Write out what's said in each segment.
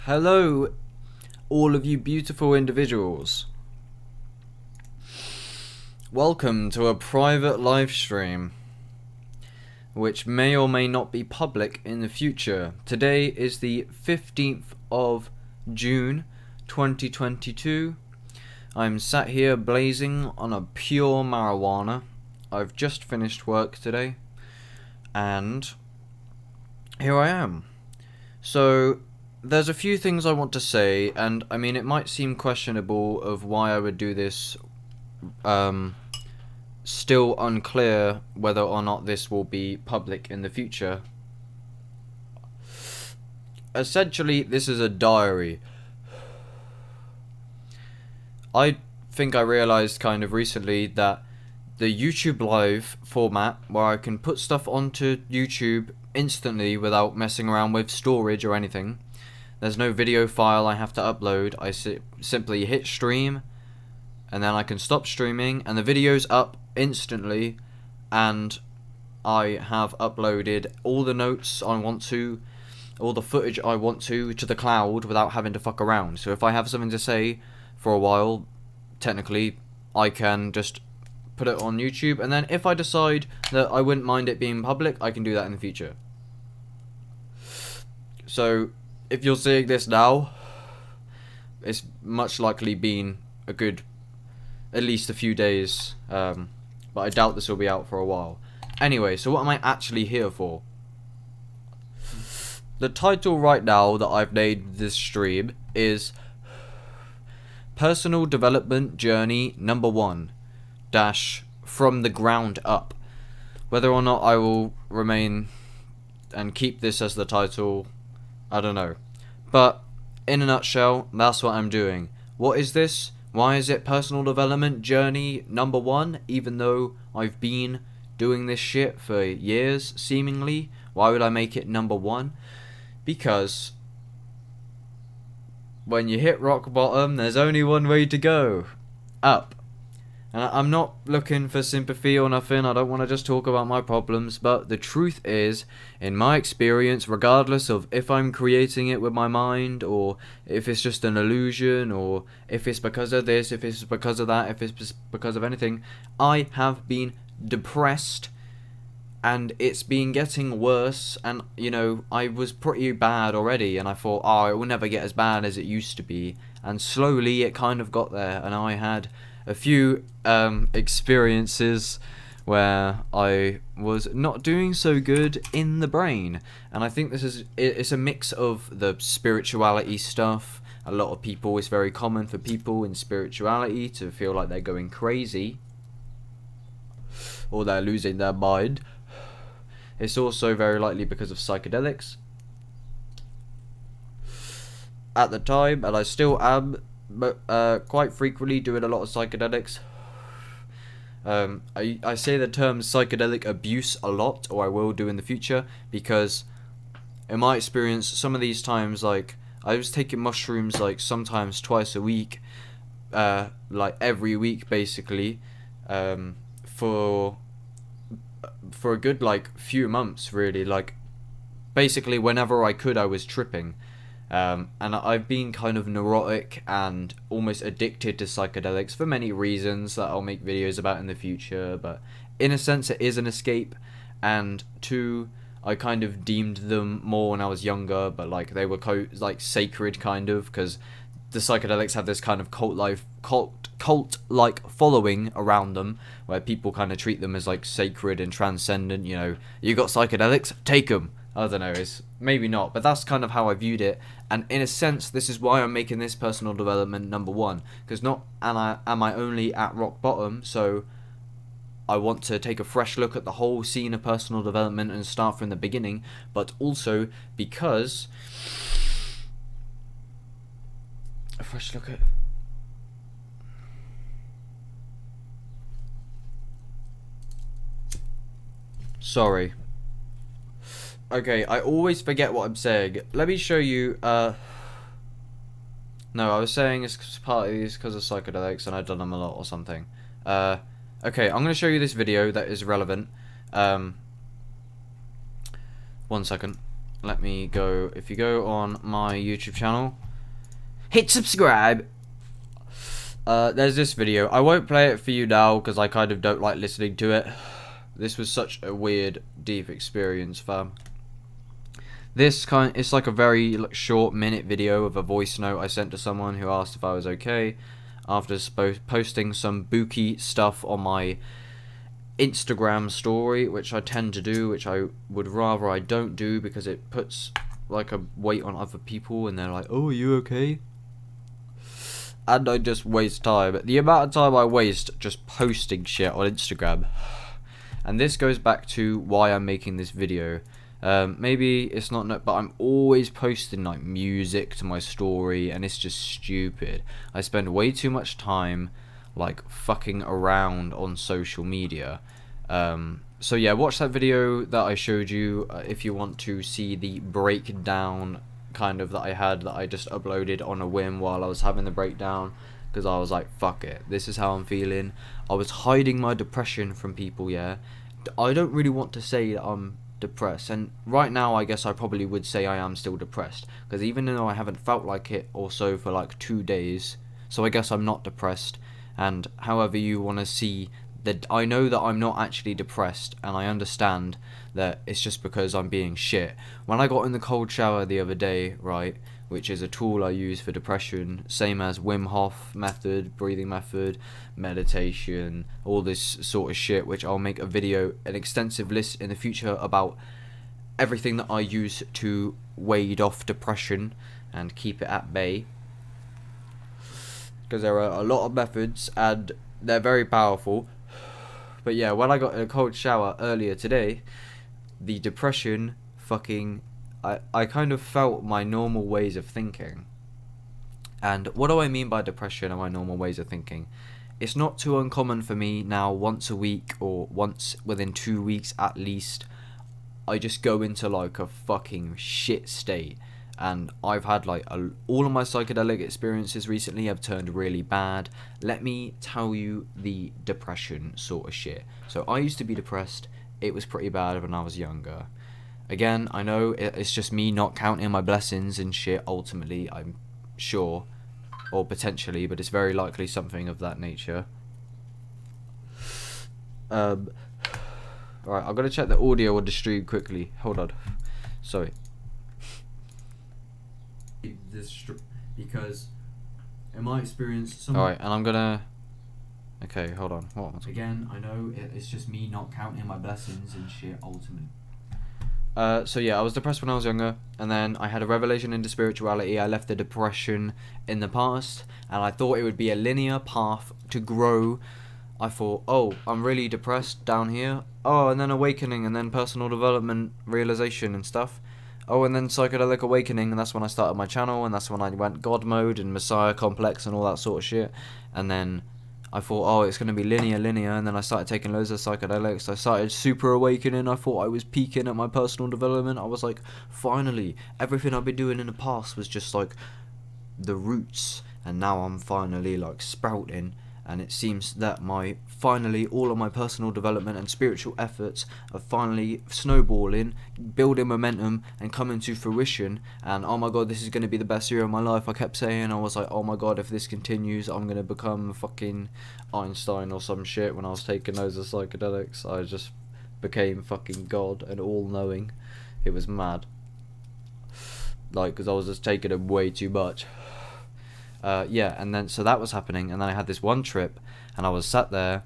Hello, all of you beautiful individuals. Welcome to a private live stream, which may or may not be public in the future. Today is the 15th of June, 2022. I'm sat here blazing on a pure marijuana. I've just finished work today, and here I am. So, there's a few things I want to say, and I mean, it might seem questionable of why I would do this. Still unclear whether or not this will be public in the future. Essentially, this is a diary. I think I realized kind of recently that the YouTube Live format, where I can put stuff onto YouTube instantly without messing around with storage or anything. There's no video file I have to upload. I simply hit stream, and then I can stop streaming, and the video's up instantly, and I have uploaded all the notes I want to, all the footage I want to the cloud without having to fuck around. So if I have something to say for a while, technically, I can just put it on YouTube, and then if I decide that I wouldn't mind it being public, I can do that in the future. So, if you're seeing this now, it's much likely been a good, at least a few days, but I doubt this will be out for a while. Anyway, so what am I actually here for? The title right now that I've named this stream is Personal Development Journey Number 1 - From the Ground Up. Whether or not I will remain and keep this as the title, I don't know. But in a nutshell, that's what I'm doing. What is this? Why is it Personal Development Journey Number 1, even though I've been doing this shit for years, seemingly? Why would I make it number 1? Because when you hit rock bottom, there's only one way to go. Up. And I'm not looking for sympathy or nothing. I don't want to just talk about my problems. But the truth is, in my experience, regardless of if I'm creating it with my mind, or if it's just an illusion, or if it's because of this, if it's because of that, if it's because of anything, I have been depressed. And it's been getting worse. And, you know, I was pretty bad already. And I thought, oh, it will never get as bad as it used to be. And slowly it kind of got there. And I had a few experiences where I was not doing so good in the brain, and I think it's a mix of the spirituality stuff. A lot of people, it's very common for people in spirituality to feel like they're going crazy or they're losing their mind. It's also very likely because of psychedelics at the time, and I still am, but quite frequently doing a lot of psychedelics. I say the term psychedelic abuse a lot, or I will do in the future, because in my experience, some of these times, like, I was taking mushrooms like sometimes twice a week, like every week basically, for a good like few months really, like basically whenever I could I was tripping. And I've been kind of neurotic and almost addicted to psychedelics for many reasons that I'll make videos about in the future, but in a sense it is an escape, and two, I kind of deemed them more when I was younger, but like they were like sacred kind of, because the psychedelics have this kind of cult-like following around them, where people kind of treat them as like sacred and transcendent. You know, you got psychedelics, take them. I don't know, it's maybe not, but that's kind of how I viewed it. And in a sense, this is why I'm making this personal development number 1, because not am I only at rock bottom, so I want to take a fresh look at the whole scene of personal development and start from the beginning, but also because a fresh look at sorry. Okay, I always forget what I'm saying. Let me show you, no, I was saying it's partly because of psychedelics and I've done them a lot or something. Okay, I'm going to show you this video that is relevant. 1 second. let me go. If you go on my YouTube channel, hit subscribe. There's this video. I won't play it for you now because I kind of don't like listening to it. This was such a weird, deep experience, fam. It's like a very short minute video of a voice note I sent to someone who asked if I was okay after posting some booky stuff on my Instagram story, which I tend to do, which I would rather I don't do because it puts like a weight on other people and they're like, oh, are you okay? And I just waste time. The amount of time I waste just posting shit on Instagram. And this goes back to why I'm making this video. Maybe it's not, but I'm always posting like music to my story and it's just stupid. I spend way too much time like fucking around on social media. So yeah, watch that video that I showed you if you want to see the breakdown kind of that I had, that I just uploaded on a whim while I was having the breakdown, because I was like, fuck it, this is how I'm feeling. I was hiding my depression from people. Yeah, I don't really want to say that I'm depressed, and right now I guess I probably would say I am still depressed, because even though I haven't felt like it or so for like 2 days, so I guess I'm not depressed. And however you want to see that, I know that I'm not actually depressed, and I understand that it's just because I'm being shit. When I got in the cold shower the other day, right, which is a tool I use for depression, same as Wim Hof method, breathing method, meditation, all this sort of shit, which I'll make a video, an extensive list in the future about everything that I use to ward off depression and keep it at bay, because there are a lot of methods and they're very powerful. But yeah, when I got in a cold shower earlier today, the depression fucking, I kind of felt my normal ways of thinking. And what do I mean by depression and my normal ways of thinking? It's not too uncommon for me now, once a week or once within 2 weeks at least, I just go into like a fucking shit state. And I've had like all of my psychedelic experiences recently have turned really bad. Let me tell you the depression sort of shit. So I used to be depressed. It was pretty bad when I was younger. Again, I know it's just me not counting my blessings and shit, ultimately, I'm sure. Or potentially, but it's very likely something of that nature. Alright, I'm gonna check the audio on the stream quickly. Hold on. Sorry. Because in my experience, alright, and I'm gonna, okay, hold on, what again, I know it's just me not counting my blessings and shit, ultimately. So yeah, I was depressed when I was younger, and then I had a revelation into spirituality. I left the depression in the past, and I thought it would be a linear path to grow. I thought, oh, I'm really depressed down here, oh, and then awakening, and then personal development, realization and stuff. Oh, and then psychedelic awakening, and that's when I started my channel, and that's when I went God mode and Messiah complex and all that sort of shit. And then I thought, oh, it's going to be linear, and then I started taking loads of psychedelics. I started super awakening. I thought I was peaking at my personal development. I was like, finally, everything I've been doing in the past was just like the roots, and now I'm finally like sprouting. And it seems that all of my personal development and spiritual efforts are finally snowballing, building momentum and coming to fruition. And oh my god, this is going to be the best year of my life. I kept saying, I was like, oh my god, if this continues, I'm going to become fucking Einstein or some shit. When I was taking those of psychedelics, I just became fucking God and all-knowing. It was mad. Like, because I was just taking them way too much. Yeah, and then so that was happening, and then I had this one trip, and I was sat there,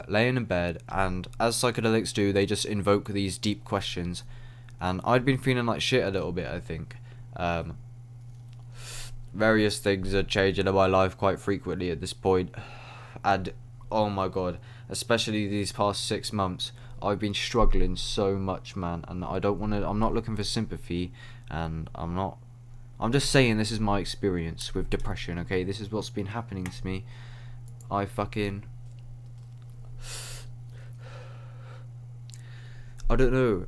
laying in bed, and as psychedelics do, they just invoke these deep questions, and I'd been feeling like shit a little bit, I think. Various things are changing in my life quite frequently at this point, and oh my god, especially these past 6 months, I've been struggling so much, man, and I'm not looking for sympathy, and I'm just saying this is my experience with depression, okay? This is what's been happening to me. I don't know.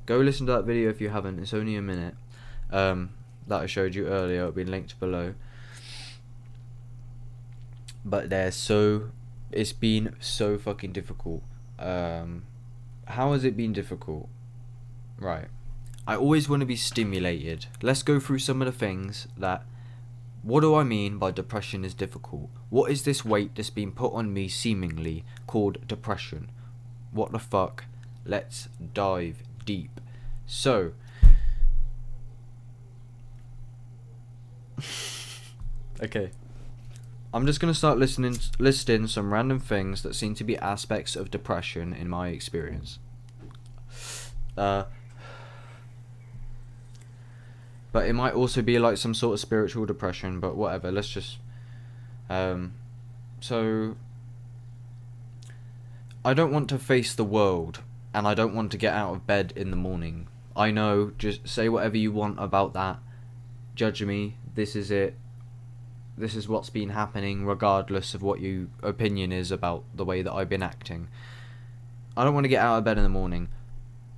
Go listen to that video if you haven't. It's only a minute. That I showed you earlier. It'll be linked below. But it's been so fucking difficult. How has it been difficult? Right. I always want to be stimulated. Let's go through some of the things that... What do I mean by depression is difficult? What is this weight that's been put on me seemingly called depression? What the fuck? Let's dive deep. So... okay. I'm just going to start listing some random things that seem to be aspects of depression in my experience. But it might also be like some sort of spiritual depression, but whatever, let's just... So... I don't want to face the world, and I don't want to get out of bed in the morning. I know, just say whatever you want about that. Judge me, this is it. This is what's been happening, regardless of what your opinion is about the way that I've been acting. I don't want to get out of bed in the morning.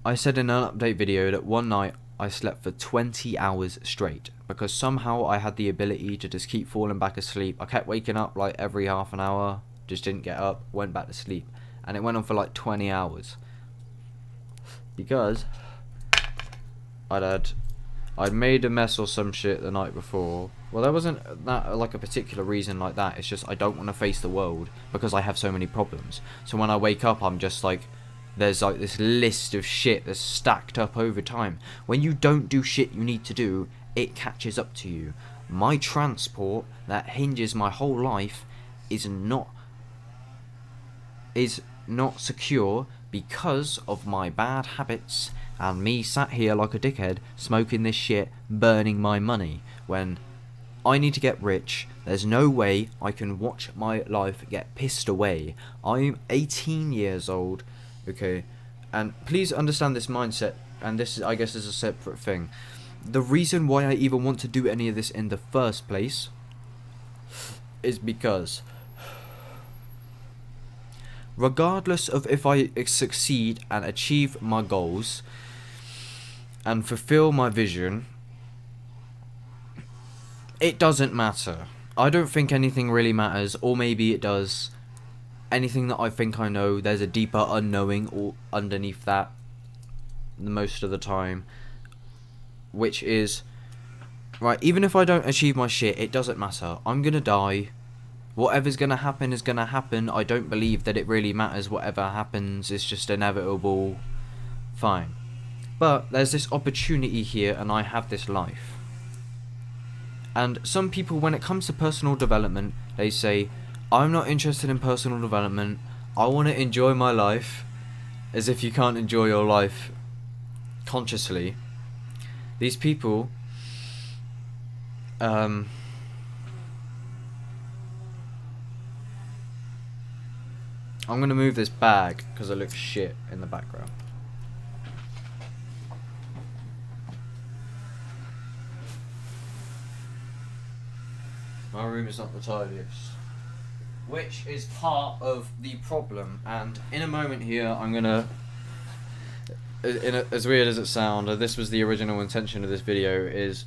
I said in an update video that one night I slept for 20 hours straight, because somehow I had the ability to just keep falling back asleep. I kept waking up like every half an hour, just didn't get up, went back to sleep. And it went on for like 20 hours. Because I'd made a mess or some shit the night before. Well, there wasn't that like a particular reason like that. It's just I don't want to face the world because I have so many problems. So when I wake up, I'm just like, there's like this list of shit that's stacked up over time. When you don't do shit you need to do, it catches up to you. My transport that hinges my whole life is not secure because of my bad habits and me sat here like a dickhead smoking this shit, burning my money when I need to get rich. There's no way I can watch my life get pissed away. I'm 18 years old, okay, and please understand this mindset, and this is, I guess, is a separate thing. The reason why I even want to do any of this in the first place is because regardless of if I succeed and achieve my goals and fulfill my vision, it doesn't matter. I don't think anything really matters, or maybe it does. Anything that I think I know, there's a deeper unknowing or underneath that most of the time, which is, right, even if I don't achieve my shit, it doesn't matter. I'm gonna die. Whatever's gonna happen is gonna happen. I don't believe that it really matters. Whatever happens is just inevitable. Fine. But there's this opportunity here, and I have this life. And some people, when it comes to personal development, they say, I'm not interested in personal development. I want to enjoy my life. As if you can't enjoy your life consciously. These people, I'm going to move this bag because it looks shit in the background. My room is not the tidiest, which is part of the problem. And in a moment here, I'm going to, as weird as it sounds, this was the original intention of this video, is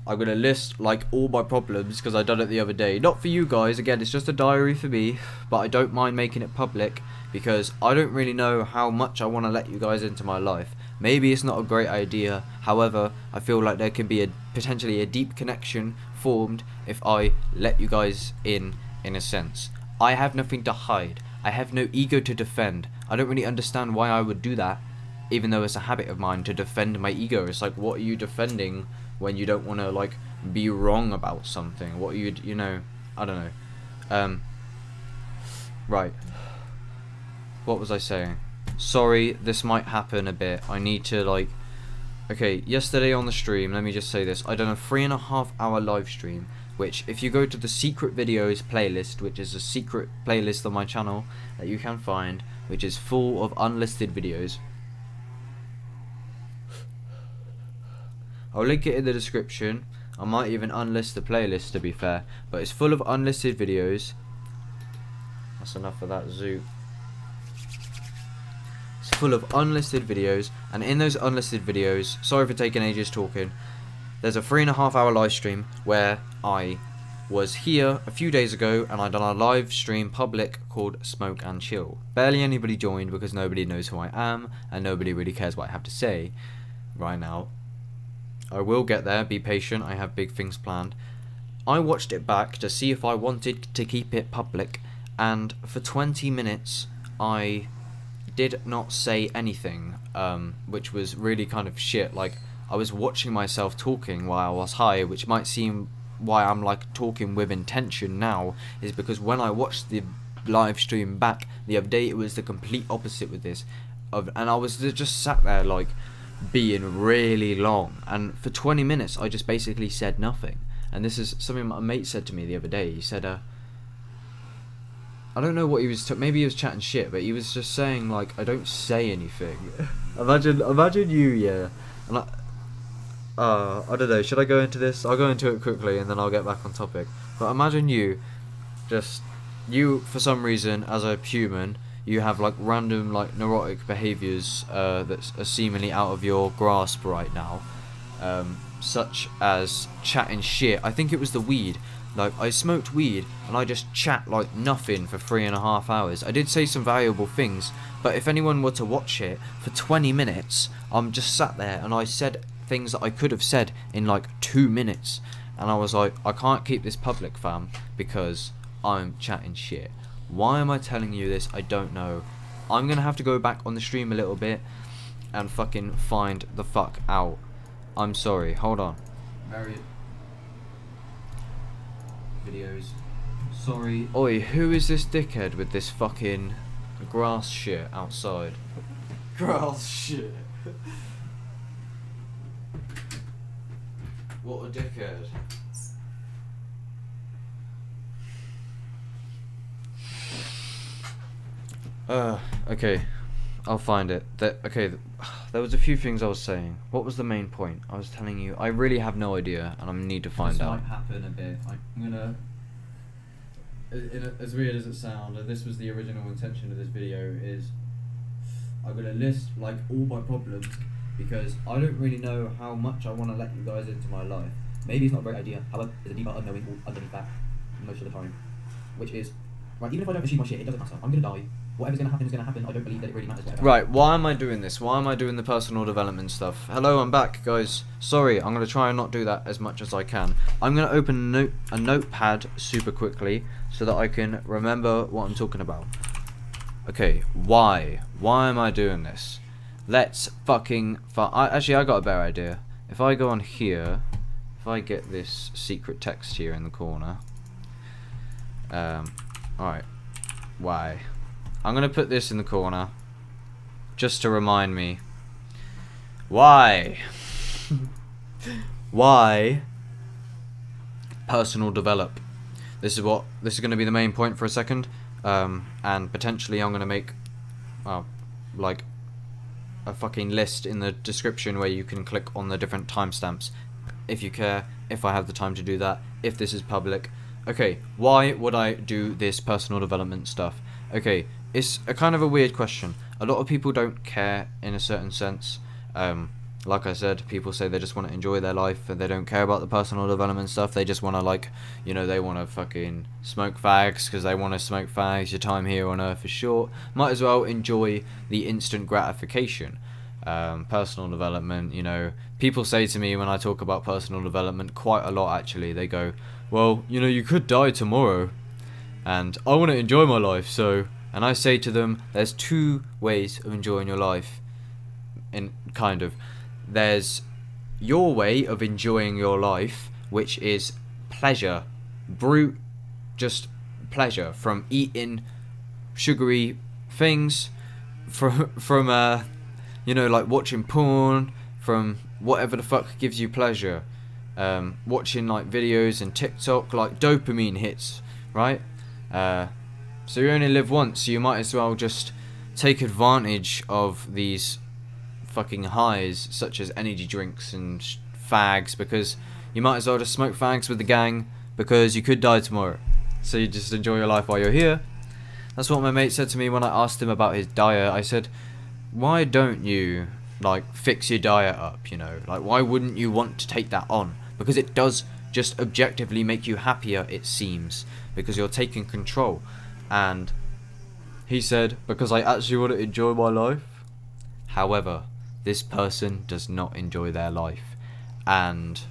I'm going to list like all my problems because I done it the other day. Not for you guys, again, it's just a diary for me, but I don't mind making it public because I don't really know how much I want to let you guys into my life. Maybe it's not a great idea, however, I feel like there can be potentially a deep connection formed if I let you guys in a sense. I have nothing to hide. I have no ego to defend. I don't really understand why I would do that, even though it's a habit of mine to defend my ego. It's like, what are you defending when you don't want to, like, be wrong about something? What are you know, I don't know. Right. What was I saying? Sorry, this might happen a bit. I need to, like... Okay, yesterday on the stream, let me just say this. I done a 3.5 hour live stream, which, if you go to the secret videos playlist, which is a secret playlist on my channel that you can find, which is full of unlisted videos. I'll link it in the description. I might even unlist the playlist, to be fair, but it's full of unlisted videos. That's enough of that zoo. It's full of unlisted videos, and in those unlisted videos, sorry for taking ages talking, there's a 3.5 hour live stream where I was here a few days ago and I done a live stream public called Smoke and Chill. Barely anybody joined because nobody knows who I am and nobody really cares what I have to say. right now. I will get there, be patient, I have big things planned. I watched it back to see if I wanted to keep it public, and for 20 minutes I did not say anything, which was really kind of shit. Like, I was watching myself talking while I was high, which might seem why I'm like talking with intention now, is because when I watched the live stream back the other day, it was the complete opposite with this, and I was just sat there like being really long, and for 20 minutes I just basically said nothing. And this is something my mate said to me the other day. He said, I don't know what he was, maybe he was chatting shit, but he was just saying like, I don't say anything. imagine you, yeah. And I don't know, should I go into this? I'll go into it quickly and then I'll get back on topic. But imagine you, for some reason, as a human, you have like random like neurotic behaviours that are seemingly out of your grasp right now, such as chatting shit. I think it was the weed. Like, I smoked weed and I just chat like nothing for 3.5 hours. I did say some valuable things, but if anyone were to watch it for 20 minutes, I'm just sat there and I said things that I could have said in like 2 minutes, and I was like, I can't keep this public, fam, because I'm chatting shit. Why am I telling you this? I don't know. I'm gonna have to go back on the stream a little bit and fucking find the fuck out. I'm sorry, hold on. Videos. Sorry. Oi, who is this dickhead with this fucking grass shit outside? Grass shit. What a dickhead. Okay, I'll find it. There was a few things I was saying. What was the main point? I was telling you, I really have no idea, and I need to find out. This might happen a bit. I'm gonna, as weird as it sounds, this was the original intention of this video, is I'm gonna list like all my problems, because I don't really know how much I want to let you guys into my life. Maybe it's not a great idea, however, there's a deeper unknowing underneath that most of the time, which is, right, even if I don't achieve my shit, it doesn't matter. I'm gonna die. Whatever's going to happen is going to happen. I don't believe that it really matters. Right, why am I doing this? Why am I doing the personal development stuff? Hello, I'm back, guys. Sorry, I'm going to try and not do that as much as I can. I'm going to open a notepad super quickly so that I can remember what I'm talking about. Okay, why? Why am I doing this? Let's fucking... Actually, I got a better idea. If I go on here, if I get this secret text here in the corner... Alright. Why? I'm going to put this in the corner, just to remind me. Why? Why personal develop? This is going to be the main point for a second, and potentially I'm going to make, like, a fucking list in the description where you can click on the different timestamps, if you care, if I have the time to do that, if this is public. Okay, why would I do this personal development stuff? Okay, it's a kind of a weird question. A lot of people don't care in a certain sense. Like I said, people say they just want to enjoy their life and they don't care about the personal development stuff. They just want to, like, you know, they want to fucking smoke fags because they want to smoke fags. Your time here on earth is short. Might as well enjoy the instant gratification. Personal development, you know, people say to me when I talk about personal development quite a lot, actually. They go, well, you know, you could die tomorrow and I want to enjoy my life, so... And I say to them, there's two ways of enjoying your life. There's your way of enjoying your life, which is pleasure. Brute, just pleasure. From eating sugary things, from you know, like watching porn, from whatever the fuck gives you pleasure. Watching like videos and TikTok, like dopamine hits, right? So you only live once, so you might as well just take advantage of these fucking highs, such as energy drinks and fags, because you might as well just smoke fags with the gang, because you could die tomorrow. So you just enjoy your life while you're here. That's what my mate said to me when I asked him about his diet. I said, why don't you, like, fix your diet up, you know? Like, why wouldn't you want to take that on? Because it does just objectively make you happier, it seems, because you're taking control. And he said, because I actually want to enjoy my life. However, this person does not enjoy their life. And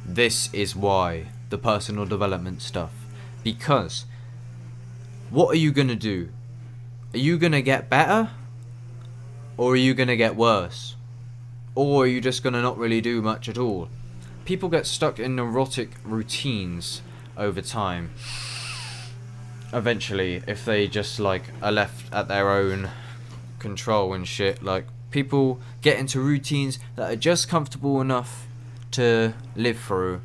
this is why the personal development stuff. Because what are you going to do? Are you going to get better? Or are you going to get worse? Or are you just going to not really do much at all? People get stuck in neurotic routines over time. Eventually, if they just like are left at their own control and shit, like people get into routines that are just comfortable enough to live through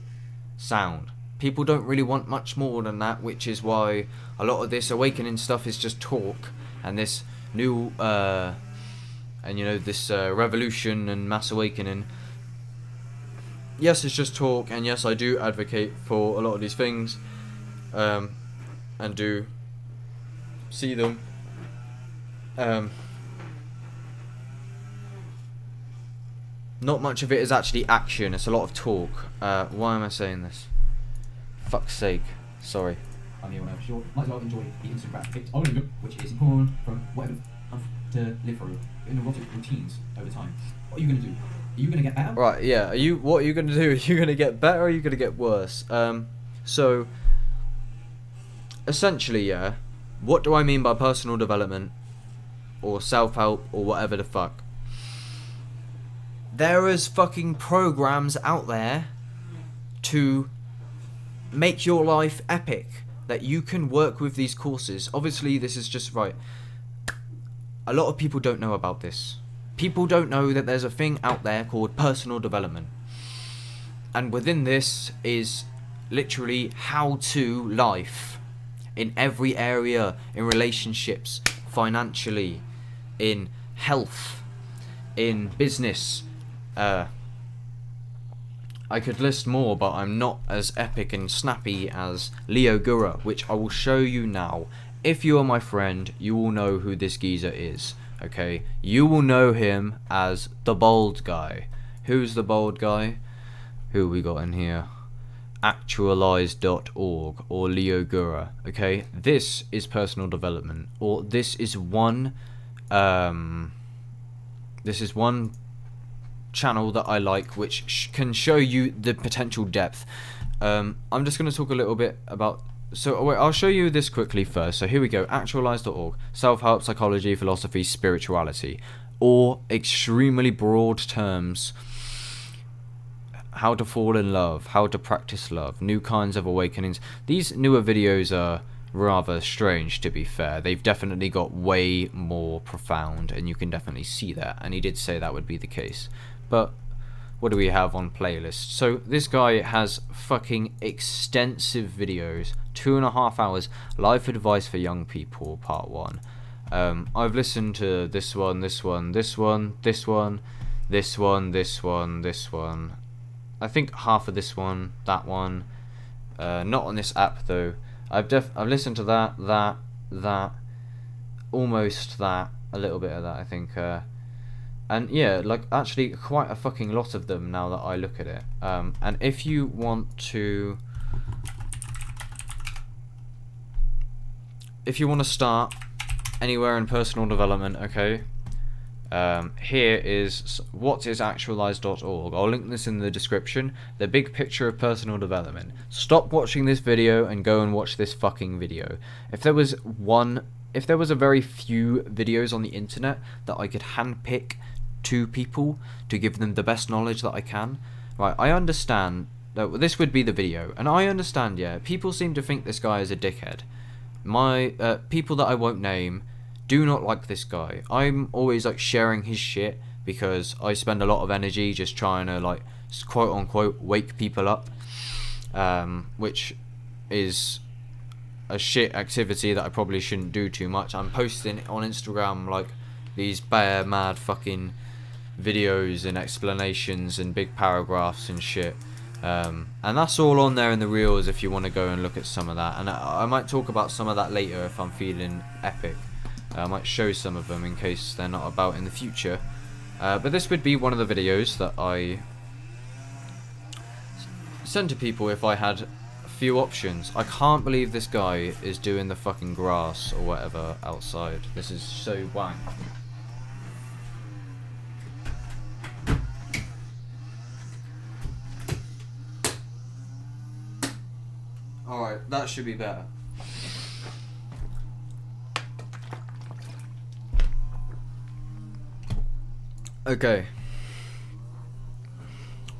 sound. People don't really want much more than that, which is why a lot of this awakening stuff is just talk, and this new this revolution and mass awakening, yes, it's just talk, and yes, I do advocate for a lot of these things, and do see them. Not much of it is actually action, it's a lot of talk. Why am I saying this? Fuck's sake. Sorry. I'm here whenever short. Might as well enjoy the instant graphic fix of living, which is important from whatever to live through in neurotic routines over time. What are you going to do? Are you going to get better? Right, yeah. What are you going to do? Are you going to get better or are you going to get worse? So, essentially, yeah, what do I mean by personal development or self-help or whatever the fuck? There is fucking programs out there to make your life epic that you can work with these courses. Obviously, this is just right. A lot of people don't know about this. People don't know that there's a thing out there called personal development. And within this is literally how to life in every area, in relationships, financially, in health, in business. I could list more, but I'm not as epic and snappy as Leo Gura, which I will show you now. If you are my friend, you will know who this geezer is, okay? You will know him as the bald guy. Who's the bald guy? Who we got in here? Actualize.org or Leo Gura, okay? This is personal development, or this is one channel that I like, which can show you the potential depth. I'm just going to talk a little bit about. So wait, I'll show you this quickly first. So here we go. Actualize.org, self-help, psychology, philosophy, spirituality, or extremely broad terms. How to fall in love, how to practice love, new kinds of awakenings. These newer videos are rather strange, to be fair. They've definitely got way more profound, and you can definitely see that, and he did say that would be the case. But what do we have on playlist? So this guy has fucking extensive videos, 2.5 hours, life advice for young people, part 1. I've listened to this one, this one, this one, this one, this one, this one, this one. I think half of this one, that one. Not on this app though. I've listened to that, almost that, a little bit of that, I think. And yeah, like actually quite a fucking lot of them now that I look at it. And if you want to start anywhere in personal development, okay, here is what is actualize.org. I'll link this in the description. The big picture of personal development. Stop watching this video and go and watch this fucking video. If there was a very few videos on the internet that I could handpick to people to give them the best knowledge that I can, right, I understand that this would be the video, and I understand, yeah, people seem to think this guy is a dickhead. My people that I won't name do not like this guy. I'm always like sharing his shit because I spend a lot of energy just trying to like quote unquote wake people up, which is a shit activity that I probably shouldn't do too much. I'm posting on Instagram like these bare mad fucking videos and explanations and big paragraphs and shit, and that's all on there in the reels if you want to go and look at some of that, and I might talk about some of that later if I'm feeling epic. I might show some of them in case they're not about in the future, but this would be one of the videos that I send to people if I had a few options. I can't believe this guy is doing the fucking grass or whatever outside. This is so wank. Right, that should be better. Okay.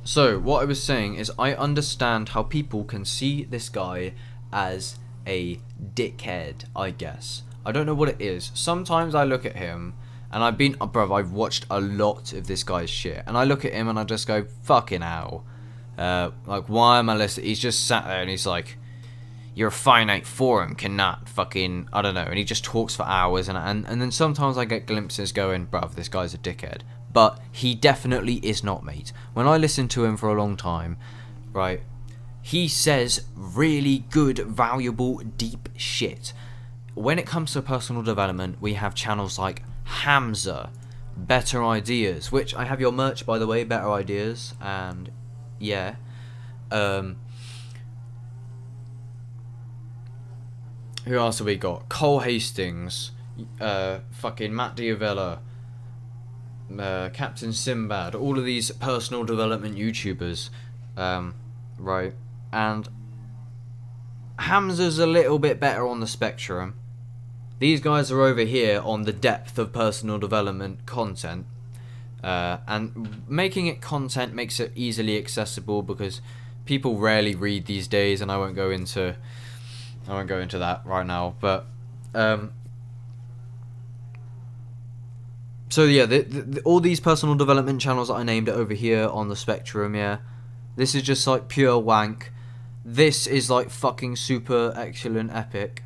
So, what I was saying is I understand how people can see this guy as a dickhead, I guess. I don't know what it is. Sometimes I look at him, and I've watched a lot of this guy's shit, and I look at him and I just go, fucking hell. Like, why am I listening? He's just sat there and he's like, your finite form cannot fucking, I don't know, and he just talks for hours, and then sometimes I get glimpses going, bruv, this guy's a dickhead. But he definitely is not, mate. When I listen to him for a long time, right, he says really good, valuable, deep shit. When it comes to personal development, we have channels like Hamza, Better Ideas, which I have your merch, by the way, Better Ideas, and yeah. Who else have we got? Cole Hastings, fucking Matt Diavella, Captain Sinbad, all of these personal development YouTubers, right? And Hamza's a little bit better on the spectrum. These guys are over here on the depth of personal development content, and making it content makes it easily accessible because people rarely read these days, and I won't go into that right now, but so yeah, all these personal development channels that I named are over here on the spectrum. Yeah, this is just like pure wank. This is like fucking super excellent epic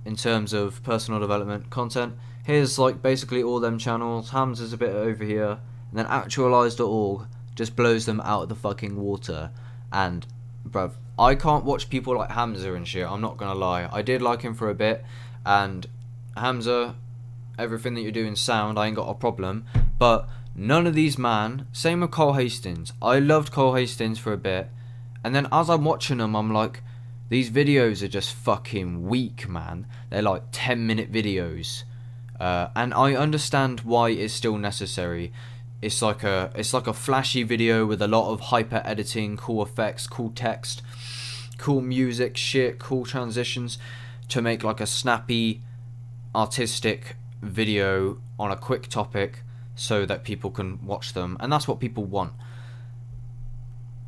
in terms of personal development content. Here's like basically all them channels. Hamza's a bit over here, and then actualized.org just blows them out of the fucking water. And bruv, I can't watch people like Hamza and shit, I'm not gonna lie. I did like him for a bit, and Hamza, everything that you're doing sound, I ain't got a problem, but none of these, man. Same with Cole Hastings. I loved Cole Hastings for a bit, and then as I'm watching them, I'm like, these videos are just fucking weak, man. They're like 10-minute videos, and I understand why it's still necessary. It's like a flashy video with a lot of hyper editing, cool effects, cool text, cool music, shit, cool transitions, to make like a snappy, artistic video on a quick topic so that people can watch them, and that's what people want.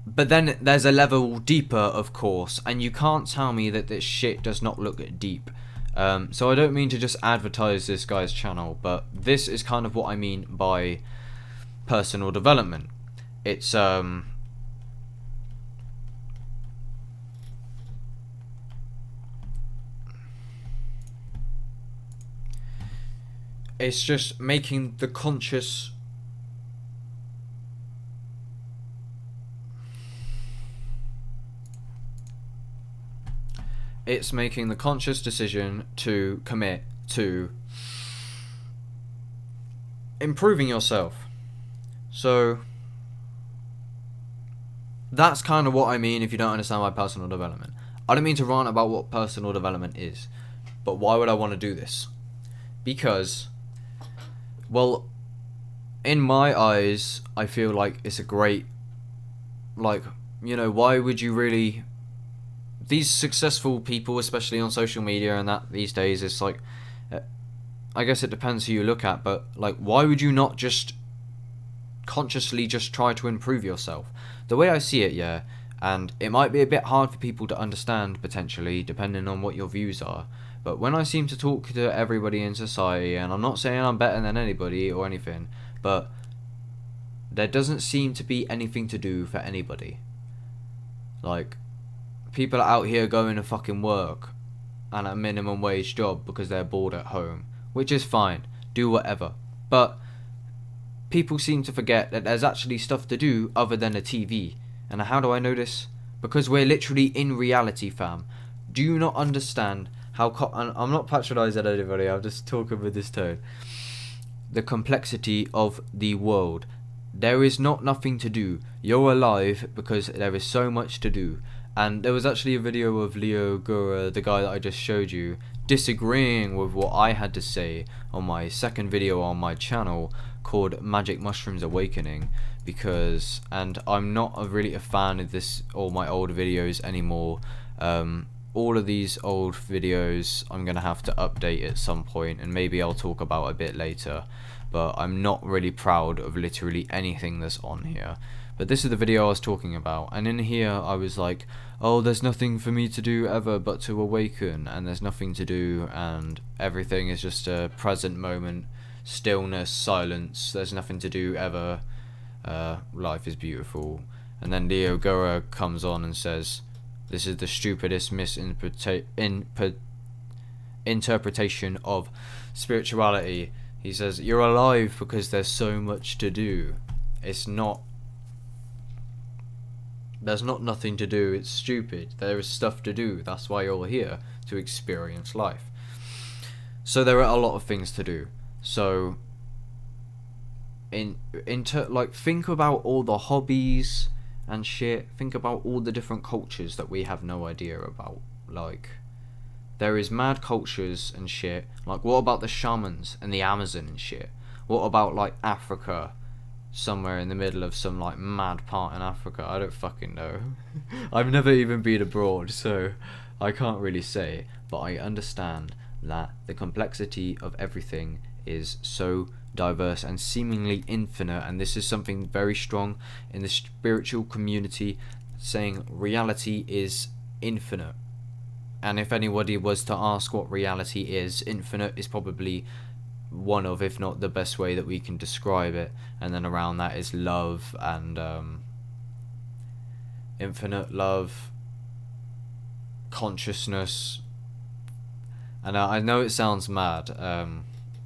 But then there's a level deeper, of course, and you can't tell me that this shit does not look deep. So I don't mean to just advertise this guy's channel, but this is kind of what I mean by personal development. It's just making the conscious decision to commit to improving yourself. So that's kind of what I mean if you don't understand my personal development. I don't mean to rant about what personal development is, but why would I want to do this? Because, well, in my eyes, I feel like it's a great, like, you know, why would you really, these successful people, especially on social media and that these days, it's like, I guess it depends who you look at, but like, why would you not just consciously just try to improve yourself? The way I see it, yeah, and it might be a bit hard for people to understand potentially, depending on what your views are, but when I seem to talk to everybody in society, and I'm not saying I'm better than anybody or anything, but there doesn't seem to be anything to do for anybody. Like, people are out here going to fucking work and a minimum wage job because they're bored at home, which is fine, do whatever, but people seem to forget that there's actually stuff to do other than a TV. And how do I know this? Because we're literally in reality, fam. Do you not understand how I'm not patronising anybody, I'm just talking with this tone. The complexity of the world. There is nothing to do. You're alive because there is so much to do. And there was actually a video of Leo Gura, the guy that I just showed you, disagreeing with what I had to say on my second video on my channel called Magic Mushrooms Awakening, and I'm not really a fan of this or my old videos anymore. all of these old videos I'm gonna have to update at some point, and maybe I'll talk about a bit later, but I'm not really proud of literally anything that's on here. But this is the video I was talking about, and in here I was like, oh, there's nothing for me to do ever but to awaken, and there's nothing to do, and everything is just a present moment, stillness, silence, there's nothing to do ever, life is beautiful. And then Leo Gora comes on and says, this is the stupidest interpretation of spirituality. He says, you're alive because there's so much to do. It's not, there's not nothing to do, it's stupid. There is stuff to do, that's why you're here, to experience life. So there are a lot of things to do. So like, think about all the hobbies and shit. Think about all the different cultures that we have no idea about. Like, there is mad cultures and shit. Like, what about the shamans and the Amazon and shit? What about, like, Africa? Somewhere in the middle of some, like, mad part in Africa. I don't fucking know. I've never even been abroad, so I can't really say. But I understand that the complexity of everything is so diverse and seemingly infinite, and this is something very strong in the spiritual community, saying reality is infinite. And if anybody was to ask what reality is, infinite is probably one of, if not the best way that we can describe it. And then around that is love, and infinite love, consciousness. And I know it sounds mad,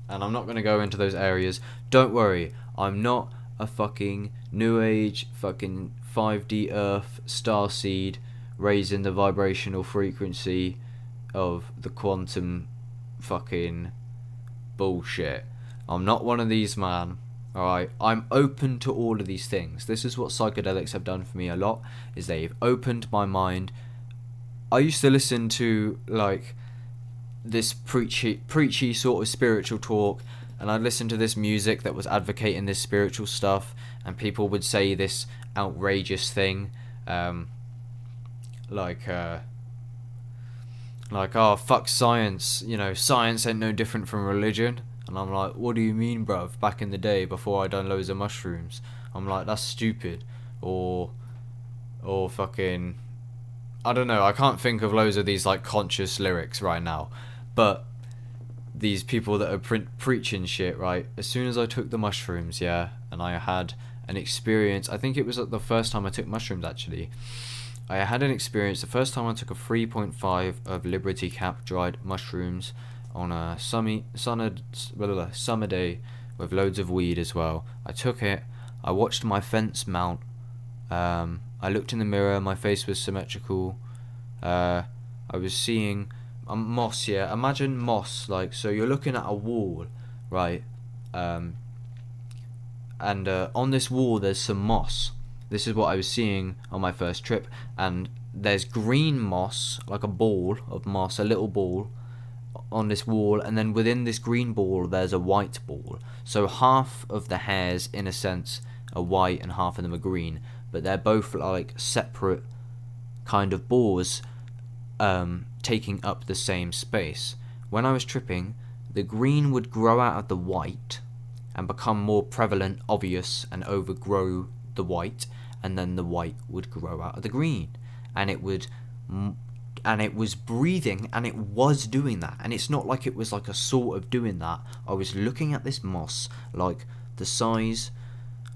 and I'm not going to go into those areas. Don't worry, I'm not a fucking new age fucking 5D earth starseed raising the vibrational frequency of the quantum fucking bullshit. I'm not one of these, man. Alright, I'm open to all of these things. This is what psychedelics have done for me a lot, is they've opened my mind. I used to listen to, like, this preachy sort of spiritual talk, and I'd listen to this music that was advocating this spiritual stuff, and people would say this outrageous thing, like, oh, fuck science, you know, science ain't no different from religion. And I'm like, what do you mean, bruv? Back in the day, before I done loads of mushrooms, I'm like, that's stupid. Or fucking, I don't know, I can't think of loads of these, like, conscious lyrics right now. But these people that are preaching shit, right? As soon as I took the mushrooms, yeah, and I had an experience, I think it was the first time I took mushrooms, actually. I had an experience the first time I took a 3.5 of Liberty Cap dried mushrooms on a summer day with loads of weed as well. I took it, I watched my fence mount, I looked in the mirror, my face was symmetrical, I was seeing moss, yeah, imagine moss, like, so you're looking at a wall, right, and on this wall there's some moss. This is what I was seeing on my first trip, and there's green moss, like a ball of moss, a little ball on this wall, and then within this green ball there's a white ball. So half of the hairs, in a sense, are white and half of them are green, but they're both like separate kind of balls, taking up the same space. When I was tripping, the green would grow out of the white and become more prevalent, obvious, and overgrow the white, and then the white would grow out of the green, and it was breathing, and it was doing that. And it's not like it was like a sort of doing that. I was looking at this moss, like the size,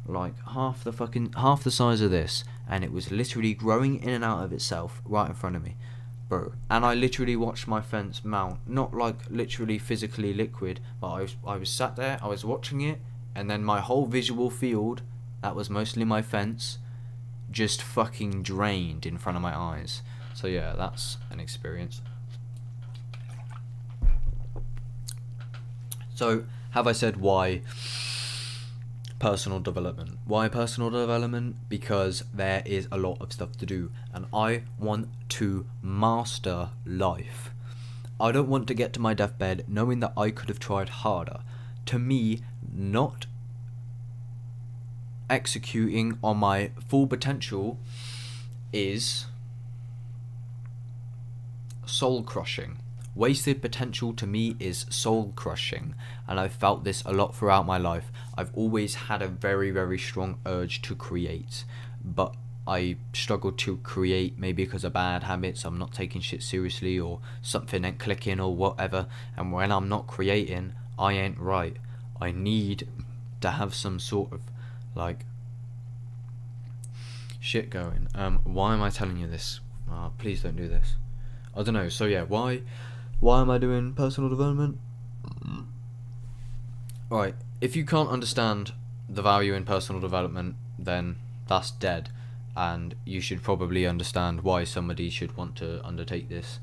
like half the size of this, and it was literally growing in and out of itself right in front of me, bro. And I literally watched my fence mount, not like literally physically liquid, but I was sat there, I was watching it, and then my whole visual field, that was mostly my fence, just fucking drained in front of my eyes. So yeah, that's an experience. So, have I said why personal development? Why personal development? Because there is a lot of stuff to do, and I want to master life. I don't want to get to my deathbed knowing that I could have tried harder. To me, not executing on my full potential is soul crushing. Wasted potential to me is soul crushing, and I've felt this a lot throughout my life. I've always had a very, very strong urge to create, but I struggle to create maybe because of bad habits. I'm not taking shit seriously, or something ain't clicking, or whatever. And when I'm not creating, I ain't right. I need to have some sort of like shit going. Why am I telling you this? Please don't do this. I don't know. So yeah, why am I doing personal development? Alright, if you can't understand the value in personal development, then that's dead, and you should probably understand why somebody should want to undertake this.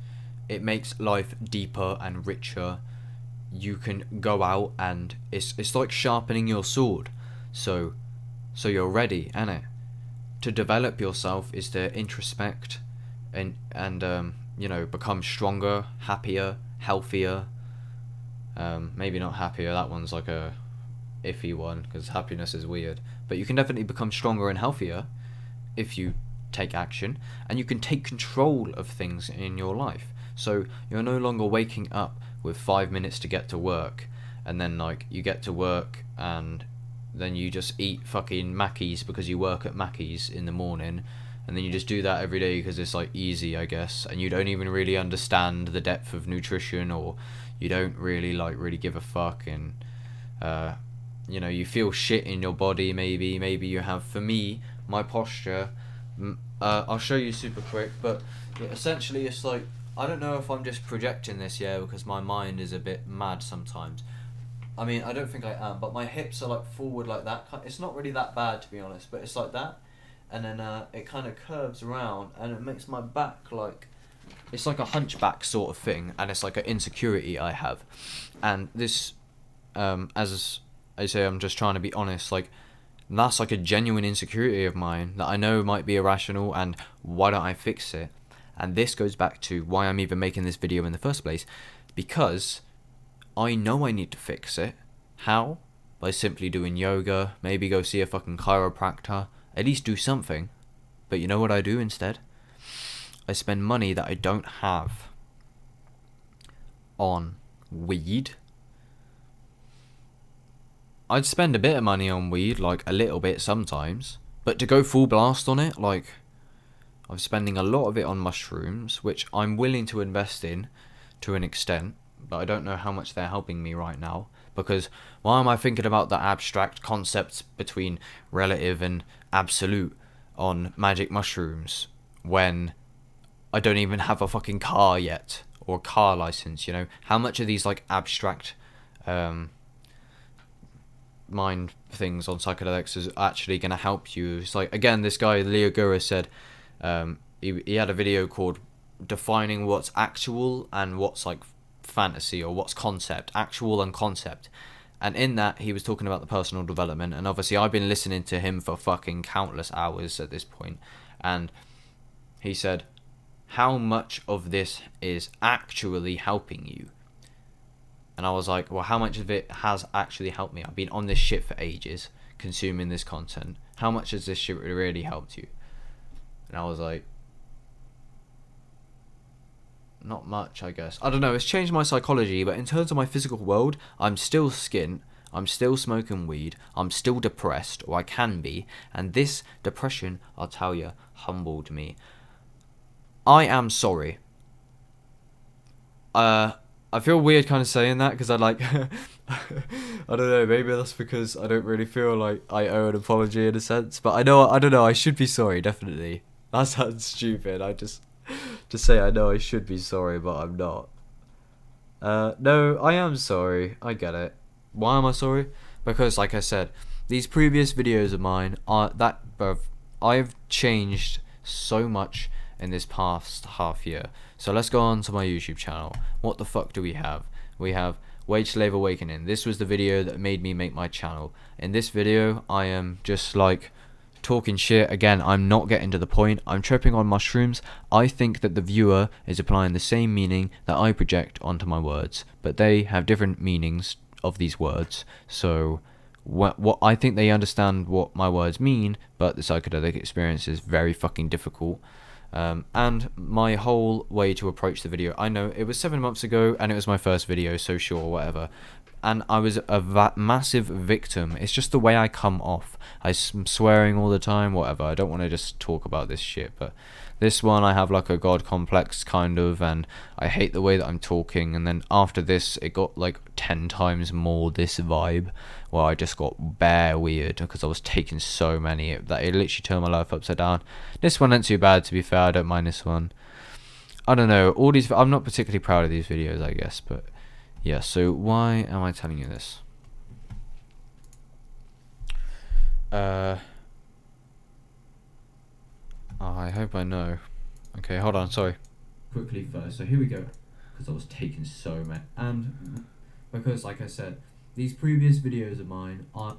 It makes life deeper and richer. You can go out and it's like sharpening your sword. So you're ready, innit? To develop yourself is to introspect and become stronger, happier, healthier. Maybe not happier, that one's like a iffy one, because happiness is weird. But you can definitely become stronger and healthier if you take action, and you can take control of things in your life. So you're no longer waking up with 5 minutes to get to work, and then like you get to work and then you just eat fucking Mackies because you work at Mackies in the morning, and then you just do that every day because it's like easy, I guess, and you don't even really understand the depth of nutrition, or you don't really give a fuck, and you feel shit in your body. Maybe you have, for me, my posture, I'll show you super quick, but essentially it's like, I don't know if I'm just projecting this, because my mind is a bit mad sometimes. I mean, I don't think I am, but my hips are like forward like that. It's not really that bad, to be honest, but it's like that, and then it kind of curves around, and it makes my back like, it's like a hunchback sort of thing, and it's like an insecurity I have. And this, as I say, I'm just trying to be honest, like, that's like a genuine insecurity of mine that I know might be irrational, and why don't I fix it? And this goes back to why I'm even making this video in the first place, because I know I need to fix it. How? By simply doing yoga, maybe go see a fucking chiropractor, at least do something. But you know what I do instead? I spend money that I don't have on weed. I'd spend a bit of money on weed, like a little bit sometimes, but to go full blast on it, like, I'm spending a lot of it on mushrooms, which I'm willing to invest in to an extent, but I don't know how much they're helping me right now, because why am I thinking about the abstract concepts between relative and absolute on magic mushrooms when I don't even have a fucking car yet, or a car license, How much of these like abstract mind things on psychedelics is actually going to help you? It's like, again, this guy Leo Gura said, he had a video called defining what's actual and what's like fantasy, or what's concept, actual and concept. And in that, he was talking about the personal development, and obviously I've been listening to him for fucking countless hours at this point, and he said, how much of this is actually helping you? And I was like, well, how much of it has actually helped me? I've been on this shit for ages, consuming this content. How much has this shit really helped you? And I was like, not much, I guess. I don't know, it's changed my psychology, but in terms of my physical world, I'm still skint, I'm still smoking weed, I'm still depressed, or I can be, and this depression, I'll tell you, humbled me. I am sorry. I feel weird kind of saying that, because I like, I don't know, maybe that's because I don't really feel like I owe an apology in a sense, but I don't know, I should be sorry, definitely. That sounds stupid, I just say I know I should be sorry, but I'm not. No, I am sorry, I get it. Why am I sorry? Because, like I said, these previous videos of mine I've changed so much in this past half year. So let's go on to my YouTube channel. What the fuck do we have? We have Wage Slave Awakening. This was the video that made me make my channel. In this video, I am just like talking shit. Again, I'm not getting to the point. I'm tripping on mushrooms. I think that the viewer is applying the same meaning that I project onto my words, but they have different meanings of these words. So what I think they understand what my words mean, but the psychedelic experience is very fucking difficult. And my whole way to approach the video. I know it was 7 months ago and it was my first video, so sure, whatever. And I was a massive victim. It's just the way I come off. I'm swearing all the time, whatever. I don't want to just talk about this shit, but this one I have like a god complex kind of, and I hate the way that I'm talking. And then after this, it got like 10 times more this vibe, where I just got bare weird because I was taking so many that it literally turned my life upside down. This one ain't too bad, to be fair. I don't mind this one. I don't know. All these, I'm not particularly proud of these videos, I guess, but yeah. So why am I telling you this? I hope I know. Okay, hold on, sorry. Quickly first, so here we go. Because I was taking so many, and because, like I said, these previous videos of mine are,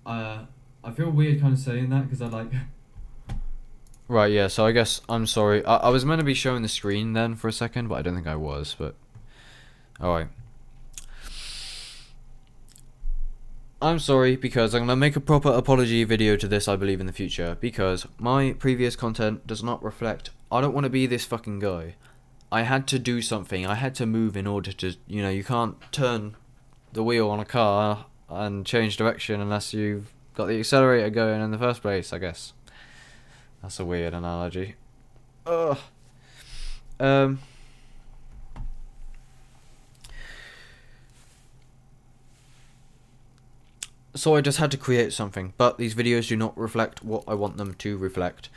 I feel weird kind of saying that because I like. Right, yeah, so I guess I'm sorry. I was meant to be showing the screen then for a second, but I don't think I was, but alright. I'm sorry, because I'm going to make a proper apology video to this, I believe, in the future, because my previous content does not reflect. I don't want to be this fucking guy. I had to do something. I had to move in order to, you know, you can't turn the wheel on a car and change direction unless you've got the accelerator going in the first place, I guess. That's a weird analogy. Ugh. So I just had to create something, but these videos do not reflect what I want them to reflect.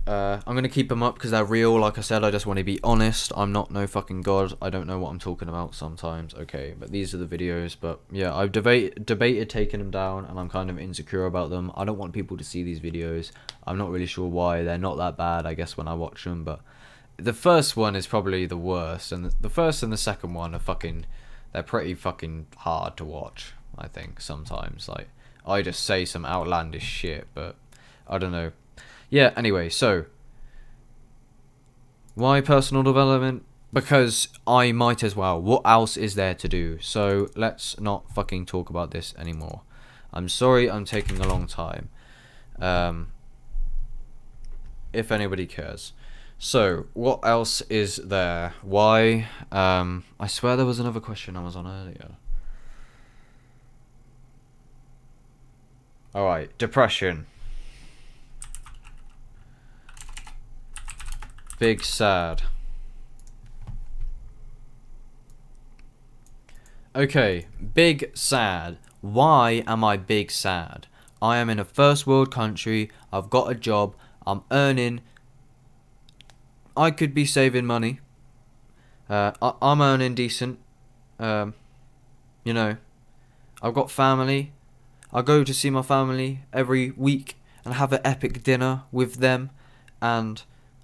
I'm going to keep them up because they're real. Like I said, I just want to be honest. I'm not no fucking god. I don't know what I'm talking about sometimes. Okay, but these are the videos. But yeah, I've debated taking them down, and I'm kind of insecure about them. I don't want people to see these videos. I'm not really sure why. They're not that bad, I guess, when I watch them. But the first one is probably the worst, and the first and the second one are fucking... They're pretty fucking hard to watch, I think, sometimes. Like, I just say some outlandish shit, but I don't know. Yeah, anyway, so why personal development? Because I might as well. What else is there to do? So let's not fucking talk about this anymore. I'm sorry I'm taking a long time. If anybody cares. So, what else is there? Why? I swear there was another question I was on earlier. Alright, depression. Big sad. Okay, big sad. Why am I big sad? I am in a first world country. I've got a job. I'm earning. I could be saving money. I'm earning decent. You know, I've got family. I go to see my family every week and have an epic dinner with them. And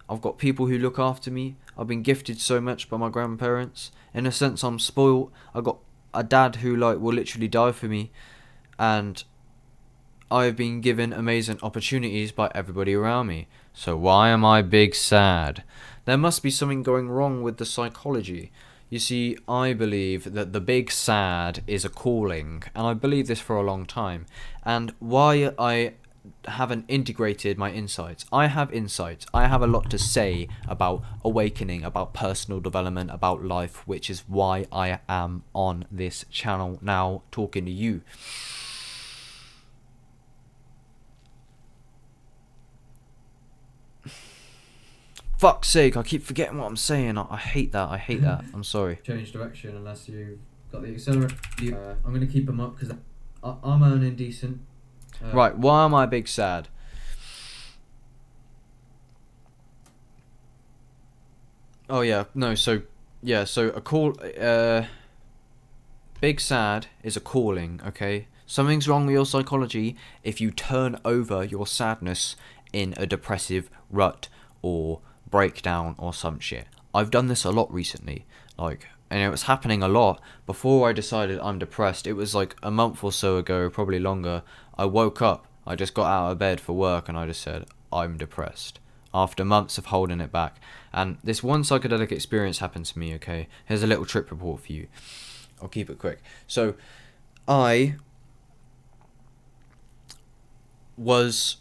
I've got people who look after me. I've been gifted so much by my grandparents. In a sense, I'm spoiled. I got a dad who like will literally die for me, and I've been given amazing opportunities by everybody around me. So why am I big sad? There must be something going wrong with the psychology. You see, I believe that the big sad is a calling, and I believe this for a long time. And why I haven't integrated my insights. I have insights. I have a lot to say about awakening, about personal development, about life, which is why I am on this channel now talking to you. Fuck's sake, I keep forgetting what I'm saying. I hate that. I hate that. I'm sorry. Change direction unless you've got the accelerator. I'm going to keep them up because I'm earning decent. Right, why am I big sad? Oh yeah, no, so a call big sad is a calling, okay? Something's wrong with your psychology if you turn over your sadness in a depressive rut or breakdown or some shit. I've done this a lot recently, like, and it was happening a lot before I decided I'm depressed. It was like a month or so ago, probably longer. I woke up, I just got out of bed for work and I just said, I'm depressed. After months of holding it back. And this one psychedelic experience happened to me, okay? Here's a little trip report for you. I'll keep it quick. So, I was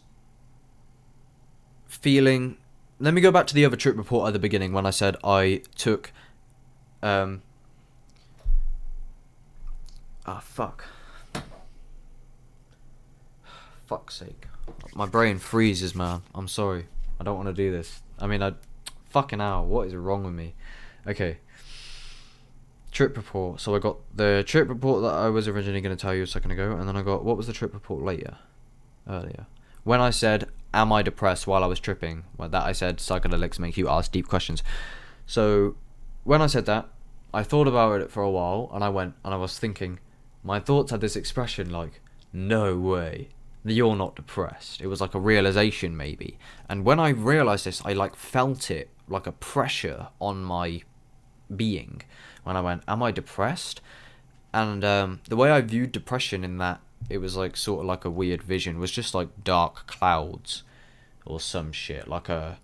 feeling. Let me go back to the other trip report at the beginning when I said I took. Fuck. Fuck's sake. My brain freezes, man. I'm sorry. I don't want to do this. I mean, fucking hell, what is wrong with me? Okay. Trip report. So I got the trip report that I was originally going to tell you a second ago, and then I got, what was the trip report earlier? When I said, am I depressed while I was tripping? Well, that I said, psychedelics make you ask deep questions. So, when I said that, I thought about it for a while, and I was thinking, my thoughts had this expression like, no way, you're not depressed. It was like a realization maybe. And when I realized this, I like felt it like a pressure on my being. When I went, am I depressed? And the way I viewed depression in that, it was like sort of like a weird vision, was just like dark clouds or some shit, like a...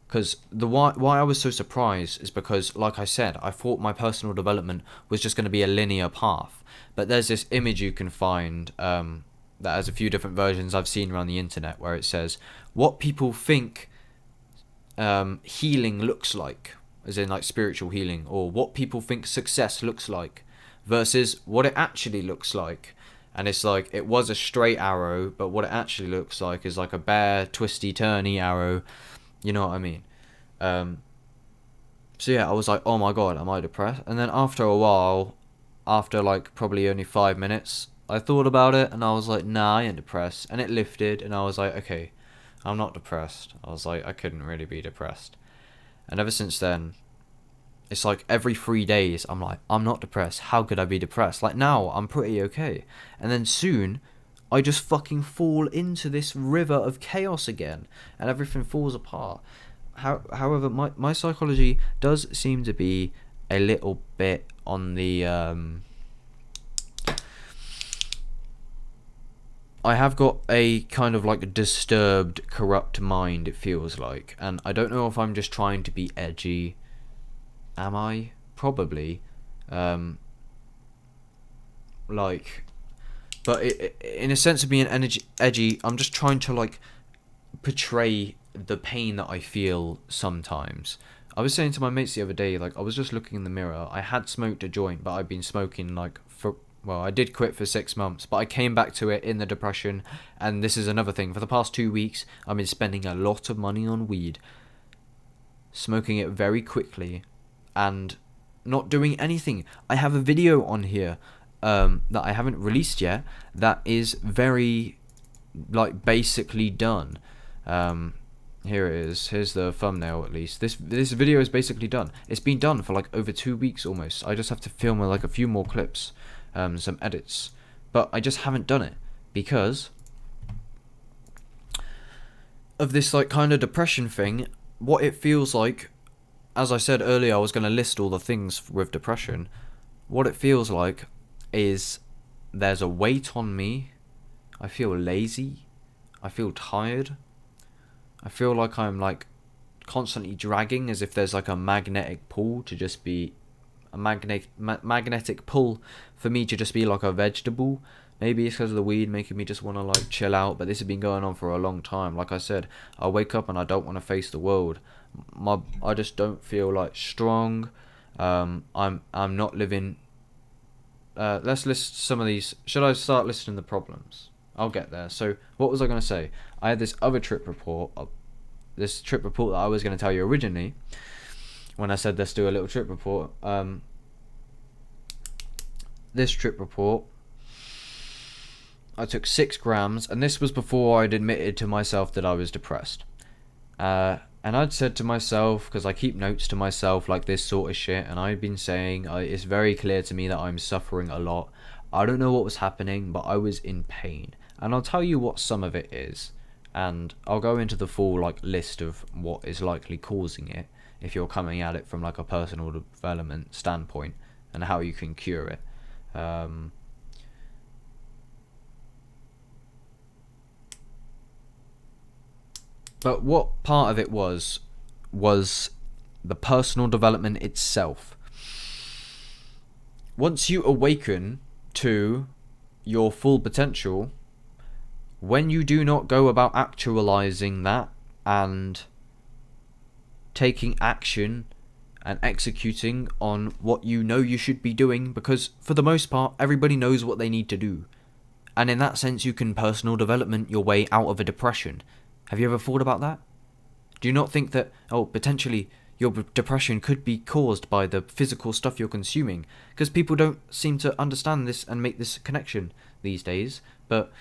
Because why I was so surprised is because, like I said, I thought my personal development was just going to be a linear path. But there's this image you can find that has a few different versions I've seen around the internet where it says what people think healing looks like, as in like spiritual healing, or what people think success looks like versus what it actually looks like. And it's like, it was a straight arrow, but what it actually looks like is like a bare, twisty, turny arrow. You know what I mean? So yeah, I was like, oh my god, am I depressed? And then after a while, after like probably only 5 minutes, I thought about it and I was like, nah, I ain't depressed. And it lifted and I was like, okay, I'm not depressed. I was like, I couldn't really be depressed. And ever since then, it's like every 3 days, I'm like, I'm not depressed. How could I be depressed? Like now, I'm pretty okay. And then soon, I just fucking fall into this river of chaos again. And everything falls apart. However, my psychology does seem to be a little bit on the... I have got a kind of like disturbed, corrupt mind, it feels like. And I don't know if I'm just trying to be edgy. Am I? Probably. But in a sense of being edgy, I'm just trying to like portray the pain that I feel sometimes. I was saying to my mates the other day, like I was just looking in the mirror. I had smoked a joint, but I've been smoking like I did quit for 6 months, but I came back to it in the depression. And this is another thing. For the past 2 weeks, I've been spending a lot of money on weed, smoking it very quickly, and not doing anything. I have a video on here that I haven't released yet that is very like basically done. Here it is. Here's the thumbnail at least. This video is basically done. It's been done for like over 2 weeks almost. I just have to film like a few more clips, some edits, but I just haven't done it because of this like kind of depression thing. What it feels like, as I said earlier, I was going to list all the things with depression. What it feels like is there's a weight on me. I feel lazy. I feel tired. I feel like I'm like constantly dragging, as if there's like a magnetic pull to just be a magnetic pull for me to just be like a vegetable. Maybe it's because of the weed making me just want to like chill out, but this has been going on for a long time. Like I said, I wake up and I don't want to face the world. I just don't feel like strong. I'm not living. Let's list some of these. Should I start listing the problems? I'll get there. So what was I going to say? I had this other trip report. This trip report that I was going to tell you originally, when I said let's do a little trip report. This trip report, I took 6 grams, and this was before I'd admitted to myself that I was depressed. And I'd said to myself, because I keep notes to myself like this sort of shit, and I'd been saying, it's very clear to me that I'm suffering a lot. I don't know what was happening, but I was in pain. And I'll tell you what some of it is. And I'll go into the full like list of what is likely causing it, if you're coming at it from like a personal development standpoint, and how you can cure it. But what part of it was the personal development itself. Once you awaken to your full potential, when you do not go about actualizing that, and taking action and executing on what you know you should be doing, because for the most part everybody knows what they need to do, and in that sense you can personal development your way out of a depression. Have you ever thought about that? Do you not think that potentially your depression could be caused by the physical stuff you're consuming? Because people don't seem to understand this and make this connection these days, but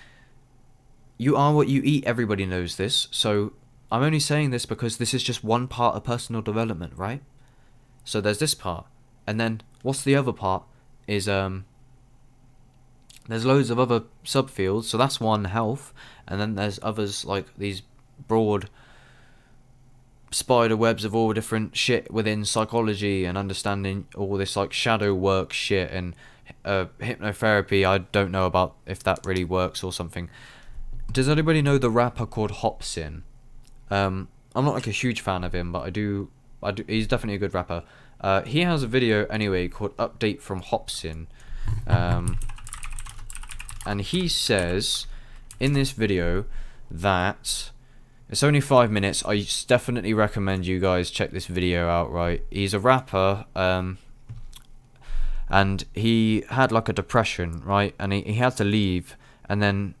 you are what you eat, everybody knows this. So I'm only saying this because this is just one part of personal development, right? So there's this part, and then what's the other part is there's loads of other subfields. So that's one, health, and then there's others like these broad spider webs of all different shit within psychology and understanding all this like shadow work shit and hypnotherapy. I don't know about if that really works or something. Does anybody know the rapper called Hopsin? I'm not like a huge fan of him, but I do. He's definitely a good rapper. He has a video anyway called Update from Hopsin, and he says in this video that it's only 5 minutes. I definitely recommend you guys check this video out, right? He's a rapper, and he had like a depression, right? And he had to leave, and then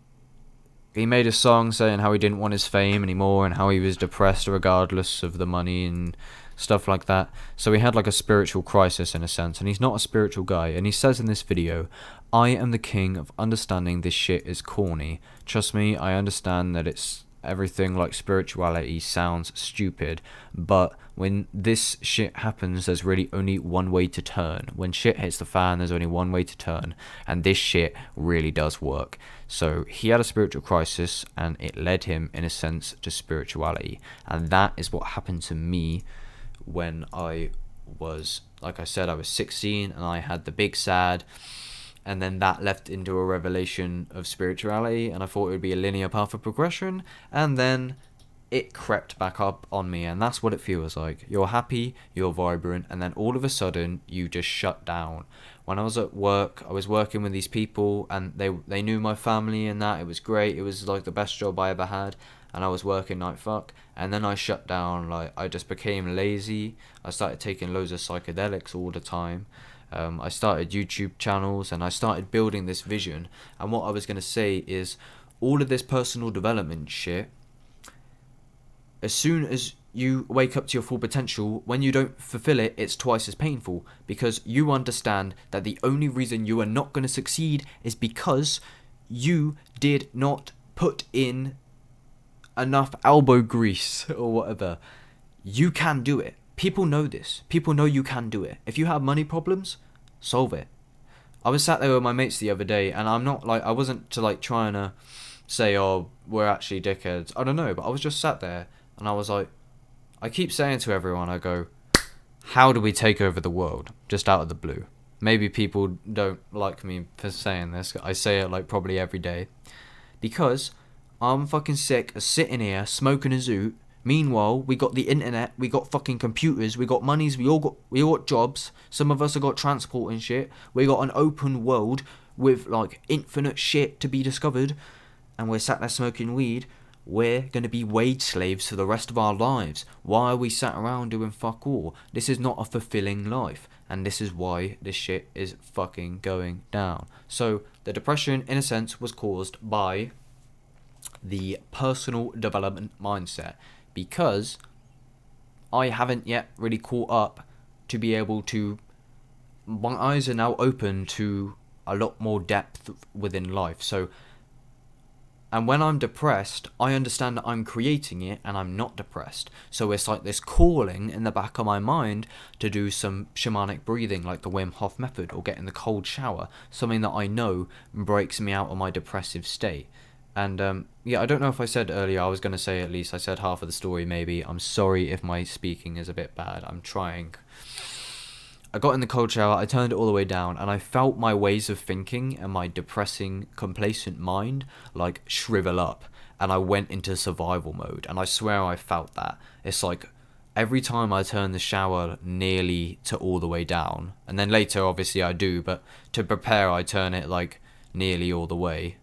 he made a song saying how he didn't want his fame anymore and how he was depressed regardless of the money and stuff like that. So he had like a spiritual crisis in a sense, and he's not a spiritual guy. And he says in this video, "I am the king of understanding this shit is corny. Trust me, I understand that it's everything like spirituality sounds stupid, but when this shit happens, there's really only one way to turn. When shit hits the fan, there's only one way to turn, and this shit really does work." So he had a spiritual crisis, and it led him in a sense to spirituality, and that is what happened to me when I was, like I said, I was 16 and I had the big sad, and then that left into a revelation of spirituality, and I thought it would be a linear path of progression, and then it crept back up on me, and that's what it feels like. You're happy, you're vibrant, and then all of a sudden you just shut down. When I was at work, I was working with these people, and they knew my family and that. It was great. It was like the best job I ever had, and I was working like fuck, and then I shut down. Like, I just became lazy. I started taking loads of psychedelics all the time. I started YouTube channels, and I started building this vision. And what I was going to say is, all of this personal development shit, as soon as you wake up to your full potential, when you don't fulfill it, it's twice as painful, because you understand that the only reason you are not going to succeed is because you did not put in enough elbow grease or whatever. You can do it. People know this. People know you can do it. If you have money problems, solve it. I was sat there with my mates the other day, and I wasn't trying to say, oh, we're actually dickheads. I don't know, but I was just sat there, and I was like, I keep saying to everyone, I go, how do we take over the world? Just out of the blue. Maybe people don't like me for saying this. I say it like probably every day. Because I'm fucking sick of sitting here smoking a zoot. Meanwhile, we got the internet, we got fucking computers, we got monies, we all got jobs. Some of us have got transport and shit. We got an open world with like infinite shit to be discovered, and we're sat there smoking weed. We're going to be wage slaves for the rest of our lives. Why are we sat around doing fuck all? This is not a fulfilling life, and this is why this shit is fucking going down. So the depression, in a sense, was caused by the personal development mindset, because I haven't yet really caught up to be able to, my eyes are now open to a lot more depth within life. So, and when I'm depressed, I understand that I'm creating it and I'm not depressed. So it's like this calling in the back of my mind to do some shamanic breathing, like the Wim Hof method, or get in the cold shower, something that I know breaks me out of my depressive state. And yeah, I don't know if I said earlier, I was going to say at least, I said half of the story maybe. I'm sorry if my speaking is a bit bad. I'm trying. I got in the cold shower, I turned it all the way down, and I felt my ways of thinking and my depressing, complacent mind like shrivel up, and I went into survival mode, and I swear I felt that. It's like every time I turn the shower nearly to all the way down, and then later obviously I do, but to prepare I turn it like nearly all the way,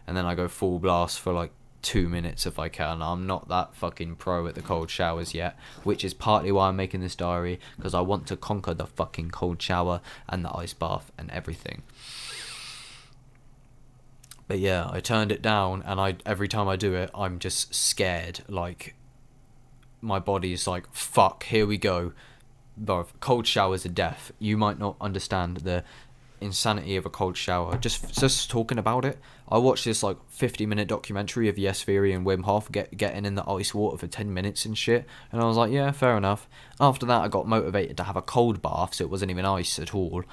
and then I go full blast for like 2 minutes if I can. I'm not that fucking pro at the cold showers yet, which is partly why I'm making this diary, because I want to conquer the fucking cold shower and the ice bath and everything. But yeah, I turned it down, and every time I do it, I'm just scared. Like, my body's like, fuck, here we go. Bro, cold showers are death. You might not understand the insanity of a cold shower. Just talking about it, I watched this like 50-minute documentary of Yes Theory and Wim Hof getting in the ice water for 10 minutes and shit, and I was like, yeah, fair enough. After that, I got motivated to have a cold bath, so it wasn't even ice at all.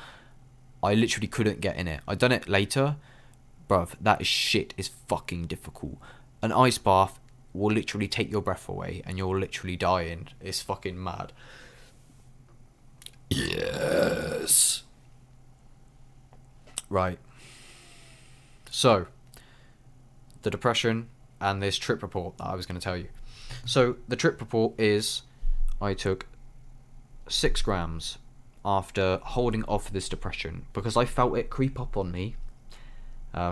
I literally couldn't get in it. I done it later. Bruv, that shit is fucking difficult. An ice bath will literally take your breath away and you're literally dying. It's fucking mad. Yes. Right. So, the depression and this trip report that I was going to tell you. So, the trip report is I took 6 grams after holding off this depression because I felt it creep up on me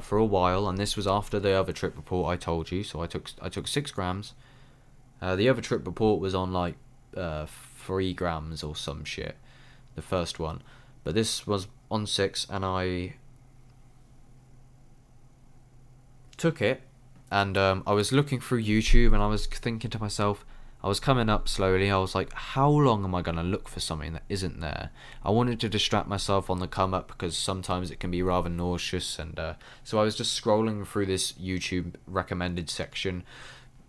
for a while, and this was after the other trip report I told you. So I took 6 grams. The other trip report was on like 3 grams or some shit, the first one, but this was on 6, and I took it, and I was looking through YouTube, and I was thinking to myself, I was coming up slowly. I was like, how long am I going to look for something that isn't there? I wanted to distract myself on the come up because sometimes it can be rather nauseous, and so I was just scrolling through this YouTube recommended section,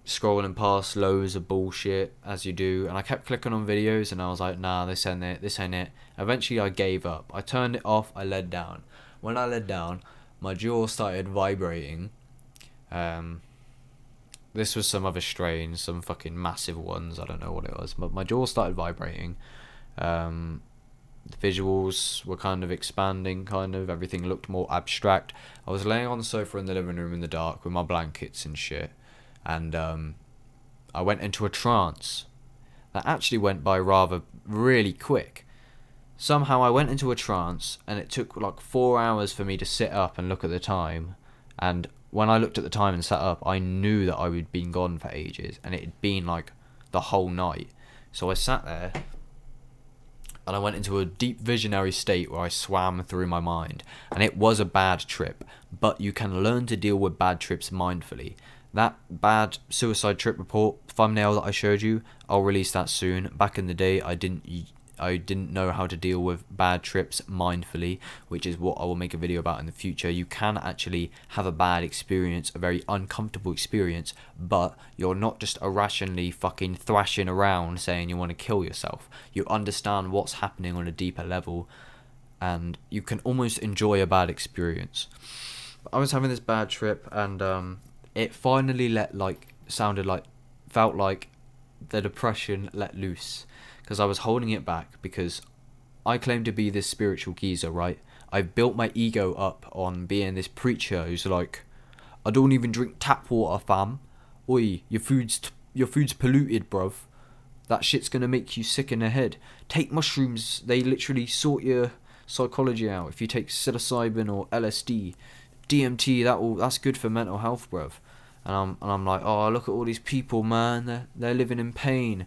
scrolling past loads of bullshit as you do, and I kept clicking on videos, and I was like, nah, this ain't it. Eventually I gave up. I turned it off. I laid down. When I laid down, my jaw started vibrating. This was some other strain, some fucking massive ones, I don't know what it was, but my jaw started vibrating. The visuals were kind of expanding, everything looked more abstract. I was laying on the sofa in the living room in the dark with my blankets and shit, and I went into a trance that actually went by really quick. Somehow I went into a trance, and it took like 4 hours for me to sit up and look at the time, and when I looked at the time and sat up, I knew that I had been gone for ages, and it had been like the whole night. So I sat there, and I went into a deep visionary state where I swam through my mind, and it was a bad trip, but you can learn to deal with bad trips mindfully. That bad suicide trip report thumbnail that I showed you, I'll release that soon. Back in the day, I didn't know how to deal with bad trips mindfully, which is what I will make a video about in the future. You can actually have a bad experience, a very uncomfortable experience, but you're not just irrationally fucking thrashing around saying you want to kill yourself. You understand what's happening on a deeper level, and you can almost enjoy a bad experience. I was having this bad trip, and it finally felt like the depression let loose. Because I was holding it back, because I claim to be this spiritual geezer, right? I've built my ego up on being this preacher who's like, I don't even drink tap water, fam. Oi, your food's polluted, bruv. That shit's gonna make you sick in the head. Take mushrooms, they literally sort your psychology out. If you take psilocybin or LSD, DMT, that's good for mental health, bruv. And I'm like, oh, look at all these people, man. They're living in pain.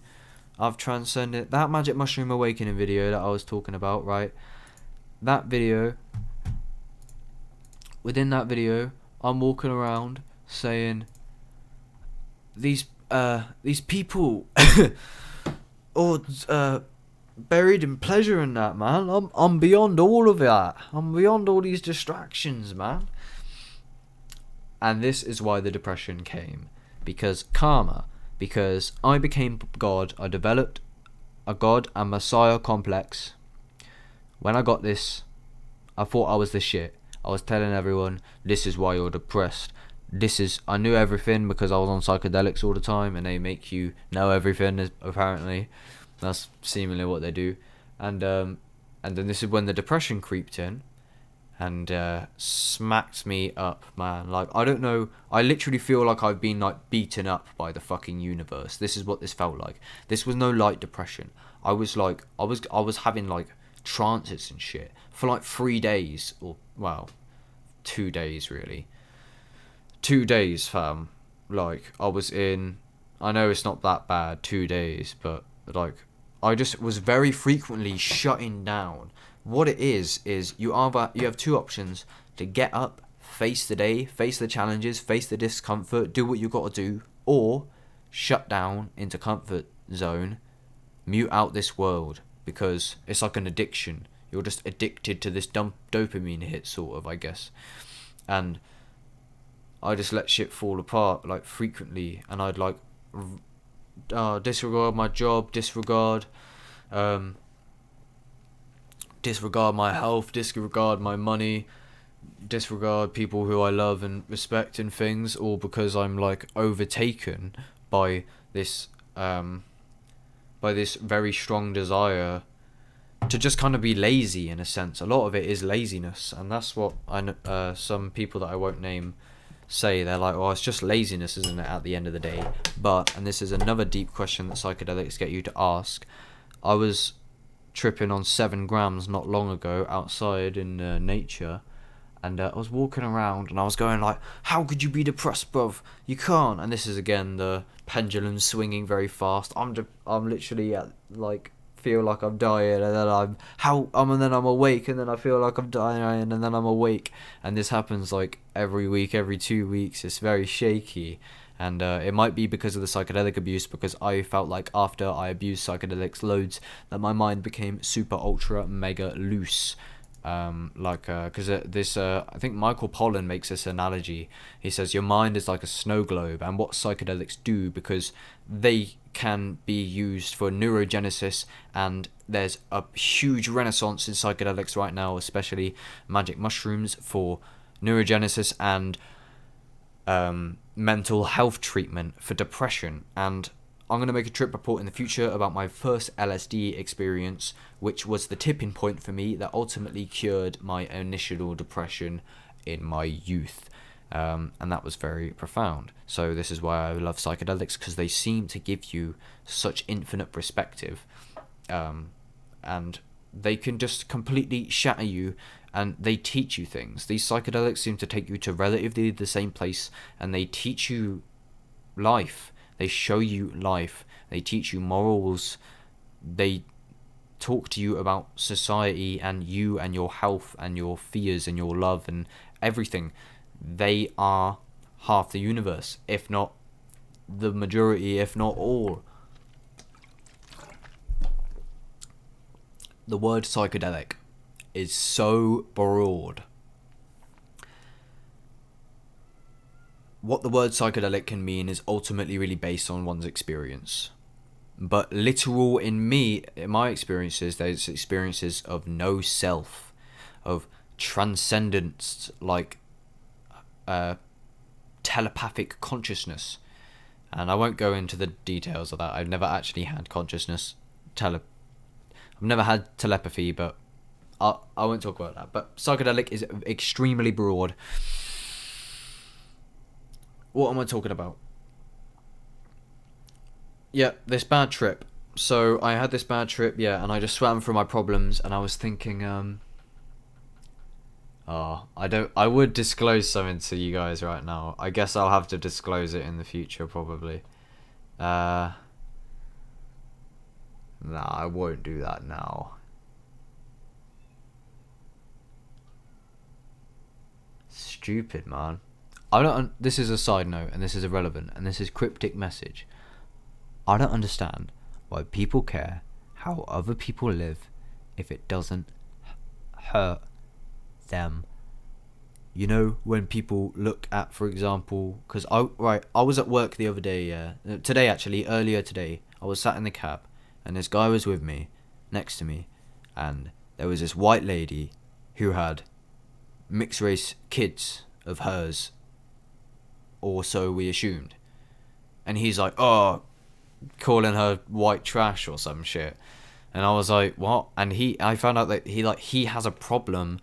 I've transcended that Magic Mushroom Awakening video that I was talking about, right? That video, within that video, I'm walking around saying, these people, buried in pleasure and that, man. I'm beyond all of that. I'm beyond all these distractions, man. And this is why the depression came, because karma. Because I became God, I developed a God and Messiah complex. When I got this, I thought I was the shit. I was telling everyone, this is why you're depressed. I knew everything because I was on psychedelics all the time, and they make you know everything, apparently. That's seemingly what they do. And then this is when the depression creeped in, and smacked me up, man. Like, I don't know, I literally feel like I've been like beaten up by the fucking universe. This is what this felt like. This was no light depression. I was having like trances and shit for like 3 days, or well, 2 days really. 2 days, fam. like, I was in, I know it's not that bad, 2 days, but like, I just was very frequently shutting down. What it is you have two options: to get up, face the day, face the challenges, face the discomfort, do what you got to do, or shut down into comfort zone, mute out this world, because it's like an addiction. You're just addicted to this dopamine hit, sort of, I guess. And I just let shit fall apart, like, frequently, and I'd like disregard my job, disregard my health, disregard my money, disregard people who I love and respect and things, all because I'm like overtaken by this very strong desire to just kind of be lazy, in a sense. A lot of it is laziness, and that's what some people that I won't name say. They're like, well, it's just laziness, isn't it, at the end of the day? But, and this is another deep question that psychedelics get you to ask, I was tripping on 7 grams not long ago outside in nature, and I was walking around and I was going like, how could you be depressed, bruv? You can't. And this is again the pendulum swinging very fast. I'm literally at, like, feel like I'm dying, and then and then I'm awake, and then I feel like I'm dying, and then I'm awake, and this happens like every week, every 2 weeks. It's very shaky, and it might be because of the psychedelic abuse, because I felt like after I abused psychedelics loads that my mind became super ultra mega loose. Because I think Michael Pollan makes this analogy. He says your mind is like a snow globe, and what psychedelics do, because they can be used for neurogenesis, and there's a huge renaissance in psychedelics right now, especially magic mushrooms, for neurogenesis and mental health treatment for depression. And I'm going to make a trip report in the future about my first LSD experience, which was the tipping point for me that ultimately cured my initial depression in my youth. And that was very profound. So this is why I love psychedelics, because they seem to give you such infinite perspective. And they can just completely shatter you, and they teach you things. These psychedelics seem to take you to relatively the same place, and they teach you life. They show you life. They teach you morals. They talk to you about society and you and your health and your fears and your love and everything. They are half the universe, if not the majority, if not all. The word psychedelic is so broad. What the word psychedelic can mean is ultimately really based on one's experience. But literal in my experiences, there's experiences of no self, of transcendence, like telepathic consciousness. And I won't go into the details of that. I've never actually had consciousness. I've never had telepathy, but I won't talk about that. But psychedelic is extremely broad. What am I talking about? Yeah, this bad trip. So I had this bad trip, yeah, and I just swam through my problems, and I was thinking, I would disclose something to you guys right now. I guess I'll have to disclose it in the future, probably. Nah, I won't do that now. Stupid, man. This is a side note, and this is irrelevant, and this is cryptic message. I don't understand why people care how other people live if it doesn't hurt them. You know, when people look at, for example, because I was at work the other day, today actually, earlier today, I was sat in the cab, and this guy was with me, next to me, and there was this white lady who had mixed race kids of hers, or so we assumed. And he's like, oh, calling her white trash or some shit. And I was like, what? And I found out that he has a problem,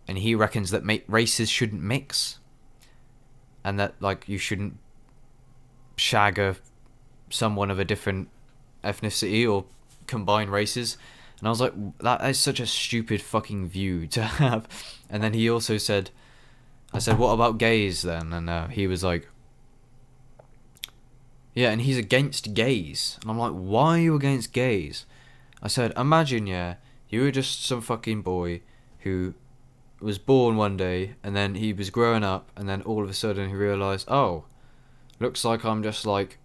and he reckons that races shouldn't mix, and that like you shouldn't shag someone of a different ethnicity or combine races. And I was like, that is such a stupid fucking view to have. And then he also said, I said, what about gays then? And he was like, Yeah, and he's against gays. And I'm like, why are you against gays? I said, imagine, yeah, you were just some fucking boy who was born one day, and then he was growing up, and then all of a sudden he realised, oh, looks like I'm just like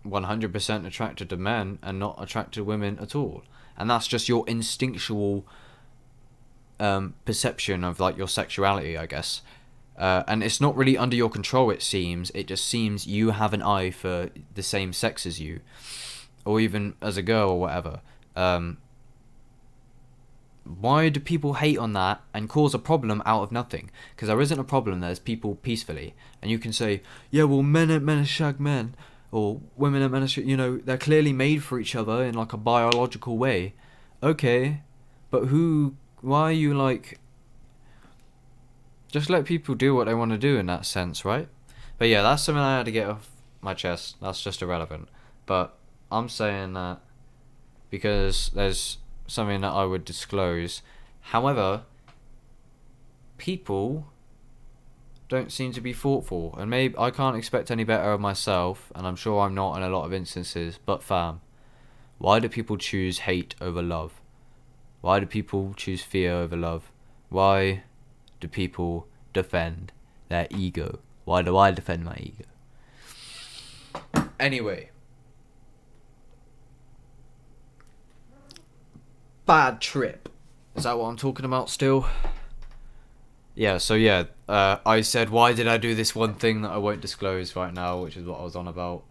100% attracted to men and not attracted to women at all. And that's just your instinctual perception of like your sexuality, I guess. And it's not really under your control, it seems. It just seems you have an eye for the same sex as you, or even as a girl or whatever. Why do people hate on that and cause a problem out of nothing? Because there isn't a problem, there's people peacefully. And you can say, yeah, well, men are shag men, or women are men are shag, you know, they're clearly made for each other in like a biological way. Okay, but why are you like... Just let people do what they want to do in that sense, right? But yeah, that's something I had to get off my chest. That's just irrelevant. But I'm saying that because there's something that I would disclose. However, people don't seem to be thoughtful, and maybe I can't expect any better of myself, and I'm sure I'm not in a lot of instances. But fam, why do people choose hate over love? Why do people choose fear over love? Why do people defend their ego? Why do I defend my ego? Anyway. Bad trip. Is that what I'm talking about still? Yeah, so yeah, I said, why did I do this one thing that I won't disclose right now, which is what I was on about.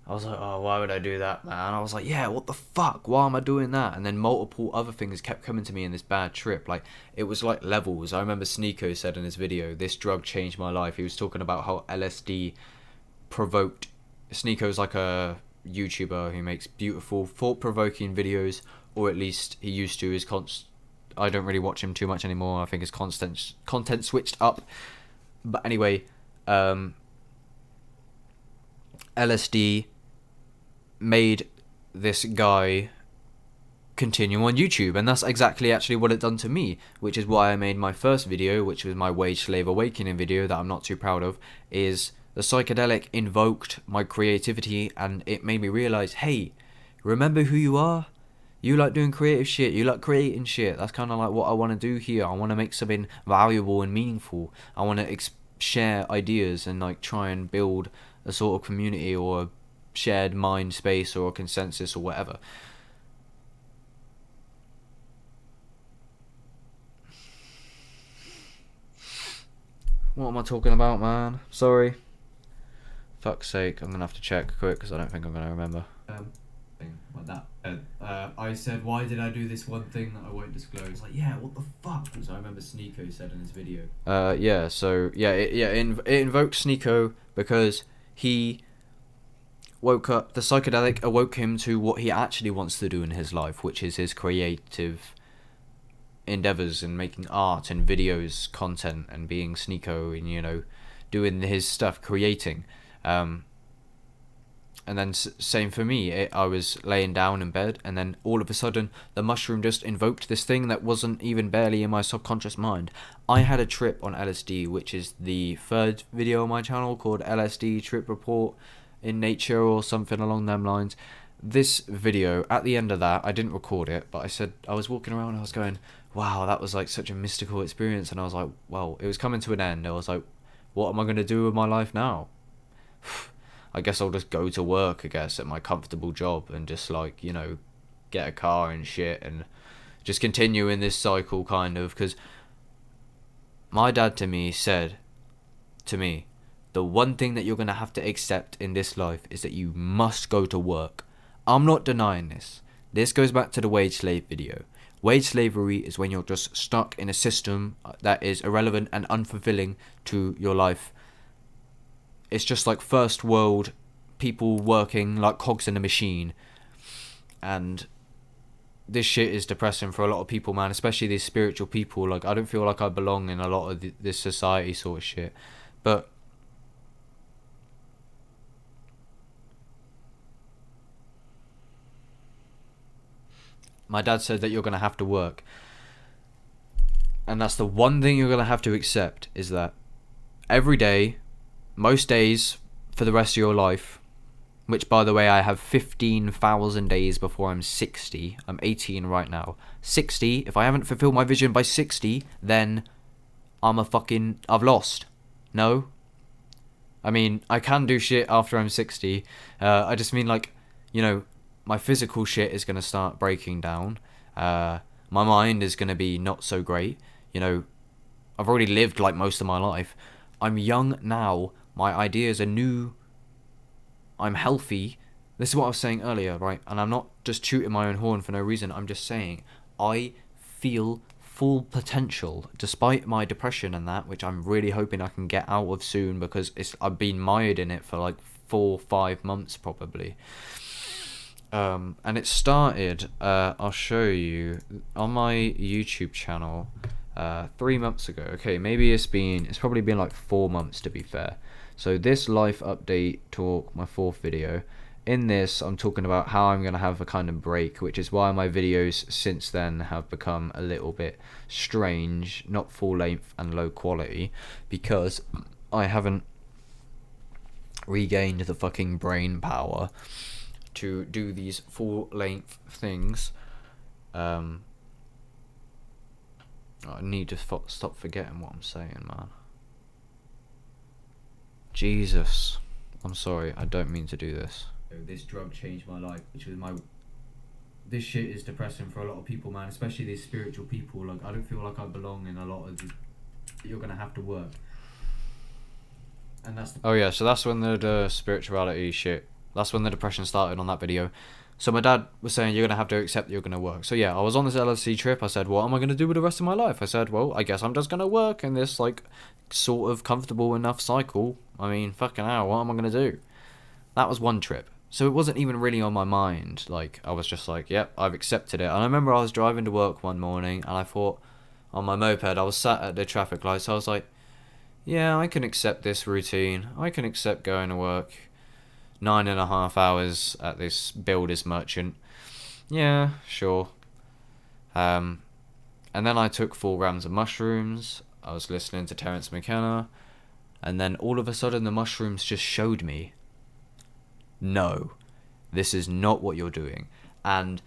I was like, oh, why would I do that, man? I was like, yeah, what the fuck? Why am I doing that? And then multiple other things kept coming to me in this bad trip. Like, it was like levels. I remember Sneeko said in his video, this drug changed my life. He was talking about how LSD provoked... Sneeko's like a YouTuber who makes beautiful, thought-provoking videos, or at least he used to. I don't really watch him too much anymore. I think his content switched up. But anyway, LSD made this guy continue on YouTube, and that's exactly actually what it done to me, which is why I made my first video, which was my Wage Slave Awakening video that I'm not too proud of. Is the psychedelic invoked my creativity, and it made me realize, hey, remember who you are? You like doing creative shit, you like creating shit. That's kind of like what I want to do here. I want to make something valuable and meaningful. I want to share ideas and like try and build a sort of community or a shared mind space or a consensus or whatever. What am I talking about, man? Sorry. Fuck's sake, I'm gonna have to check quick because I don't think I'm gonna remember. Thing like that. I said, why did I do this one thing that I won't disclose? Like, yeah, what the fuck? So I remember Sneeko said in his video. Yeah. So it invoked Sneeko because he woke up. The psychedelic awoke him to what he actually wants to do in his life, which is his creative endeavors and making art and videos, content, and being Sneeko and, you know, doing his stuff, creating. And then same for me. I was laying down in bed, and then all of a sudden the mushroom just invoked this thing that wasn't even barely in my subconscious mind. I had a trip on LSD, which is the third video on my channel, called LSD Trip Report in Nature or something along them lines. This video, at the end of that, I didn't record it, but I said, I was walking around and I was going, wow, that was like such a mystical experience. And I was like, well, it was coming to an end. I was like, what am I going to do with my life now? I guess I'll just go to work, I guess, at my comfortable job and just, like, you know, get a car and shit and just continue in this cycle, kind of. Because my dad said to me, the one thing that you're going to have to accept in this life is that you must go to work. I'm not denying this. This goes back to the wage slave video. Wage slavery is when you're just stuck in a system that is irrelevant and unfulfilling to your life. It's just like first world people working like cogs in a machine. And this shit is depressing for a lot of people, man, especially these spiritual people. Like, I don't feel like I belong in a lot of this society sort of shit. But my dad said that you're going to have to work. And that's the one thing you're going to have to accept, is that every day, most days, for the rest of your life, which, by the way, I have 15,000 days before I'm 60. I'm 18 right now. 60, if I haven't fulfilled my vision by 60, then I've lost. No? I mean, I can do shit after I'm 60. I just mean, like, you know, my physical shit is going to start breaking down. My mind is going to be not so great. You know, I've already lived, like, most of my life. I'm young now. My ideas are new. I'm healthy. This is what I was saying earlier, right? And I'm not just tooting my own horn for no reason. I'm just saying I feel full potential despite my depression and that, which I'm really hoping I can get out of soon, because I've been mired in it for like 4-5 months probably. And it started, I'll show you, on my YouTube channel 3 months ago. Okay, maybe it's probably been like 4 months to be fair. So this life update talk, my 4th video, in this I'm talking about how I'm going to have a kind of break, which is why my videos since then have become a little bit strange, not full length and low quality, because I haven't regained the fucking brain power to do these full length things. I need to stop forgetting what I'm saying, man. Jesus, I'm sorry, I don't mean to do this. This drug changed my life, which was this shit is depressing for a lot of people, man, especially these spiritual people. Like, I don't feel like I belong in a lot of you're gonna have to work. And that's oh yeah, so that's when the spirituality shit, that's when the depression started on that video. So my dad was saying you're going to have to accept that you're going to work. So yeah, I was on this LSD trip. I said, what am I going to do with the rest of my life? I said, well, I guess I'm just going to work in this, like, sort of comfortable enough cycle. I mean, fucking hell, what am I going to do? That was one trip. So it wasn't even really on my mind. Like, I was just like, yep, I've accepted it. And I remember I was driving to work one morning, and I thought, on my moped, I was sat at the traffic lights. So I was like, yeah, I can accept this routine. I can accept going to work 9.5 hours at this builder's merchant. Yeah, sure. And then I took 4 grams of mushrooms. I was listening to Terence McKenna. And then all of a sudden the mushrooms just showed me, no, this is not what you're doing. And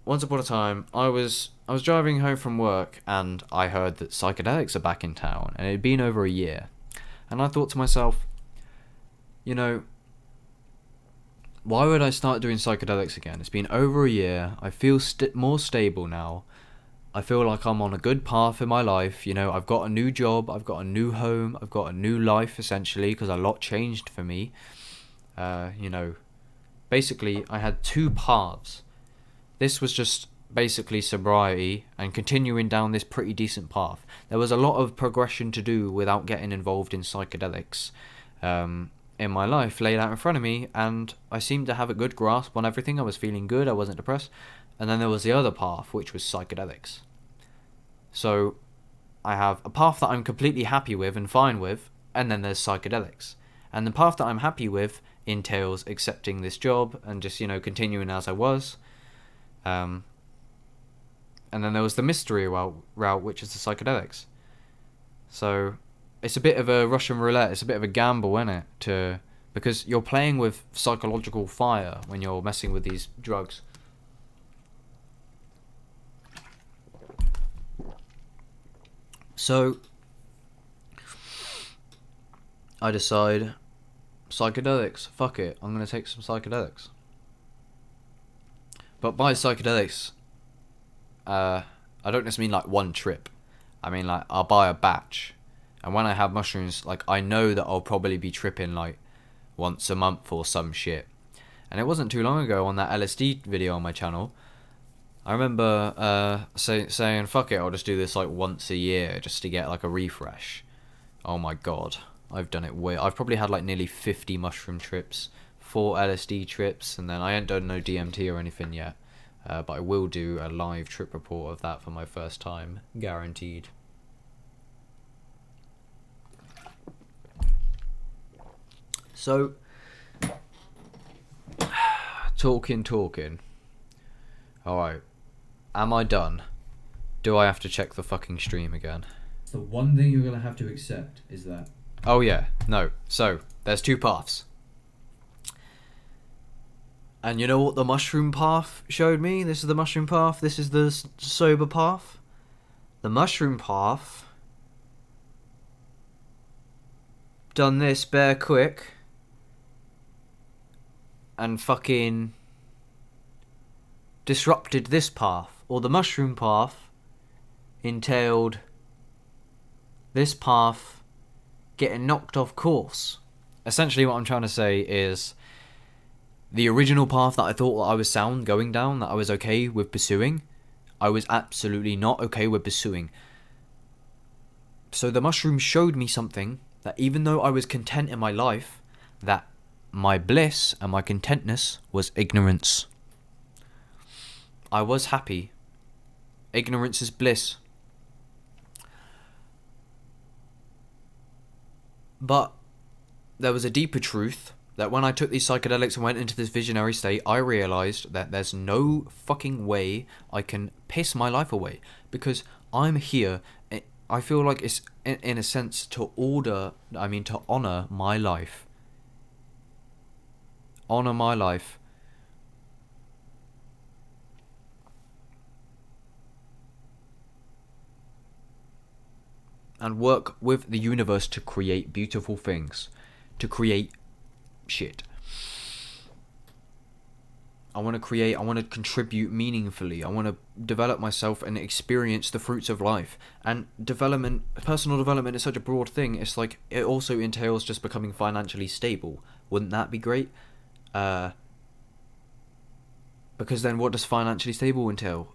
once upon a time, I was driving home from work, and I heard that Psychedelics are back in town. And it had been over a year. And I thought to myself, you know, why would I start doing psychedelics again? It's been over a year. I feel more stable now. I feel like I'm on a good path in my life. You know, I've got a new job. I've got a new home. I've got a new life, essentially, because a lot changed for me. You know, basically, I had 2 paths. This was just basically sobriety and continuing down this pretty decent path. There was a lot of progression to do without getting involved in psychedelics. In my life laid out in front of me, and I seemed to have a good grasp on everything. I was feeling good, I wasn't depressed. And then there was the other path, which was psychedelics. So I have a path that I'm completely happy with and fine with, and then there's psychedelics. And the path that I'm happy with entails accepting this job and just, you know, continuing as I was. And then there was the mystery route, which is the psychedelics. So it's a bit of a Russian roulette. It's a bit of a gamble, isn't it? Because you're playing with psychological fire when you're messing with these drugs. So I decide, psychedelics, fuck it, I'm going to take some psychedelics. But by psychedelics, I don't just mean like one trip. I mean, like, I'll buy a batch. And when I have mushrooms, like, I know that I'll probably be tripping, like, once a month or some shit. And it wasn't too long ago on that LSD video on my channel, I remember saying, fuck it, I'll just do this, like, once a year, just to get, like, a refresh. Oh my god, I've done it way... I've probably had, like, nearly 50 mushroom trips, 4 LSD trips, and then I ain't done no DMT or anything yet. But I will do a live trip report of that for my first time, guaranteed. So, talking. Alright, am I done? Do I have to check the fucking stream again? The one thing you're going to have to accept is that... Oh yeah, no. So, There's two paths. And you know what the mushroom path showed me? This is the mushroom path. This is the sober path. The mushroom path done this bare quick and fucking disrupted this path. Or the mushroom path entailed this path getting knocked off course. Essentially what I'm trying to say is the original path that I thought that I was sound going down, that I was okay with pursuing, I was absolutely not okay with pursuing. So the mushroom showed me something that even though I was content in my life, that my bliss and my contentness was ignorance. I was happy. Ignorance is bliss. But there was a deeper truth that when I took these psychedelics and went into this visionary state, I realised that there's no fucking way I can piss my life away. Because I'm here, I feel like it's, in a sense, to honour my life. Honour my life. And work with the universe to create beautiful things. To create shit. I want to contribute meaningfully. I want to develop myself and experience the fruits of life. And personal development is such a broad thing. It's like, it also entails just becoming financially stable. Wouldn't that be great? Because then what does financially stable entail?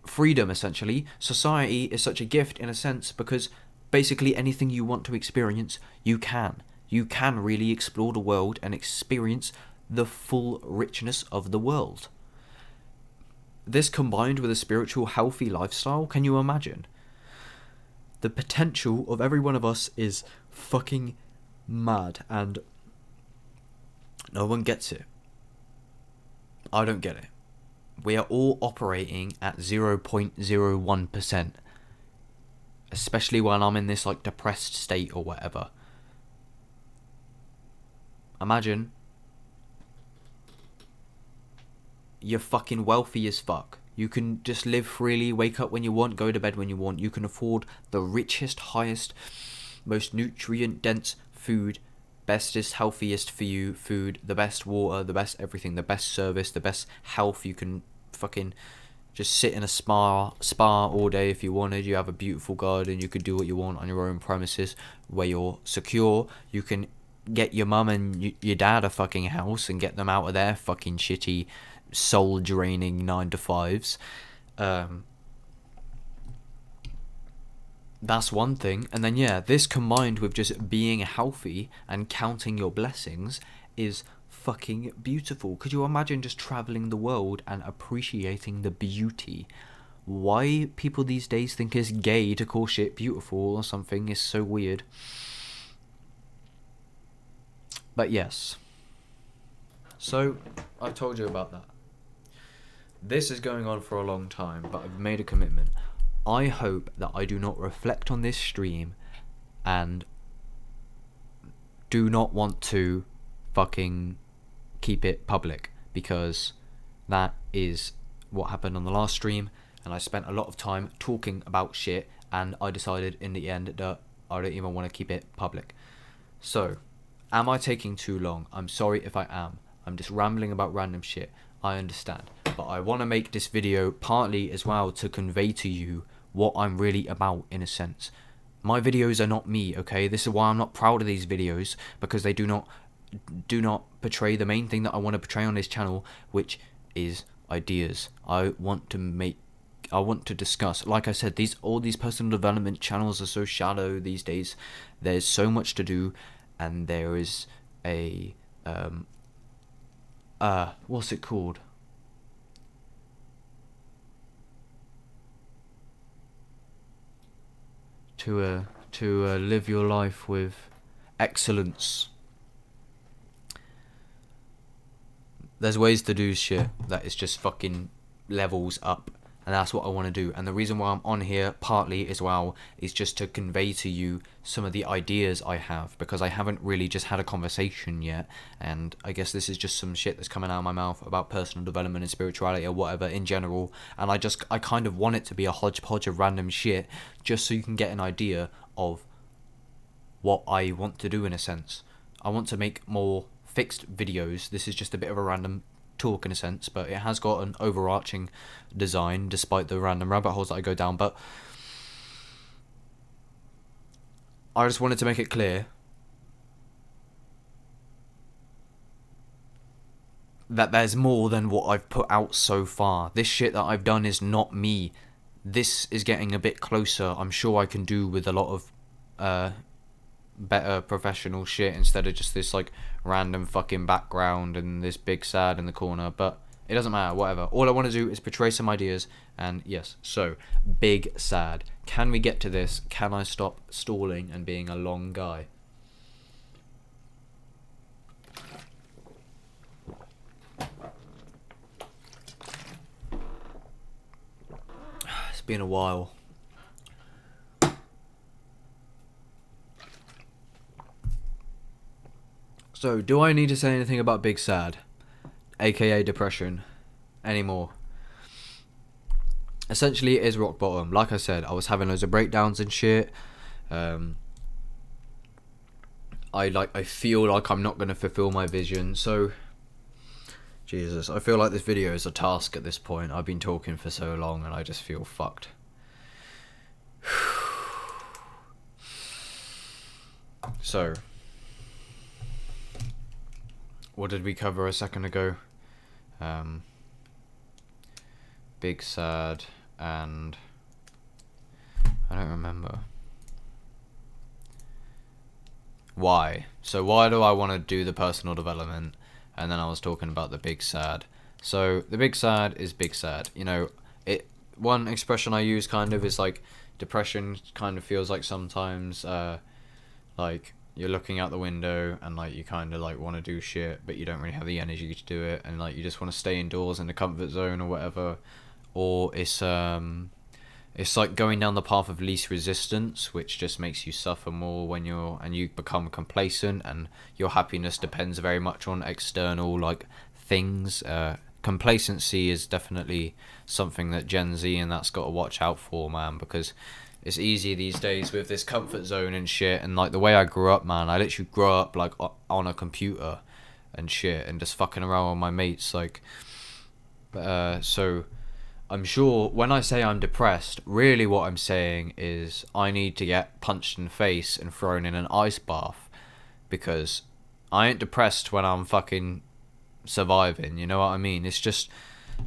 Freedom, essentially. Society is such a gift in a sense because basically anything you want to experience, you can. You can really explore the world and experience the full richness of the world. This combined with a spiritual, healthy lifestyle, can you imagine? The potential of every one of us is fucking mad, and no one gets it. I don't get it. We are all operating at 0.01%. Especially when I'm in this like depressed state or whatever. Imagine you're fucking wealthy as fuck. You can just live freely, wake up when you want, go to bed when you want. You can afford the richest, highest, most nutrient-dense food, bestest, healthiest for you food, the best water, the best everything, the best service, the best health. You can fucking just sit in a spa all day if you wanted. You have a beautiful garden. You could do what you want on your own premises where you're secure. You can get your mum and your dad a fucking house and get them out of their fucking shitty, soul-draining 9-to-5s. That's one thing. And then, yeah, this combined with just being healthy and counting your blessings is fucking beautiful. Could you imagine just traveling the world and appreciating the beauty? Why people these days think it's gay to call shit beautiful or something is so weird. But yes. So, I told you about that. This is going on for a long time, but I've made a commitment. I hope that I do not reflect on this stream and do not want to fucking keep it public, because that is what happened on the last stream, and I spent a lot of time talking about shit, and I decided in the end that I don't even want to keep it public. So, am I taking too long? I'm sorry if I am. I'm just rambling about random shit. I understand. But I want to make this video partly as well to convey to you what I'm really about, in a sense. My videos are not me, okay? This is why I'm not proud of these videos, because they do not portray the main thing that I want to portray on this channel, which is ideas. I want to discuss. Like I said, all these personal development channels are so shallow these days. There's so much to do, and there is a what's it called? To live your life with excellence. There's ways to do shit that is just fucking levels up, And that's what I want to do. And the reason why I'm on here partly as well is just to convey to you some of the ideas I have, because I haven't really just had a conversation yet. And I guess this is just some shit that's coming out of my mouth about personal development and spirituality or whatever in general. And I kind of want it to be a hodgepodge of random shit, just so you can get an idea of what I want to do in a sense. I want to make more fixed videos. This is just a bit of a random talk in a sense, but it has got an overarching design despite the random rabbit holes that I go down. But I just wanted to make it clear that there's more than what I've put out so far. This shit that I've done is not me. This is getting a bit closer. I'm sure I can do with a lot of better professional shit instead of just this like random fucking background and this big sad in the corner. But it doesn't matter, whatever. All I want to do is portray some ideas. And yes, so big sad. Can we get to this? Can I stop stalling and being a long guy? It's been a while. So, do I need to say anything about Big Sad, aka depression, anymore? Essentially, it is rock bottom. Like I said, I was having loads of breakdowns and shit. I feel like I'm not gonna fulfill my vision. So, Jesus, I feel like this video is a task at this point. I've been talking for so long, and I just feel fucked. So, what did we cover a second ago? Big sad and I don't remember. Why? So why do I want to do the personal development? And then I was talking about the big sad. So the big sad is big sad. You know, one expression I use kind of is like depression kind of feels like sometimes like you're looking out the window and like you kind of like want to do shit but you don't really have the energy to do it, and like you just want to stay indoors in the comfort zone or whatever. Or it's like going down the path of least resistance, which just makes you suffer more when you become complacent, and your happiness depends very much on external like things. Complacency is definitely something that Gen Z and that's got to watch out for, man, because it's easy these days with this comfort zone and shit. And like the way I grew up, man, I literally grew up like on a computer and shit and just fucking around with my mates, like so I'm sure when I say I'm depressed, really what I'm saying is I need to get punched in the face and thrown in an ice bath, because I ain't depressed when I'm fucking surviving, you know what I mean? It's just,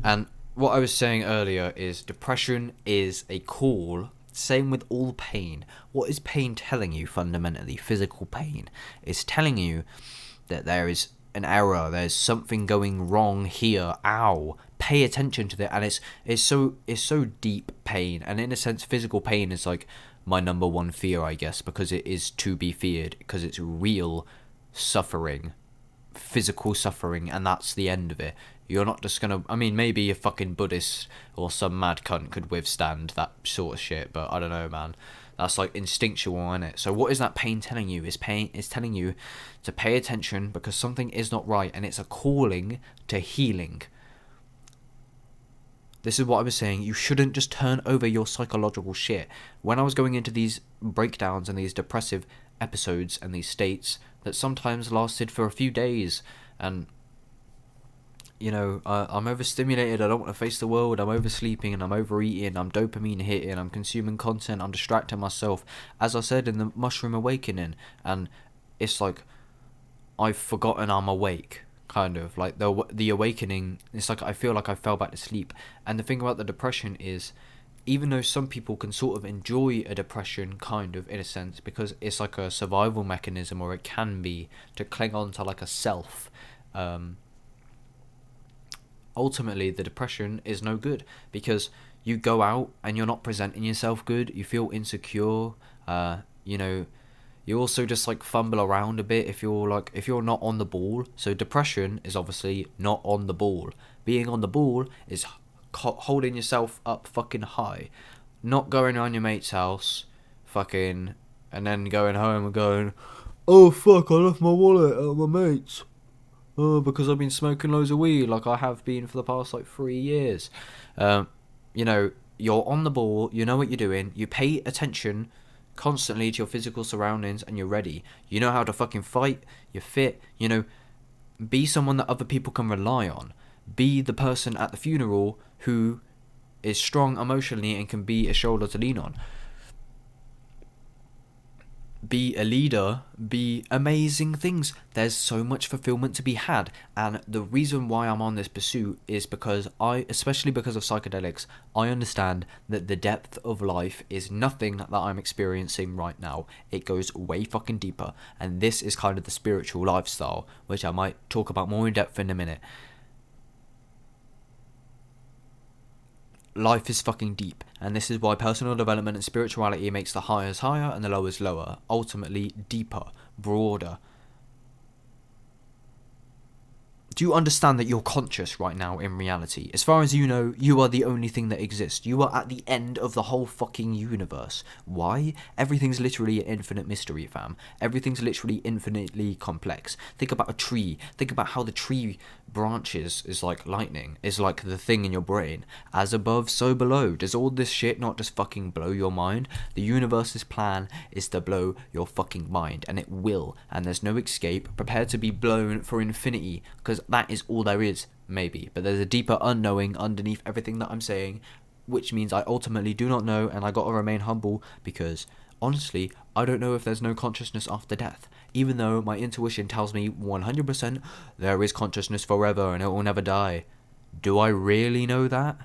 and what I was saying earlier is depression is a call. Same with all pain. What is pain telling you fundamentally? Physical pain is telling you that there is an error, there's something going wrong here. Ow, pay attention to that. And it's so deep pain, and in a sense physical pain is like my number one fear, I guess, because it is to be feared, because it's real suffering, physical suffering, and that's the end of it. You're not just gonna, I mean, maybe a fucking Buddhist or some mad cunt could withstand that sort of shit, but I don't know, man. That's like instinctual, innit? So what is that pain telling you? Pain is telling you to pay attention because something is not right, and it's a calling to healing. This is what I was saying. You shouldn't just turn over your psychological shit. When I was going into these breakdowns and these depressive episodes and these states that sometimes lasted for a few days, and you know, I'm overstimulated, I don't want to face the world, I'm oversleeping and I'm overeating, I'm dopamine hitting, I'm consuming content, I'm distracting myself, as I said in the Mushroom Awakening, and it's like, I've forgotten I'm awake, kind of, like, the awakening, it's like I feel like I fell back to sleep. And the thing about the depression is, even though some people can sort of enjoy a depression, kind of, in a sense, because it's like a survival mechanism, or it can be, to cling on to like a self, ultimately the depression is no good, because you go out and you're not presenting yourself good, you feel insecure, you know, you also just like fumble around a bit if you're not on the ball. So depression is obviously not on the ball. Being on the ball is holding yourself up fucking high, not going around your mate's house, fucking, and then going home and going, oh fuck, I left my wallet at my mate's. Oh, because I've been smoking loads of weed like I have been for the past like 3 years. You know, you're on the ball, you know what you're doing, you pay attention constantly to your physical surroundings, and you're ready. You know how to fucking fight, you're fit, you know, be someone that other people can rely on. Be the person at the funeral who is strong emotionally and can be a shoulder to lean on. Be a leader, be amazing things. There's so much fulfillment to be had, and the reason why I'm on this pursuit is because especially because of psychedelics, I understand that the depth of life is nothing that I'm experiencing right now. It goes way fucking deeper, and this is kind of the spiritual lifestyle, which I might talk about more in depth in a minute. Life is fucking deep, and this is why personal development and spirituality makes the highs higher and the lowers lower, ultimately deeper, broader. Do you understand that you're conscious right now in reality? As far as you know, you are the only thing that exists. You are at the end of the whole fucking universe. Why? Everything's literally an infinite mystery, fam. Everything's literally infinitely complex. Think about a tree. Think about how the tree branches is like lightning, is like the thing in your brain. As above, so below. Does all this shit not just fucking blow your mind? The universe's plan is to blow your fucking mind, and it will, and there's no escape. Prepare to be blown for infinity, because that is all there is, maybe. But there's a deeper unknowing underneath everything that I'm saying, which means I ultimately do not know, and I gotta remain humble, because honestly, I don't know if there's no consciousness after death. Even though my intuition tells me 100% there is consciousness forever and it will never die. Do I really know that?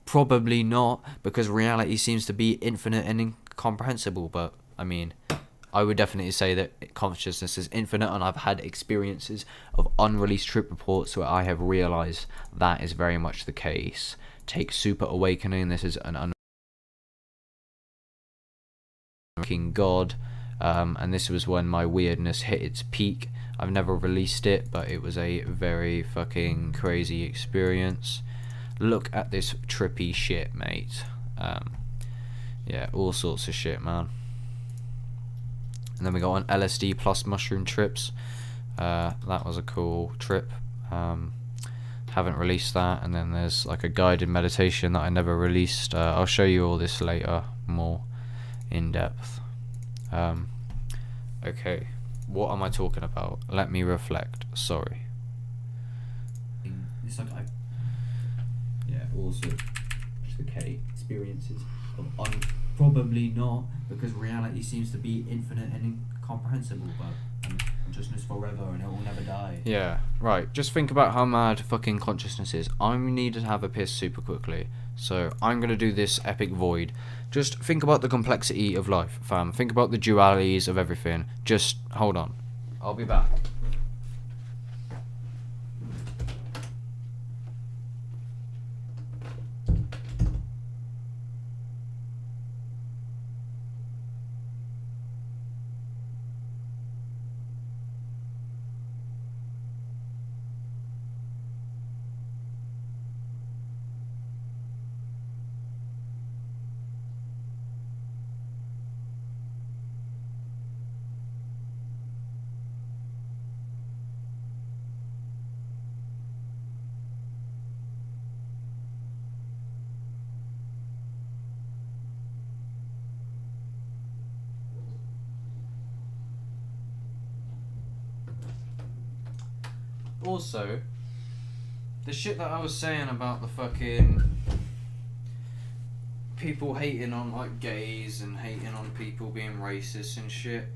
Probably not, because reality seems to be infinite and incomprehensible, but I mean, I would definitely say that consciousness is infinite, and I've had experiences of unreleased trip reports where I have realised that is very much the case. Take Super Awakening, this is an unfucking god, and this was when my weirdness hit its peak. I've never released it, but it was a very fucking crazy experience. Look at this trippy shit, mate. Yeah, all sorts of shit, man. And then we got on LSD plus mushroom trips. That was a cool trip. Haven't released that. And then there's like a guided meditation that I never released. I'll show you all this later, more in depth. Okay, what am I talking about? Let me reflect. Sorry. It's like also just okay experiences of probably not, because reality seems to be infinite and incomprehensible, but consciousness forever and it will never die. Yeah, right. Just think about how mad fucking consciousness is. I need to have a piss super quickly, so I'm gonna do this epic void. Just think about the complexity of life, fam. Think about the dualities of everything. Just hold on. I'll be back. Also, the shit that I was saying about the fucking people hating on like gays and hating on people being racist and shit,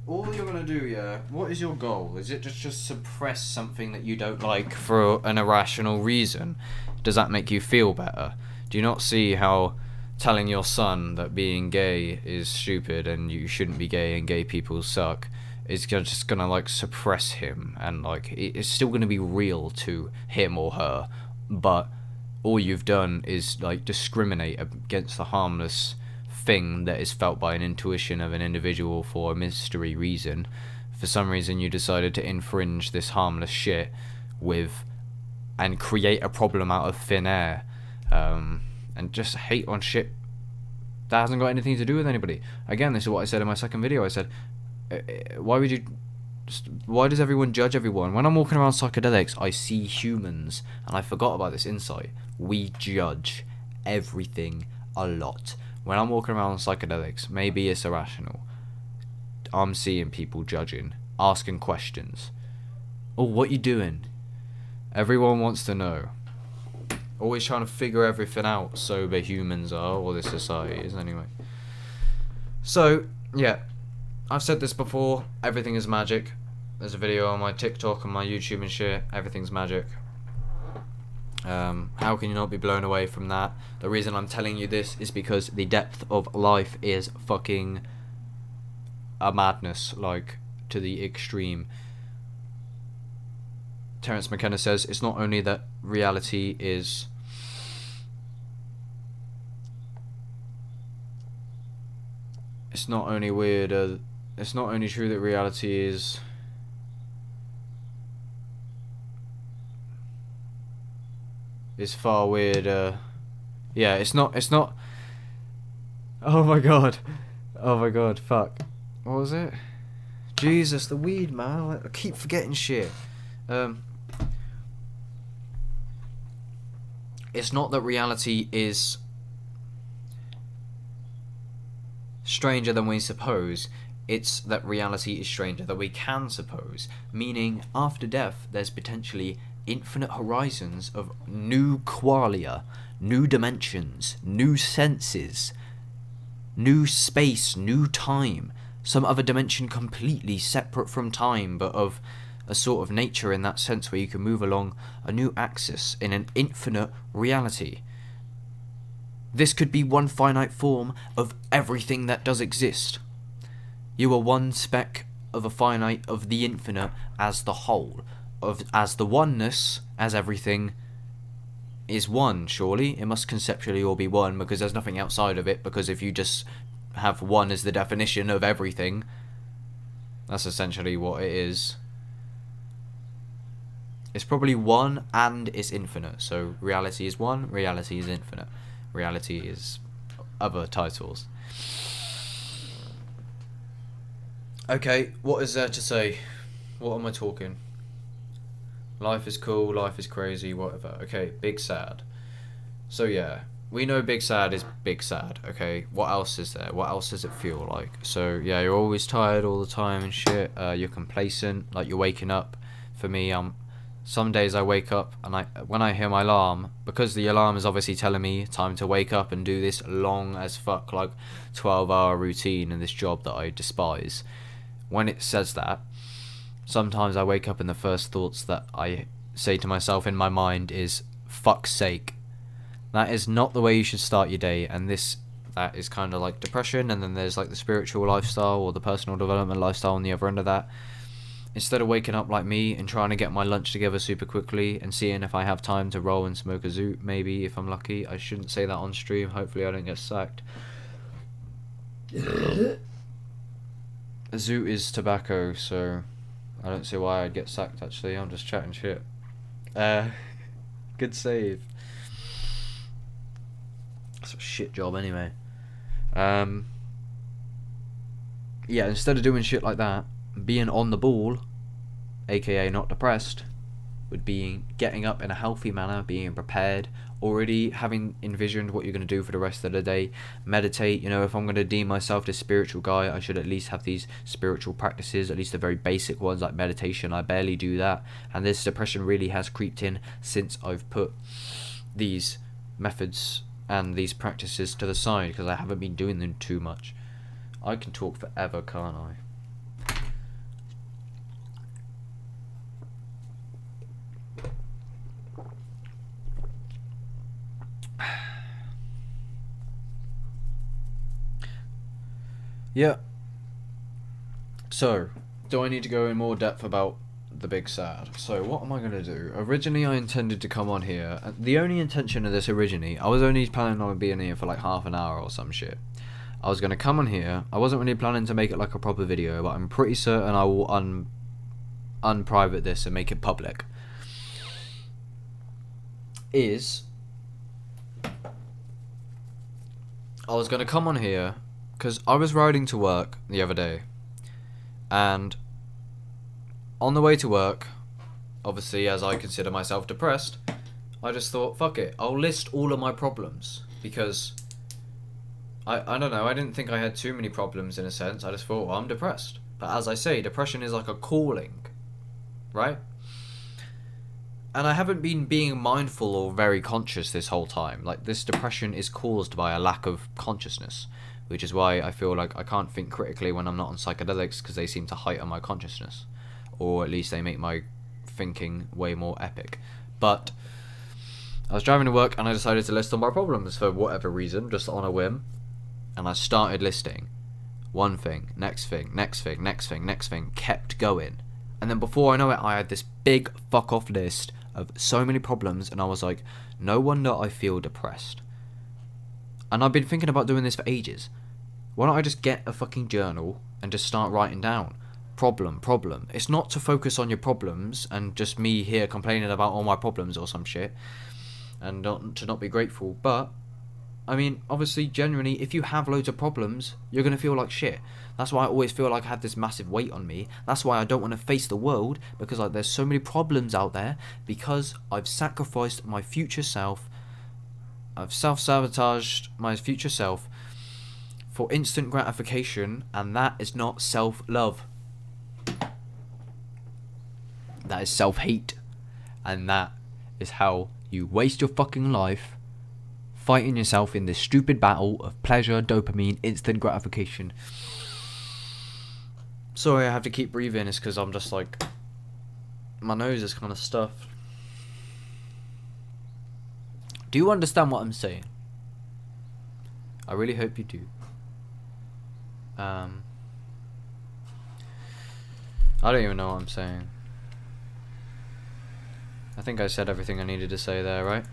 all you're gonna do, yeah, what is your goal? Is it just suppress something that you don't like for an irrational reason? Does that make you feel better? Do you not see how telling your son that being gay is stupid and you shouldn't be gay and gay people suck is just gonna like suppress him, and like it's still gonna be real to him or her, but all you've done is like discriminate against the harmless thing that is felt by an intuition of an individual for a mystery reason. For some reason you decided to infringe this harmless shit with and create a problem out of thin air, and just hate on shit that hasn't got anything to do with anybody. Again, this is what I said in my second video. I said, why does everyone judge everyone? When I'm walking around psychedelics, I see humans, and I forgot about this insight. We judge everything a lot. When I'm walking around psychedelics, maybe it's irrational, I'm seeing people judging, asking questions. Oh, what you doing? Everyone wants to know. Always trying to figure everything out, sober humans are, or this society is anyway. So, yeah, I've said this before, everything is magic. There's a video on my TikTok and my YouTube and shit, everything's magic. How can you not be blown away from that? The reason I'm telling you this is because the depth of life is fucking a madness, like, to the extreme. Terence McKenna says it's not only that reality is it's not only weird, it's not only true that reality is far weirder. Yeah, it's not oh my god, fuck, what was it? Jesus, the weed, man, I keep forgetting shit. It's not that reality is stranger than we suppose, it's that reality is stranger than we can suppose, meaning after death there's potentially infinite horizons of new qualia, new dimensions, new senses, new space, new time, some other dimension completely separate from time, but of a sort of nature in that sense where you can move along a new axis in an infinite reality. This could be one finite form of everything that does exist. You are one speck of a finite of the infinite as the whole, as the oneness, as everything is one, surely. It must conceptually all be one, because there's nothing outside of it, because if you just have one as the definition of everything, that's essentially what it is. It's probably one and it's infinite. So reality is one, reality is infinite. Reality is other titles. Okay, what is there to say? What am I talking? Life is cool, life is crazy, whatever. Okay, big sad. So yeah, we know big sad is big sad, okay? What else is there? What else does it feel like? So yeah, you're always tired all the time and shit. You're complacent, like you're waking up. For me, some days I wake up and when I hear my alarm, because the alarm is obviously telling me time to wake up and do this long as fuck, like 12-hour routine in this job that I despise. When it says that, sometimes I wake up and the first thoughts that I say to myself in my mind is, fuck's sake. That is not the way you should start your day, and that is kind of like depression, and then there's like the spiritual lifestyle or the personal development lifestyle on the other end of that. Instead of waking up like me and trying to get my lunch together super quickly and seeing if I have time to roll and smoke a zoot, maybe, if I'm lucky. I shouldn't say that on stream, hopefully I don't get sacked. A zoot is tobacco, so I don't see why I'd get sacked, actually. I'm just chatting shit. Good save. That's a shit job anyway. Yeah, instead of doing shit like that, being on the ball, aka not depressed, would be getting up in a healthy manner, being prepared, already having envisioned what you're going to do for the rest of the day. Meditate. You know, if I'm going to deem myself this spiritual guy, I should at least have these spiritual practices, at least the very basic ones like meditation. I barely do that, and this depression really has creeped in since I've put these methods and these practices to the side, because I haven't been doing them too much. I can talk forever, can't I? Yeah. So, do I need to go in more depth about the big sad? So, what am I going to do? Originally, I intended to come on here. The only intention of this originally, I was only planning on being here for like half an hour or some shit. I was going to come on here. I wasn't really planning to make it like a proper video, but I'm pretty certain I will unprivate this and make it public. is I was going to come on here because I was riding to work the other day, and on the way to work, obviously as I consider myself depressed, I just thought, fuck it, I'll list all of my problems, because I don't know, I didn't think I had too many problems in a sense. I just thought, well, I'm depressed. But as I say, depression is like a calling, right? And I haven't been being mindful or very conscious this whole time. Like, this depression is caused by a lack of consciousness, which is why I feel like I can't think critically when I'm not on psychedelics, because they seem to heighten my consciousness, or at least they make my thinking way more epic. But I was driving to work and I decided to list all my problems for whatever reason, just on a whim. And I started listing one thing, next thing, next thing, next thing, next thing, kept going. And then before I know it, I had this big fuck off list of so many problems, and I was like, no wonder I feel depressed. And I've been thinking about doing this for ages. Why don't I just get a fucking journal and just start writing down problem. It's not to focus on your problems and just me here complaining about all my problems or some shit, and to not be grateful, but I mean, obviously, genuinely, if you have loads of problems, you're going to feel like shit. That's why I always feel like I have this massive weight on me. That's why I don't want to face the world, because like there's so many problems out there, because I've sacrificed my future self. I've self-sabotaged my future self for instant gratification, and that is not self-love. That is self-hate. And that is how you waste your fucking life fighting yourself in this stupid battle of pleasure, dopamine, instant gratification. Sorry, I have to keep breathing. It's because I'm just like, my nose is kind of stuffed. Do you understand what I'm saying? I really hope you do. I don't even know what I'm saying. I think I said everything I needed to say there, right?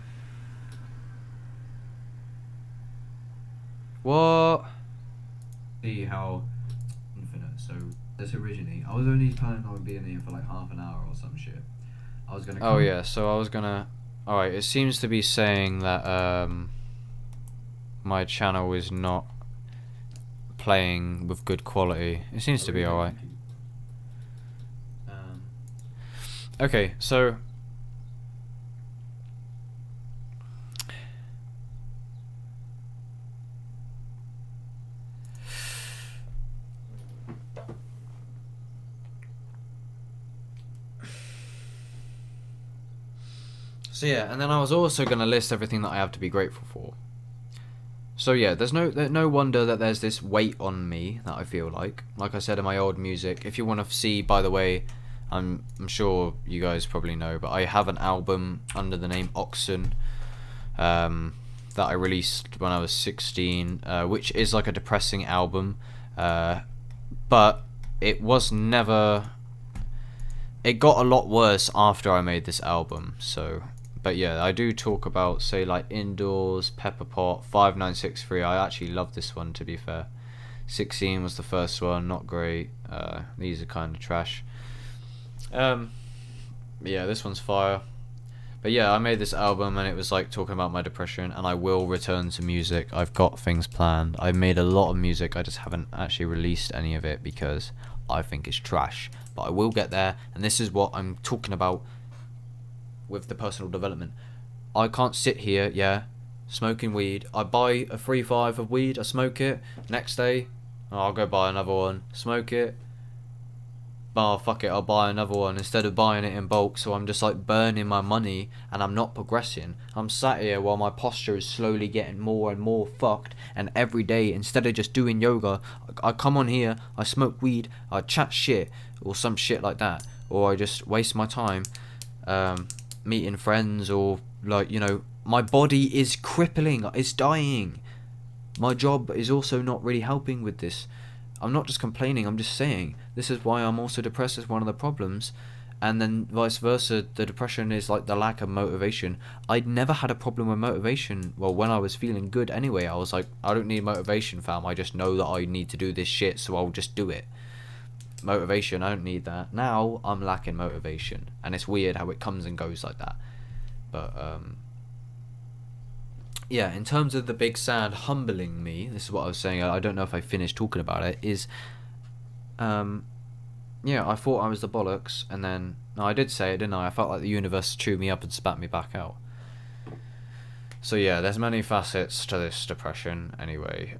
What? See how infinite. So this originally, I was only planning on being here for like half an hour or some shit. I was gonna. Oh yeah, so I was gonna. All right, it seems to be saying that my channel is not playing with good quality. It seems to be all right. Okay, so. So yeah, and then I was also going to list everything that I have to be grateful for. So yeah, there's no wonder that there's this weight on me that I feel like. Like I said in my old music, if you want to see, by the way, I'm sure you guys probably know, but I have an album under the name Oxen that I released when I was 16, which is like a depressing album, but it was never. It got a lot worse after I made this album, so. But yeah, I do talk about, say, like Indoors, Pepper Pot, 5963. I actually love this one, to be fair. 16 was the first one, not great. These are kind of trash. Yeah, this one's fire. But yeah, I made this album and it was like talking about my depression, and I will return to music. I've got things planned. I've made a lot of music, I just haven't actually released any of it because I think it's trash. But I will get there, and this is what I'm talking about with the personal development. I can't sit here, yeah, smoking weed. I buy a 3.5 of weed, I smoke it. Next day, I'll go buy another one, smoke it. Oh, fuck it, I'll buy another one instead of buying it in bulk. So I'm just like burning my money and I'm not progressing. I'm sat here while my posture is slowly getting more and more fucked. And every day, instead of just doing yoga, I come on here, I smoke weed, I chat shit or some shit like that. Or I just waste my time meeting friends, or like, you know, my body is crippling, it's dying. My job is also not really helping with this. I'm not just complaining, I'm just saying this is why I'm also depressed as one of the problems. And then vice versa, the depression is like the lack of motivation. I'd never had a problem with motivation. Well, when I was feeling good anyway, I was like, I don't need motivation, fam, I just know that I need to do this shit, so I'll just do it. Motivation, I don't need that. Now I'm lacking motivation, and it's weird how it comes and goes like that. But yeah, in terms of the big sad humbling me, this is what I was saying. I don't know if I finished talking about it. Is yeah, I thought I was the bollocks, and then no, I did say it, didn't I? I felt like the universe chewed me up and spat me back out. So yeah, there's many facets to this depression. Anyway,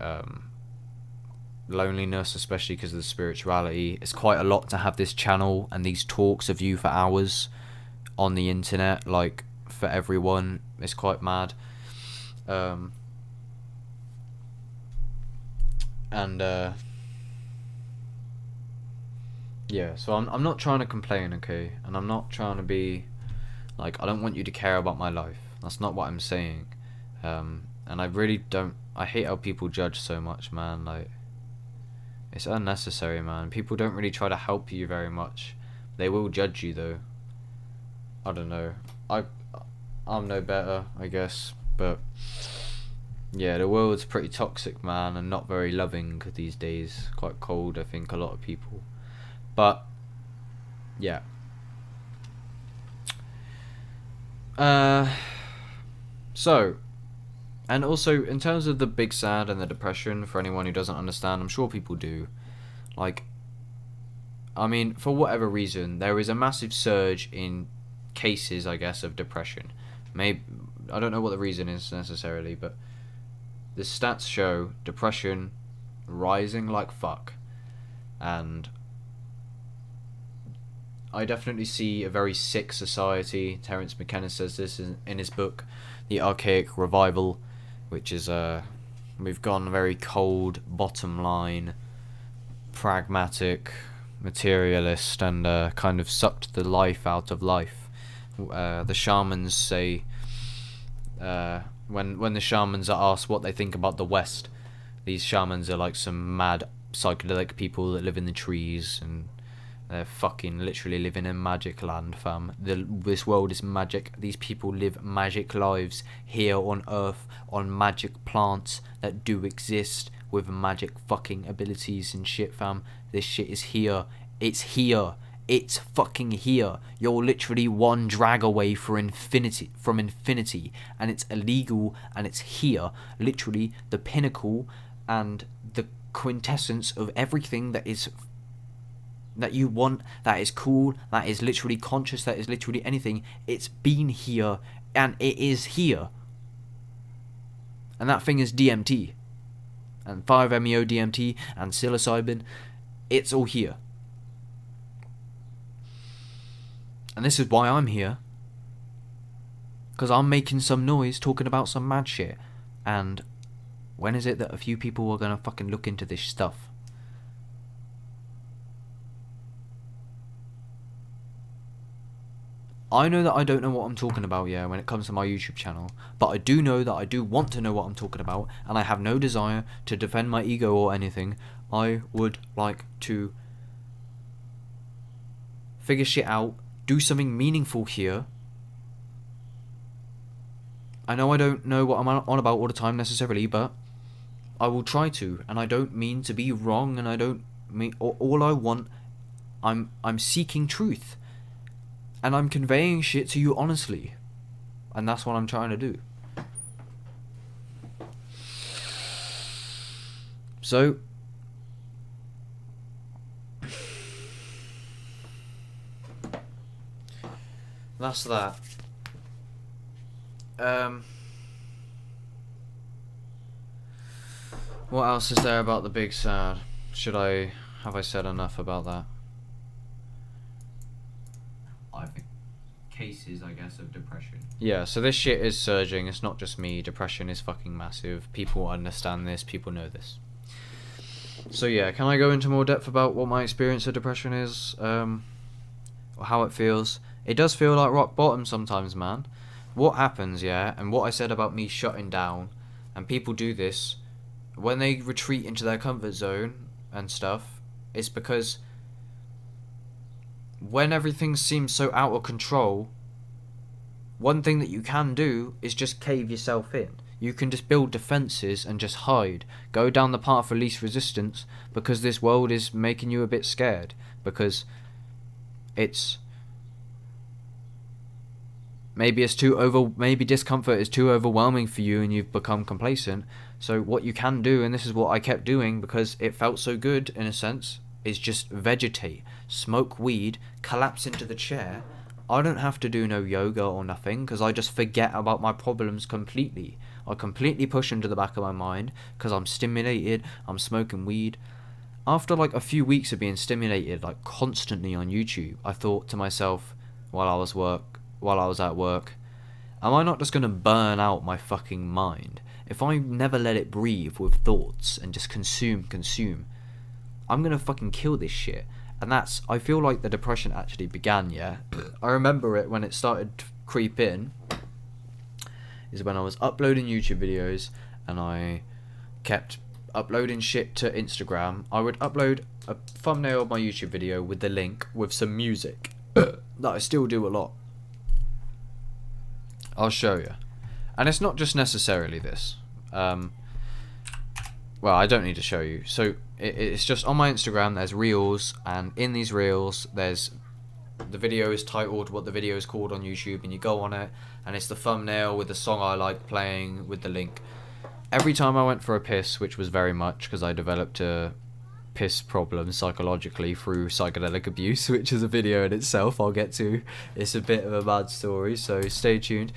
loneliness, especially because of the spirituality. It's quite a lot to have this channel and these talks of you for hours on the internet, like for everyone. It's quite mad. Yeah, so I'm not trying to complain, okay, and I'm not trying to be like, I don't want you to care about my life. That's not what I'm saying. And I really don't. I hate how people judge so much, man. Like, it's unnecessary, man. People don't really try to help you very much. They will judge you though. I don't know. I'm no better, I guess, but yeah, the world's pretty toxic, man, and not very loving these days. Quite cold, I think, a lot of people. But yeah. So, and also in terms of the big sad and the depression, for anyone who doesn't understand, I'm sure people do. Like, I mean, for whatever reason, there is a massive surge in cases, I guess, of depression. Maybe, I don't know what the reason is necessarily, but the stats show depression rising like fuck. And I definitely see a very sick society. Terence McKenna says this in his book, The Archaic Revival, which is we've gone very cold, bottom line, pragmatic, materialist, and kind of sucked the life out of life. The shamans say, when the shamans are asked what they think about the West, these shamans are like some mad psychedelic people that live in the trees, and they're fucking literally living in magic land, fam. This world is magic. These people live magic lives here on Earth, on magic plants that do exist with magic fucking abilities and shit, fam. This shit is here. It's here. It's fucking here. You're literally one drag away from infinity, and it's illegal, and it's here. Literally the pinnacle and the quintessence of everything that is, that you want, that is cool, that is literally conscious, that is literally anything. It's been here, and it is here. And that thing is DMT, and 5-MeO DMT, and psilocybin. It's all here. And this is why I'm here. Because I'm making some noise talking about some mad shit. And when is it that a few people are going to fucking look into this stuff? I know that I don't know what I'm talking about, yeah, when it comes to my YouTube channel, but I do know that I do want to know what I'm talking about, and I have no desire to defend my ego or anything. I would like to figure shit out, do something meaningful here. I know I don't know what I'm on about all the time necessarily, but I will try to, and I don't mean to be wrong, and I don't mean, all I want, I'm seeking truth. And I'm conveying shit to you honestly. And that's what I'm trying to do. So, that's that. What else is there about the big sad? Have I said enough about that? I think cases, I guess, of depression. Yeah, so this shit is surging. It's not just me. Depression is fucking massive. People understand this. People know this. So yeah, can I go into more depth about what my experience of depression is? Or how it feels? It does feel like rock bottom sometimes, man. What happens, yeah, and what I said about me shutting down, and people do this, when they retreat into their comfort zone and stuff, it's because when everything seems so out of control, one thing that you can do is just cave yourself in. You can just build defenses and just hide. Go down the path of least resistance, because this world is making you a bit scared. Because it's maybe discomfort is too overwhelming for you and you've become complacent. So what you can do, and this is what I kept doing because it felt so good in a sense, is just vegetate, smoke weed, collapse into the chair. I don't have to do no yoga or nothing because I just forget about my problems completely. I completely push into the back of my mind because I'm stimulated, I'm smoking weed. After like a few weeks of being stimulated like constantly on YouTube, I thought to myself while I was at work, am I not just going to burn out my fucking mind? If I never let it breathe with thoughts and just consume, I'm going to fucking kill this shit. And I feel like the depression actually began, yeah? I remember it when it started to creep in, is when I was uploading YouTube videos and I kept uploading shit to Instagram. I would upload a thumbnail of my YouTube video with the link with some music that I still do a lot. I'll show you. And it's not just necessarily this. Well, I don't need to show you. So it's just on my Instagram there's reels, and in these reels there's the video is titled what the video is called on YouTube, and you go on it and it's the thumbnail with the song I like playing with the link. Every time I went for a piss, which was very much because I developed a piss problem psychologically through psychedelic abuse, which is a video in itself I'll get to. It's a bit of a bad story, so stay tuned.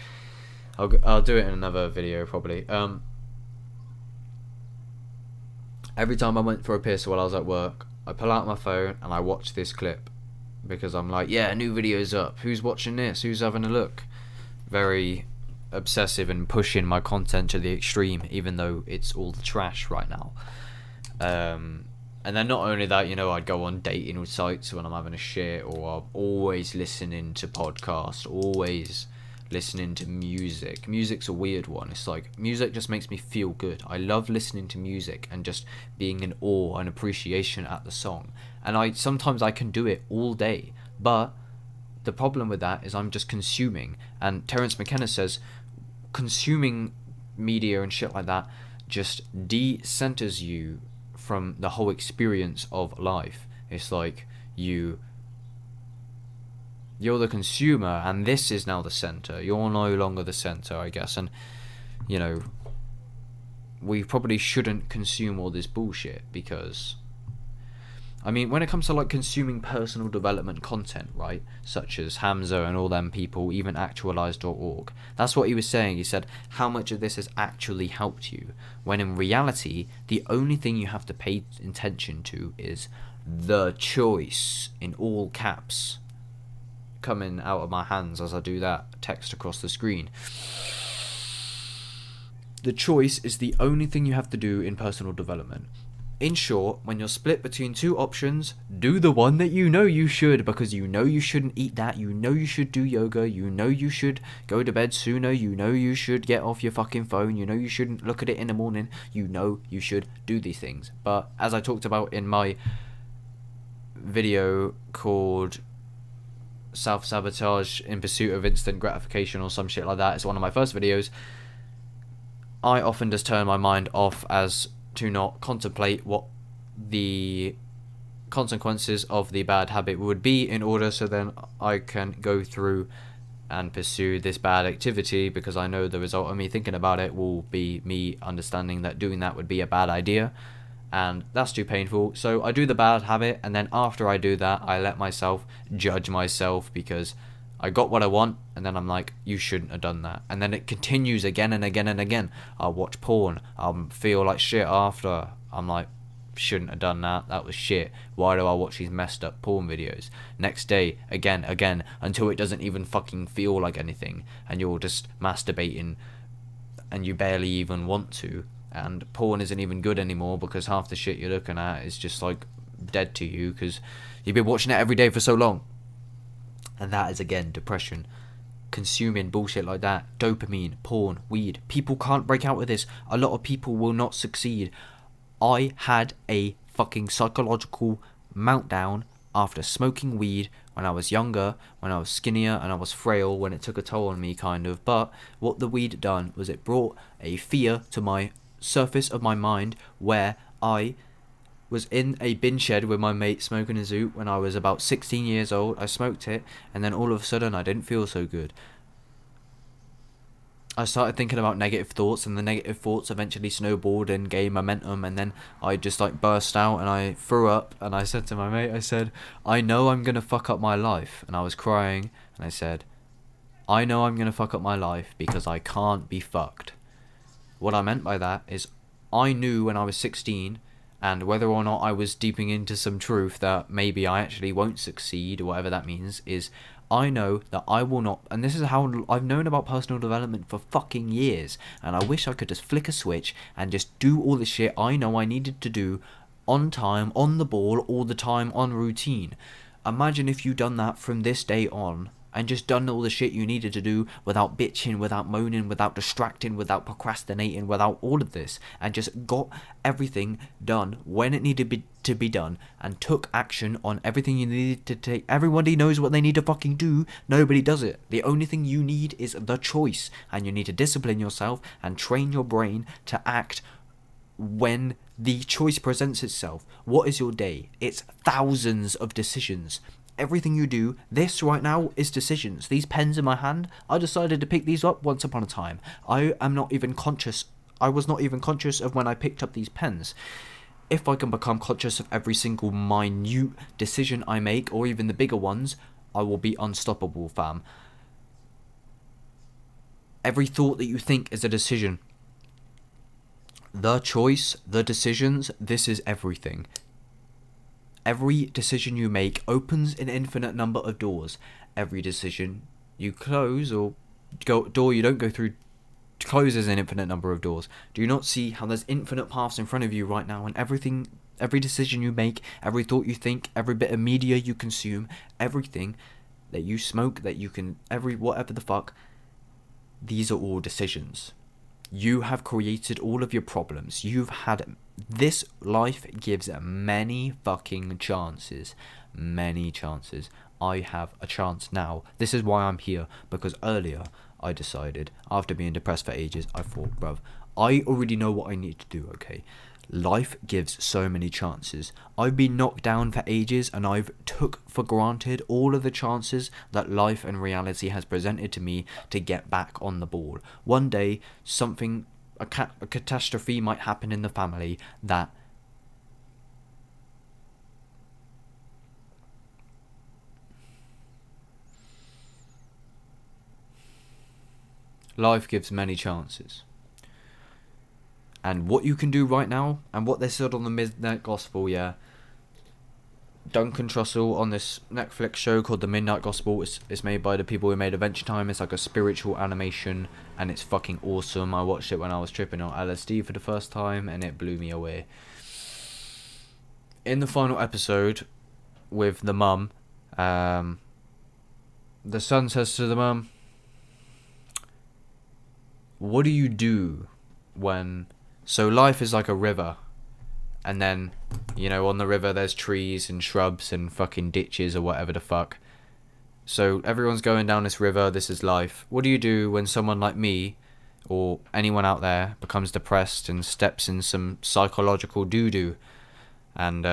I'll do it in another video probably. Every time I went for a piss while I was at work, I pull out my phone and I watch this clip because I'm like, yeah, a new video's up, who's watching this, who's having a look. Very obsessive and pushing my content to the extreme, even though it's all the trash right now. And then not only that, I'd go on dating sites when I'm having a shit, or I'm always listening to podcasts, always listening to music. Music's a weird one. It's like, music just makes me feel good. I love listening to music and just being in awe and appreciation at the song. And sometimes I can do it all day, but the problem with that is I'm just consuming. And Terence McKenna says consuming media and shit like that just de-centers you from the whole experience of life. It's like you're the consumer and this is now the center. You're no longer the center, I guess. And we probably shouldn't consume all this bullshit, because when it comes to like consuming personal development content, right, such as Hamza and all them people, even actualized.org, that's what he was saying. He said, how much of this has actually helped you, when in reality the only thing you have to pay attention to is the choice, in all caps coming out of my hands as I do that text across the screen. The choice is the only thing you have to do in personal development. In short, when you're split between two options, do the one that you should, because you shouldn't eat that, you should do yoga, you should go to bed sooner, you should get off your fucking phone, you shouldn't look at it in the morning, you should do these things. But as I talked about in my video called Self-Sabotage in Pursuit of Instant Gratification or some shit like that, it's one of my first videos, I often just turn my mind off as to not contemplate what the consequences of the bad habit would be, in order so then I can go through and pursue this bad activity, because I know the result of me thinking about it will be me understanding that doing that would be a bad idea, and that's too painful. So I do the bad habit, and then after I do that, I let myself judge myself because I got what I want, and then I'm like, you shouldn't have done that. And then it continues again and again and again. I'll watch porn, I'll feel like shit after. I'm like, shouldn't have done that, that was shit. Why do I watch these messed up porn videos? Next day, again, until it doesn't even fucking feel like anything, and you're just masturbating and you barely even want to. And porn isn't even good anymore because half the shit you're looking at is just like dead to you because you've been watching it every day for so long. And that is, again, depression. Consuming bullshit like that. Dopamine, porn, weed. People can't break out of this. A lot of people will not succeed. I had a fucking psychological meltdown after smoking weed when I was younger, when I was skinnier and I was frail, when it took a toll on me, kind of. But what the weed done was it brought a fear to my surface of my mind, where I was in a bin shed with my mate smoking a zoot when I was about 16 years old. I smoked it, and then all of a sudden I didn't feel so good. I started thinking about negative thoughts, and the negative thoughts eventually snowballed and gained momentum, and then I just like burst out and I threw up, and I said to my mate, I said, I know I'm gonna fuck up my life, and I was crying, and I said, I know I'm gonna fuck up my life because I can't be fucked. What I meant by that is I knew when I was 16, and whether or not I was deeping into some truth that maybe I actually won't succeed, or whatever that means, is I know that I will not, and this is how I've known about personal development for fucking years, and I wish I could just flick a switch and just do all the shit I know I needed to do on time, on the ball, all the time, on routine. Imagine if you done that from this day on, and just done all the shit you needed to do without bitching, without moaning, without distracting, without procrastinating, without all of this, and just got everything done when it needed to be done, and took action on everything you needed to take. Everybody knows what they need to fucking do, nobody does it. The only thing you need is the choice, and you need to discipline yourself and train your brain to act when the choice presents itself. What is your day? It's thousands of decisions. Everything you do, this right now, is decisions. These pens in my hand, I decided to pick these up once upon a time. I was not even conscious of when I picked up these pens. If I can become conscious of every single minute decision I make, or even the bigger ones, I will be unstoppable, fam. Every thought that you think is a decision. The choice, the decisions, this is everything. Every decision you make opens an infinite number of doors. Every decision you close or door you don't go through closes an infinite number of doors. Do you not see how there's infinite paths in front of you right now, and every decision you make, every thought you think, every bit of media you consume, everything that you smoke, that you can, whatever the fuck, these are all decisions. You have created all of your problems. This life gives many fucking chances. Many chances. I have a chance now. This is why I'm here. Because earlier, I decided, after being depressed for ages, I thought, bruv, I already know what I need to do, okay? Life gives so many chances. I've been knocked down for ages, and I've took for granted all of the chances that life and reality has presented to me to get back on the ball. One day, a catastrophe might happen in the family that life gives many chances. And what you can do right now, and what they said on the Midnight Gospel, yeah, Duncan Trussell on this Netflix show called The Midnight Gospel. It's made by the people who made Adventure Time. It's like a spiritual animation, and it's fucking awesome. I watched it when I was tripping on LSD for the first time, and it blew me away. In the final episode, with the mum, the son says to the mum, what do you do when... So life is like a river, and then, you know, on the river there's trees and shrubs and fucking ditches or whatever the fuck. So everyone's going down this river, this is life. What do you do when someone like me, or anyone out there, becomes depressed and steps in some psychological doo-doo, and,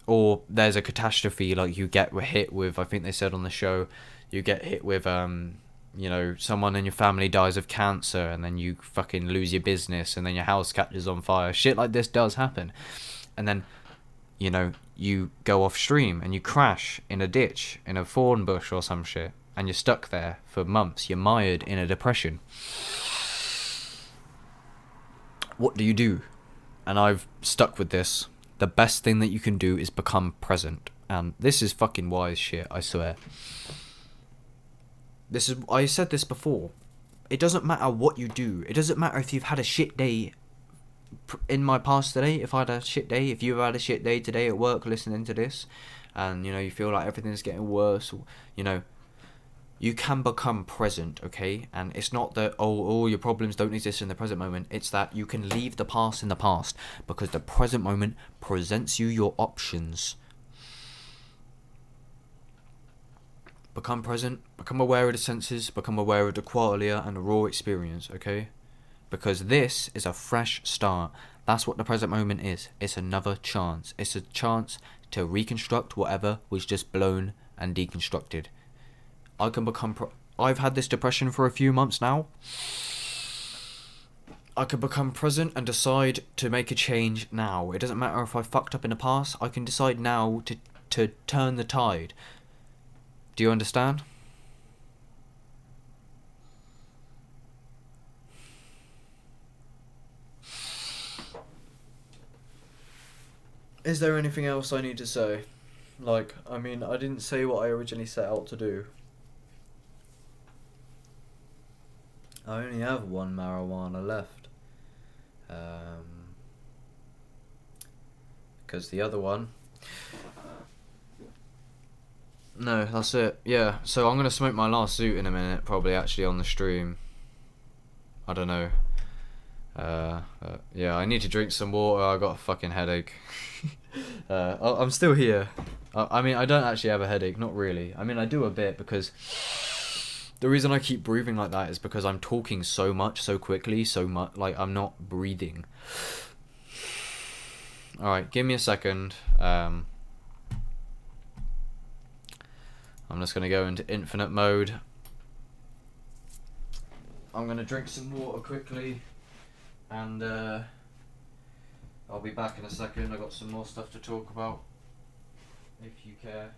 or there's a catastrophe, like you get hit with, I think they said on the show, you get hit with, you know, someone in your family dies of cancer, and then you fucking lose your business, and then your house catches on fire. Shit like this does happen. And then, you know, you go off stream and you crash in a ditch, in a thorn bush or some shit, and you're stuck there for months. You're mired in a depression. What do you do? And I've stuck with this. The best thing that you can do is become present. And this is fucking wise shit, I swear. I said this before. It doesn't matter what you do. It doesn't matter if you've had a shit day in my past today. If I had a shit day, if you've had a shit day today at work listening to this, and, you know, you feel like everything's getting worse, or, you know, you can become present, okay? And it's not that, oh, your problems don't exist in the present moment. It's that you can leave the past in the past, because the present moment presents you your options. Become present, become aware of the senses, become aware of the qualia and the raw experience, okay? Because this is a fresh start. That's what the present moment is. It's another chance. It's a chance to reconstruct whatever was just blown and deconstructed. I can become I've had this depression for a few months now. I could become present and decide to make a change now. It doesn't matter if I fucked up in the past. I can decide now to turn the tide. Do you understand? Is there anything else I need to say? Like, I mean, I didn't say what I originally set out to do. I only have one marijuana left. Because the other one... No, that's it. Yeah, so I'm going to smoke my last zoot in a minute, probably actually on the stream. I don't know. Yeah, I need to drink some water. I got a fucking headache. I'm still here. I mean, I don't actually have a headache, not really. I mean, I do a bit because the reason I keep breathing like that is because I'm talking so much, so quickly, so much, like I'm not breathing. Alright, give me a second. I'm just going to go into infinite mode. I'm going to drink some water quickly. And I'll be back in a second. I've got some more stuff to talk about, if you care.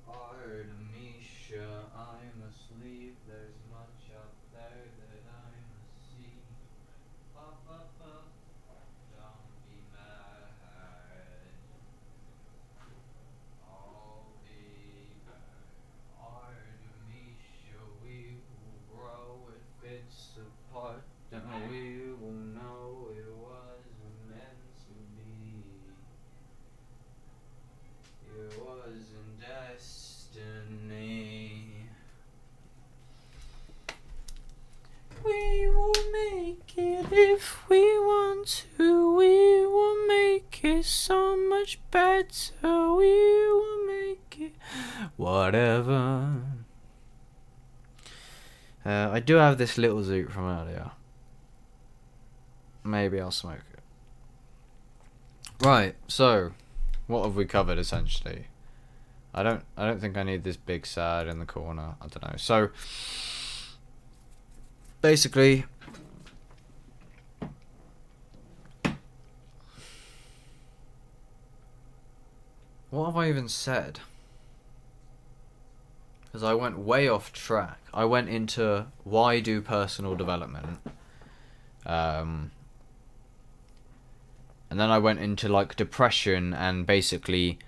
Artemisia, I must leave. There's much out there that I must see. Up, don't be mad. I'll be back. Artemisia, we will grow if it's apart. Then we will know it was meant to be. It wasn't destiny. We will make it if we want to. We will make it so much better. We will make it whatever. I do have this little zoot from earlier. Maybe I'll smoke it. Right, so what have we covered essentially? I don't think I need this big sad in the corner. I don't know. So basically, what have I even said? Because I went way off track. I went into why do personal development. And then I went into like depression and basically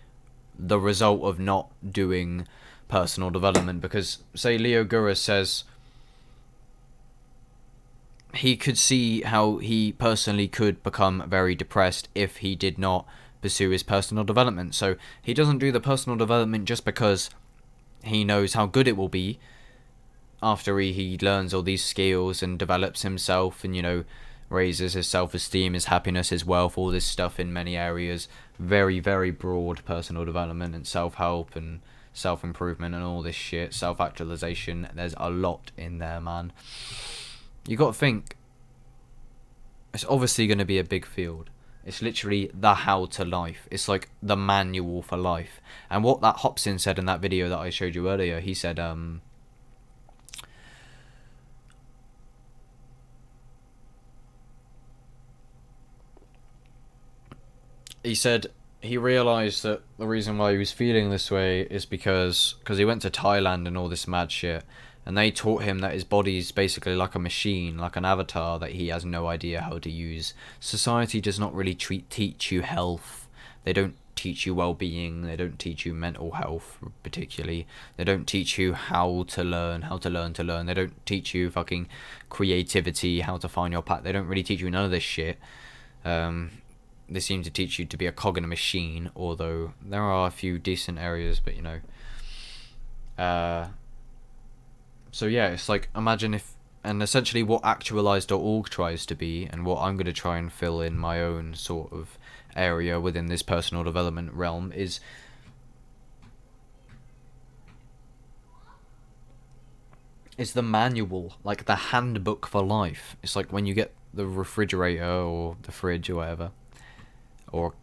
the result of not doing personal development. Because say Leo Gura says he could see how he personally could become very depressed if he did not pursue his personal development. So he doesn't do the personal development just because he knows how good it will be after he learns all these skills and develops himself and, you know, raises his self-esteem, his happiness, his wealth, all this stuff in many areas. Very, very broad personal development and self-help and self-improvement and all this shit. Self-actualization. There's a lot in there, man. You got to think, it's obviously going to be a big field. It's literally the how to life. It's like the manual for life. And what that Hobson said in that video that I showed you earlier, he said, he realised that the reason why he was feeling this way is because he went to Thailand and all this mad shit, and they taught him that his body's basically like a machine, like an avatar that he has no idea how to use. Society does not really teach you health. They don't teach you well-being. They don't teach you mental health particularly. They don't teach you how to learn. They don't teach you fucking creativity, how to find your path. They don't really teach you none of this shit. They seem to teach you to be a cog in a machine, although there are a few decent areas, but you know. So yeah, it's like, imagine if, and essentially what actualize.org tries to be, and what I'm going to try and fill in my own sort of area within this personal development realm is It's the manual, like the handbook for life. It's like when you get the refrigerator or the fridge or whatever, or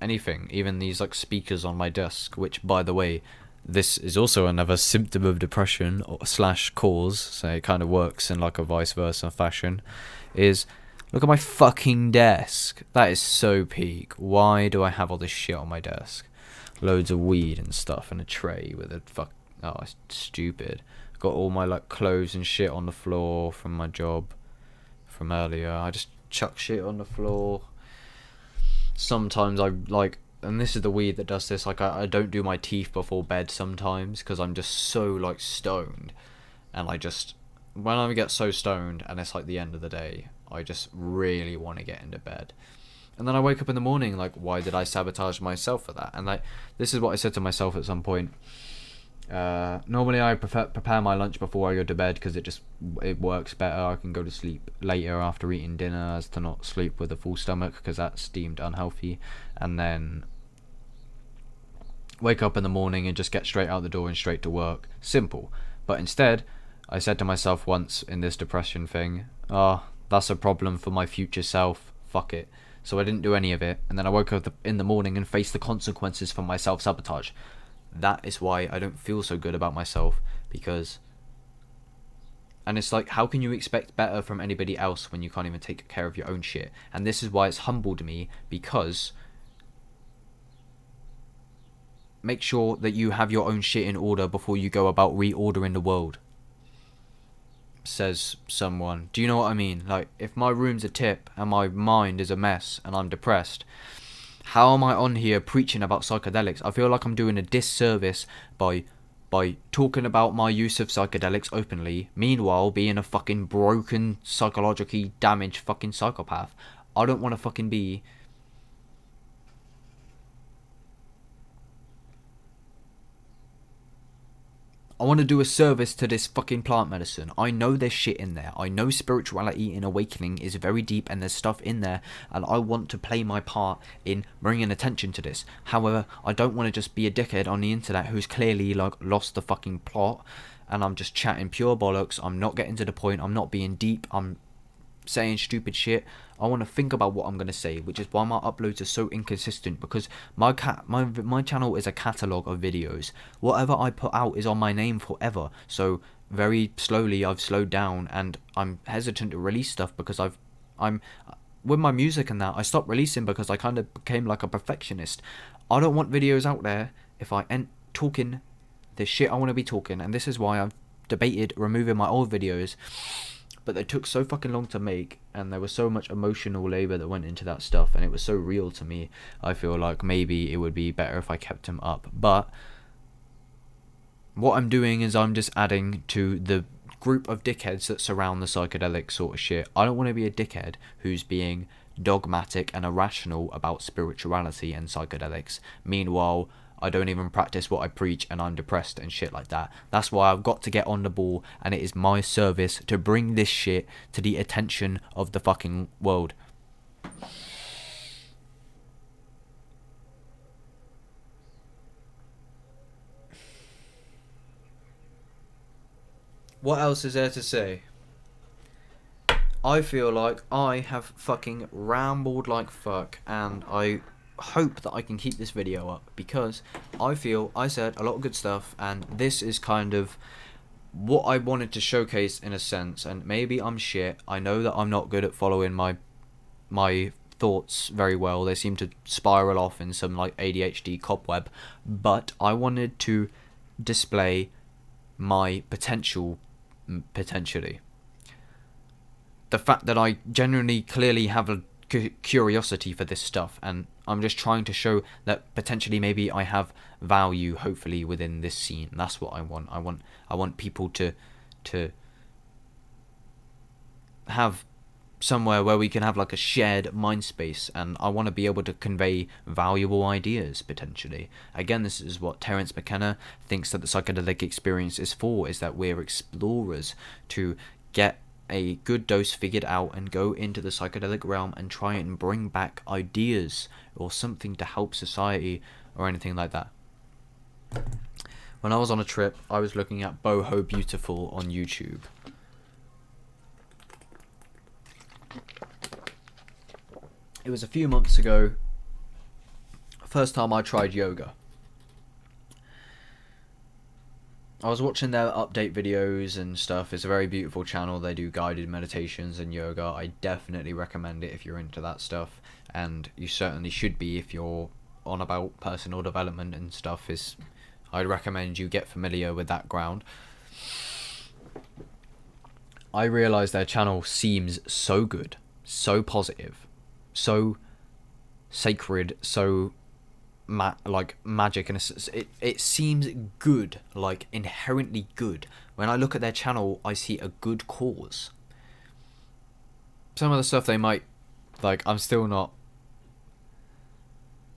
anything, even these like speakers on my desk, which by the way, this is also another symptom of depression or slash cause, so it kind of works in like a vice versa fashion, is look at my fucking desk. That is so peak. Why do I have all this shit on my desk? Loads of weed and stuff and a tray with a oh, it's stupid. Got all my like clothes and shit on the floor from my job from earlier. I just chuck shit on the floor. Sometimes I like, and this is the weed that does this, like I don't do my teeth before bed sometimes because I'm just so like stoned, and I just, when I get so stoned and it's like the end of the day, I just really want to get into bed. And then I wake up in the morning like, why did I sabotage myself for that? And like, this is what I said to myself at some point. Normally I prepare my lunch before I go to bed because it works better. I can go to sleep later after eating dinner as to not sleep with a full stomach because that's deemed unhealthy, and then wake up in the morning and just get straight out the door and straight to work. Simple. But instead I said to myself once in this depression thing, oh, that's a problem for my future self, fuck it. So I didn't do any of it, and then I woke up in the morning and faced the consequences for my self-sabotage. That is why I don't feel so good about myself, because, and it's like, how can you expect better from anybody else when you can't even take care of your own shit? And this is why it's humbled me, because make sure that you have your own shit in order before you go about reordering the world, says someone. Do you know what I mean? Like, if my room's a tip and my mind is a mess and I'm depressed, how am I on here preaching about psychedelics? I feel like I'm doing a disservice by talking about my use of psychedelics openly, meanwhile being a fucking broken, psychologically damaged fucking psychopath. I don't want to fucking be. I want to do a service to this fucking plant medicine. I know there's shit in there. I know spirituality in awakening is very deep and there's stuff in there, and I want to play my part in bringing attention to this. However, I don't want to just be a dickhead on the internet who's clearly like lost the fucking plot, and I'm just chatting pure bollocks. I'm not getting to the point. I'm not being deep. I'm saying stupid shit. I want to think about what I'm going to say, which is why my uploads are so inconsistent, because my channel is a catalogue of videos. Whatever I put out is on my name forever, so very slowly I've slowed down, and I'm hesitant to release stuff because I'm with my music and that, I stopped releasing because I kind of became like a perfectionist. I don't want videos out there if I ain't talking the shit I want to be talking, and this is why I've debated removing my old videos, but they took so fucking long to make, and there was so much emotional labour that went into that stuff, and it was so real to me. I feel like maybe it would be better if I kept them up, but what I'm doing is I'm just adding to the group of dickheads that surround the psychedelic sort of shit. I don't want to be a dickhead who's being dogmatic and irrational about spirituality and psychedelics. Meanwhile, I don't even practice what I preach and I'm depressed and shit like that. That's why I've got to get on the ball, and it is my service to bring this shit to the attention of the fucking world. What else is there to say? I feel like I have fucking rambled like fuck, and I hope that I can keep this video up, because I feel I said a lot of good stuff, and this is kind of what I wanted to showcase in a sense. And maybe I'm shit. I know that I'm not good at following my thoughts very well. They seem to spiral off in some like ADHD cobweb, but I wanted to display my potentially. The fact that I genuinely clearly have a curiosity for this stuff, and I'm just trying to show that potentially maybe I have value, hopefully, within this scene. That's what I want. I want people to have somewhere where we can have like a shared mind space, and I want to be able to convey valuable ideas potentially. Again, this is what Terence McKenna thinks that the psychedelic experience is for, is that we're explorers to get a good dose figured out and go into the psychedelic realm and try and bring back ideas or something to help society or anything like that. When I was on a trip, I was looking at Boho Beautiful on YouTube. It was a few months ago. First time I tried yoga. I was watching their update videos and stuff. It's a very beautiful channel. They do guided meditations and yoga. I definitely recommend it if you're into that stuff. And you certainly should be if you're on about personal development and stuff. I'd recommend you get familiar with that ground. I realised their channel seems so good, so positive, so sacred, so like magic, and it seems good, like inherently good. When I look at their channel, I see a good cause. Some of the stuff they might, like, I'm still not.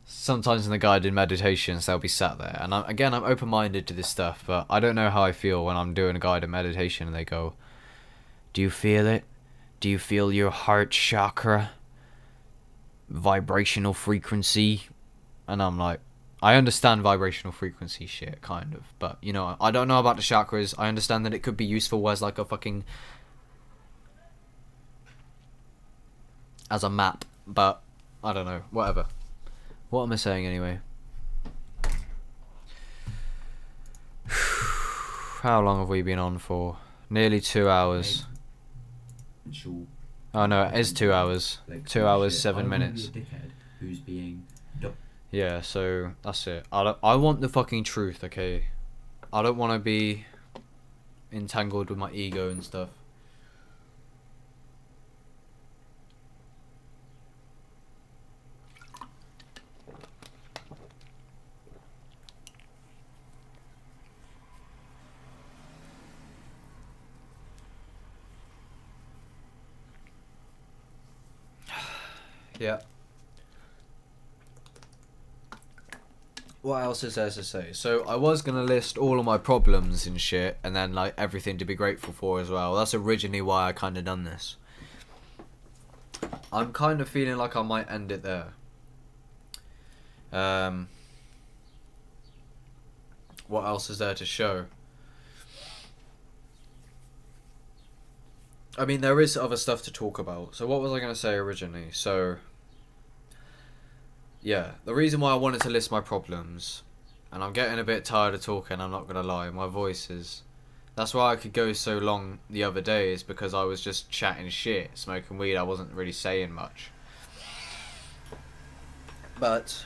Sometimes in the guided meditations they'll be sat there, and I'm open-minded to this stuff, but I don't know how I feel when I'm doing a guided meditation and they go, "Do you feel it? Do you feel your heart chakra vibrational frequency?" And I'm like, I understand vibrational frequency shit, kind of. But, you know, I don't know about the chakras. I understand that it could be useful as like a fucking... as a map. But, I don't know. Whatever. What am I saying anyway? How long have we been on for? Nearly 2 hours. Oh no, it is 2 hours. 2 hours, 7 minutes. Who's being... Yeah, so that's it. I want the fucking truth, okay? I don't want to be entangled with my ego and stuff. Yeah. What else is there to say? So I was gonna list all of my problems and shit, and then like everything to be grateful for as well. That's originally why I kind of done this. I'm kind of feeling like I might end it there. What else is there to show? I mean, there is other stuff to talk about. So what was I gonna say originally? So... yeah, the reason why I wanted to list my problems, and I'm getting a bit tired of talking, I'm not gonna lie, my voice is... That's why I could go so long the other day, is because I was just chatting shit, smoking weed, I wasn't really saying much. But...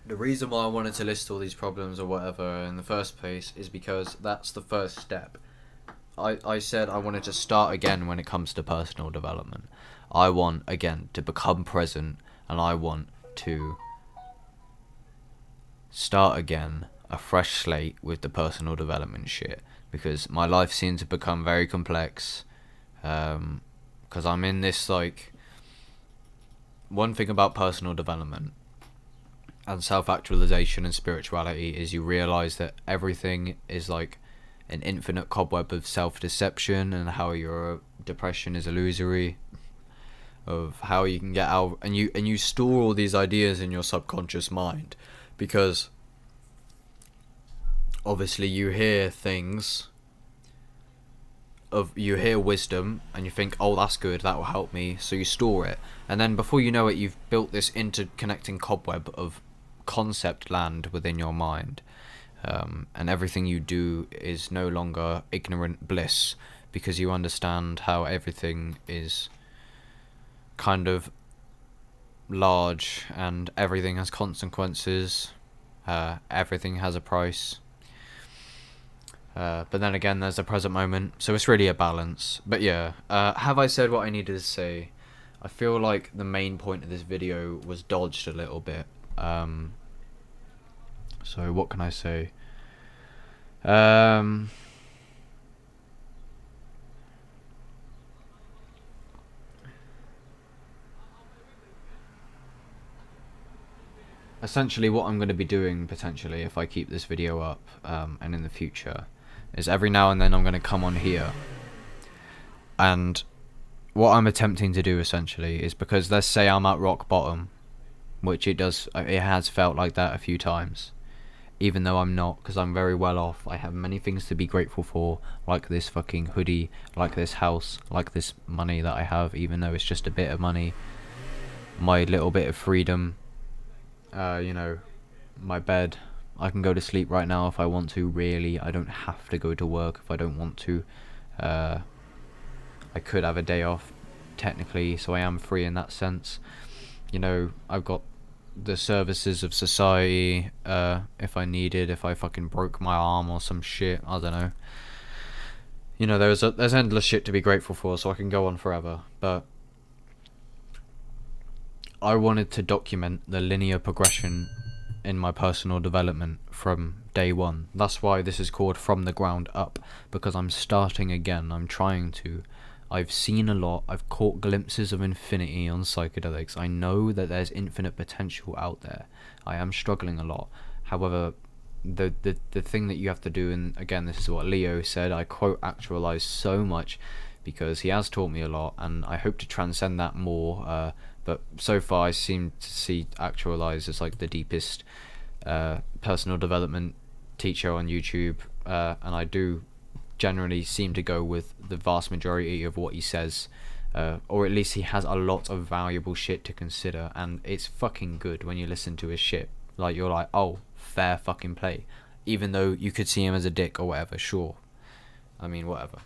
the reason why I wanted to list all these problems or whatever in the first place is because that's the first step. I said I wanted to start again when it comes to personal development. I want, again, to become present, and I want to start again, a fresh slate with the personal development shit, because my life seems to become very complex, because I'm in this, like, one thing about personal development and self-actualization and spirituality is you realise that everything is, like, an infinite cobweb of self-deception, and how your depression is illusory, of how you can get out, and you store all these ideas in your subconscious mind, because obviously you hear things you hear wisdom and you think, oh, that's good, that will help me, so you store it, and then before you know it, you've built this interconnecting cobweb of concept land within your mind, and everything you do is no longer ignorant bliss, because you understand how everything is kind of large, and everything has consequences, everything has a price, but then again there's the present moment, so it's really a balance. But yeah, have I said what I needed to say? I feel like the main point of this video was dodged a little bit, so what can I say? Essentially what I'm going to be doing potentially if I keep this video up, and in the future, is every now and then I'm going to come on here, and what I'm attempting to do essentially is, because let's say I'm at rock bottom, which it has felt like that a few times, even though I'm not, because I'm very well off. I have many things to be grateful for, like this fucking hoodie, like this house, like this money that I have, even though it's just a bit of money. My little bit of freedom, you know, my bed. I can go to sleep right now if I want to, really. I don't have to go to work if I don't want to. I could have a day off, technically, so I am free in that sense. You know, I've got the services of society, if I needed, if I fucking broke my arm or some shit, I don't know. You know, there's endless shit to be grateful for, so I can go on forever, but I wanted to document the linear progression in my personal development from day one. That's why this is called From the Ground Up, because I'm starting again. I'm trying to. I've seen a lot. I've caught glimpses of infinity on psychedelics. I know that there's infinite potential out there. I am struggling a lot. However, the thing that you have to do, and again, this is what Leo said, I quote actualize so much because he has taught me a lot, and I hope to transcend that more. But so far I seem to see actualize as like the deepest personal development teacher on YouTube, and I do generally seem to go with the vast majority of what he says, or at least he has a lot of valuable shit to consider, and it's fucking good when you listen to his shit. Like, you're like, oh, fair fucking play, even though you could see him as a dick or whatever. Sure, I mean, whatever.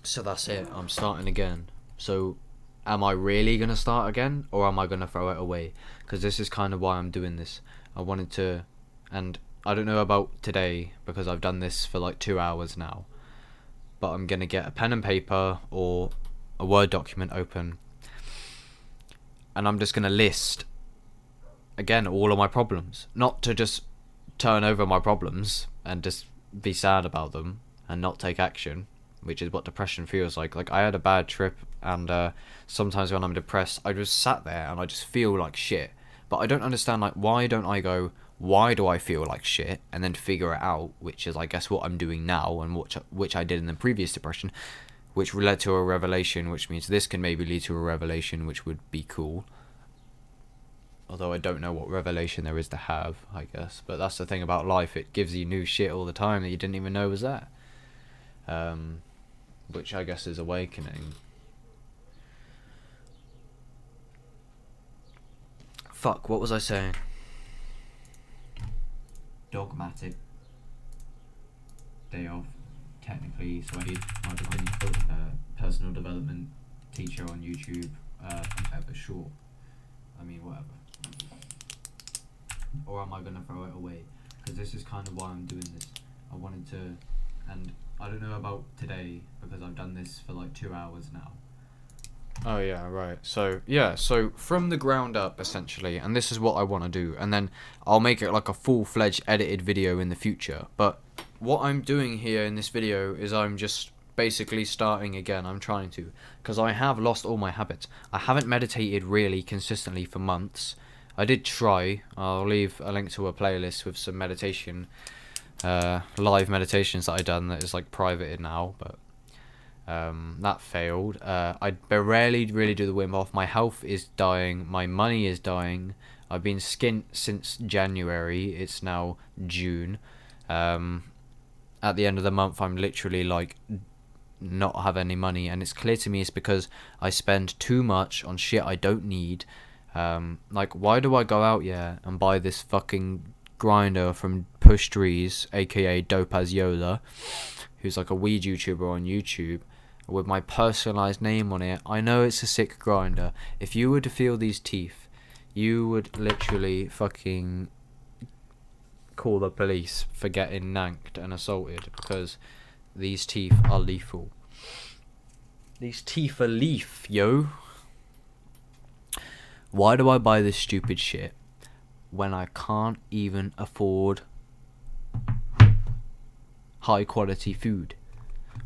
So that's it, I'm starting again. So am I really gonna start again, or am I gonna throw it away? Because this is kind of why I'm doing this. I wanted to, and I don't know about today because I've done this for like 2 hours now, but I'm gonna get a pen and paper or a Word document open, and I'm just gonna list again all of my problems. Not to just turn over my problems and just be sad about them and not take action, which is what depression feels like. Like, I had a bad trip, and sometimes when I'm depressed, I just sat there and I just feel like shit. But I don't understand, like, why don't I go, why do I feel like shit, and then figure it out, which is, I guess, what I'm doing now, and which I did in the previous depression, which led to a revelation, which means this can maybe lead to a revelation, which would be cool. Although I don't know what revelation there is to have, I guess. But that's the thing about life, it gives you new shit all the time that you didn't even know was there. Which I guess is awakening. Fuck, what was I saying? Dogmatic. Day off, technically, so I did my personal development teacher on YouTube, whatever, sure. I mean, whatever. Or am I gonna throw it away? Because this is kind of why I'm doing this. I wanted to, and I don't know about today because I've done this for like 2 hours now. Oh yeah, right. So yeah, so from the ground up essentially, and this is what I want to do, and then I'll make it like a full-fledged edited video in the future. But what I'm doing here in this video is I'm just basically starting again. I'm trying to, because I have lost all my habits. I haven't meditated really consistently for months. I did try. I'll leave a link to a playlist with some meditation, live meditations that I done that is like privated now, but that failed. I rarely really do the Wim Hof. My health is dying, my money is dying. I've been skint since January, it's now June. At the end of the month I'm literally like not have any money, and it's clear to me it's because I spend too much on shit I don't need. Like, why do I go out and buy this fucking grinder from Push Trees, aka Dope as Yola, who's like a weed YouTuber on YouTube, with my personalized name on it? I know it's a sick grinder. If you were to feel these teeth, you would literally fucking call the police for getting nanked and assaulted, because these teeth are lethal. These teeth are leaf, yo. Why do I buy this stupid shit when I can't even afford high quality food?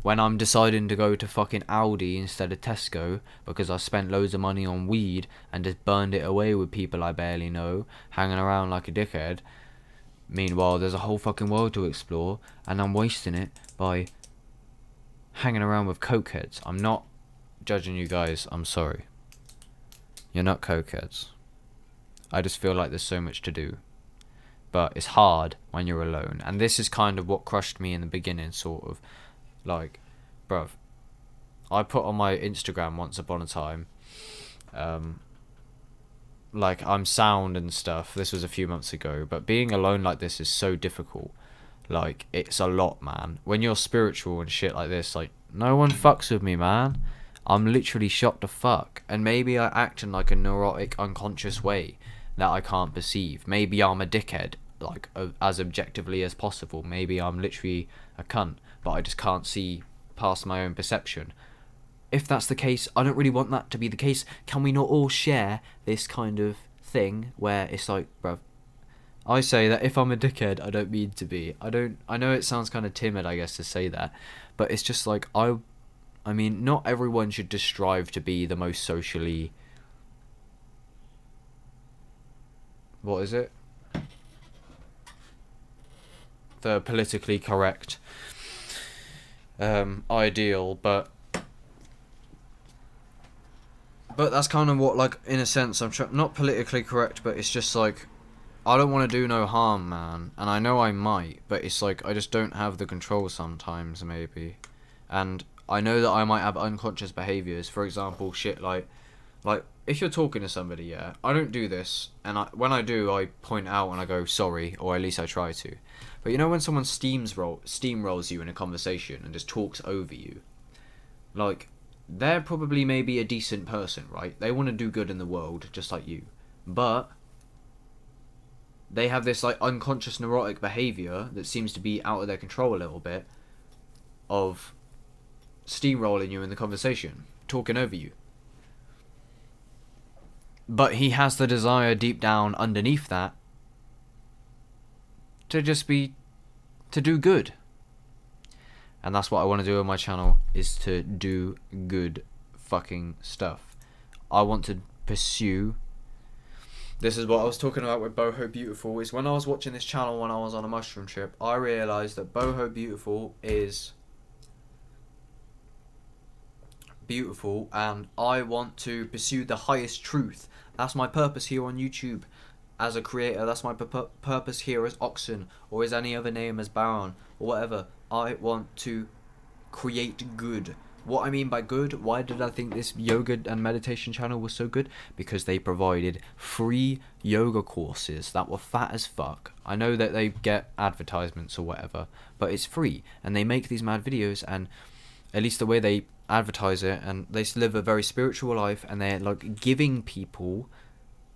When I'm deciding to go to fucking Aldi instead of Tesco because I spent loads of money on weed and just burned it away with people I barely know, hanging around like a dickhead. Meanwhile, there's a whole fucking world to explore, and I'm wasting it by hanging around with cokeheads. I'm not judging you guys, I'm sorry. You're not cokeheads. I just feel like there's so much to do. but it's hard when you're alone. And this is kind of what crushed me in the beginning, sort of. Like, bruv, I put on my Instagram once upon a time, like, I'm sound and stuff. This was a few months ago, but being alone like this is so difficult. Like, it's a lot, man. When you're spiritual and shit like this, like, no one fucks with me, man. I'm literally shot to fuck. And maybe I act in like a neurotic, unconscious way that I can't perceive. Maybe I'm a dickhead, like, as objectively as possible. Maybe I'm literally a cunt, but I just can't see past my own perception. If that's the case, I don't really want that to be the case. Can we not all share this kind of thing where it's like, bruv, I say that if I'm a dickhead, I don't mean to be. I know it sounds kind of timid, I guess, to say that, but it's just like, I mean, not everyone should just strive to be the most socially... What is it? The politically correct ideal, but that's kind of what, like, in a sense, I'm not politically correct, but it's just like, I don't want to do no harm, man, and I know I might, but it's like, I just don't have the control sometimes, maybe, and I know that I might have unconscious behaviours. For example, shit like if you're talking to somebody, yeah, I don't do this, and when I do, I point out and I go sorry, or at least I try to. But you know when someone steamrolls you in a conversation and just talks over you, like, they're probably maybe a decent person, right? They want to do good in the world, just like you, but they have this like unconscious neurotic behaviour that seems to be out of their control a little bit, of steamrolling you in the conversation, talking over you. But he has the desire deep down underneath that to do good. And that's what I want to do on my channel, is to do good fucking stuff. I want to pursue... This is what I was talking about with Boho Beautiful, is when I was watching this channel when I was on a mushroom trip, I realised that Boho Beautiful is beautiful, and I want to pursue the highest truth. That's my purpose here on YouTube as a creator. That's my purpose here as Oxen, or as any other name, as Baron, or whatever. I want to create good. What I mean by good, why did I think this yoga and meditation channel was so good? Because they provided free yoga courses that were fat as fuck. I know that they get advertisements or whatever, but it's free, and they make these mad videos, and at least the way they advertise it, and they live a very spiritual life, and they're like giving people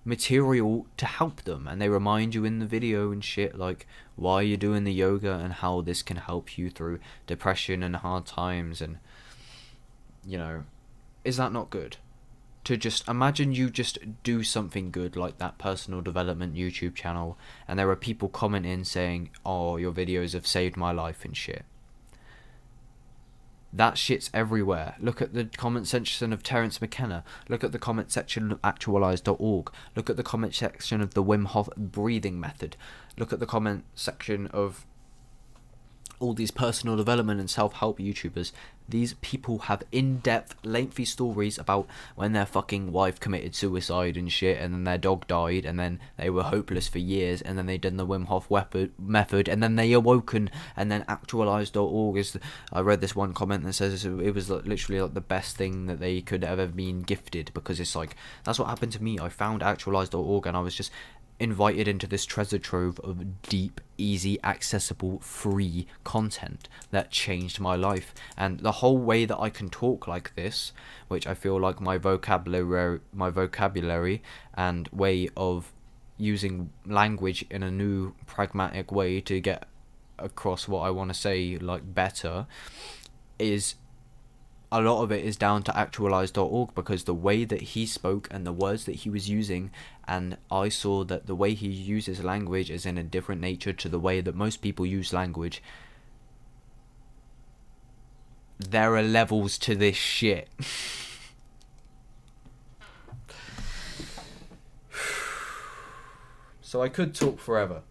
material to help them, and they remind you in the video and shit, like, why you're doing the yoga and how this can help you through depression and hard times. And, you know, is that not good? To just imagine you just do something good, like that personal development YouTube channel, and there are people commenting saying, oh, your videos have saved my life and shit. That shit's everywhere. Look at the comment section of Terence McKenna. Look at the comment section of actualize.org. Look at the comment section of the Wim Hof breathing method. Look at the comment section of all these personal development and self-help YouTubers. These people have in-depth, lengthy stories about when their fucking wife committed suicide and shit, and then their dog died, and then they were hopeless for years, and then they done the Wim Hof method, and then they awoken, and then actualize.org is... I read this one comment that says it was literally like the best thing that they could ever been gifted, because it's like, that's what happened to me. I found actualize.org, and I was just invited into this treasure trove of deep, easy, accessible, free content that changed my life. And the whole way that I can talk like this, which I feel like my vocabulary and way of using language in a new pragmatic way to get across what I want to say, like, better, is... a lot of it is down to actualize.org, because the way that he spoke and the words that he was using, and I saw that the way he uses language is in a different nature to the way that most people use language. There are levels to this shit. So I could talk forever.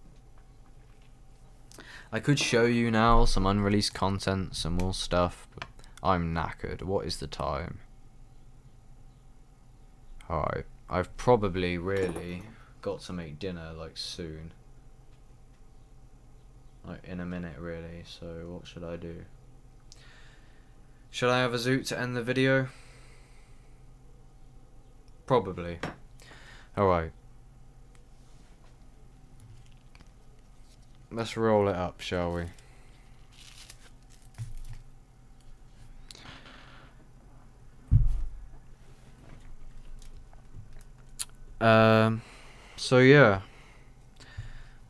I could show you now some unreleased content, some more stuff, but I'm knackered. What is the time? Alright, I've probably really got to make dinner, like, soon. like in a minute really, so what should I do? Should I have a zoot to end the video? Probably. Alright. Let's roll it up, shall we? So yeah.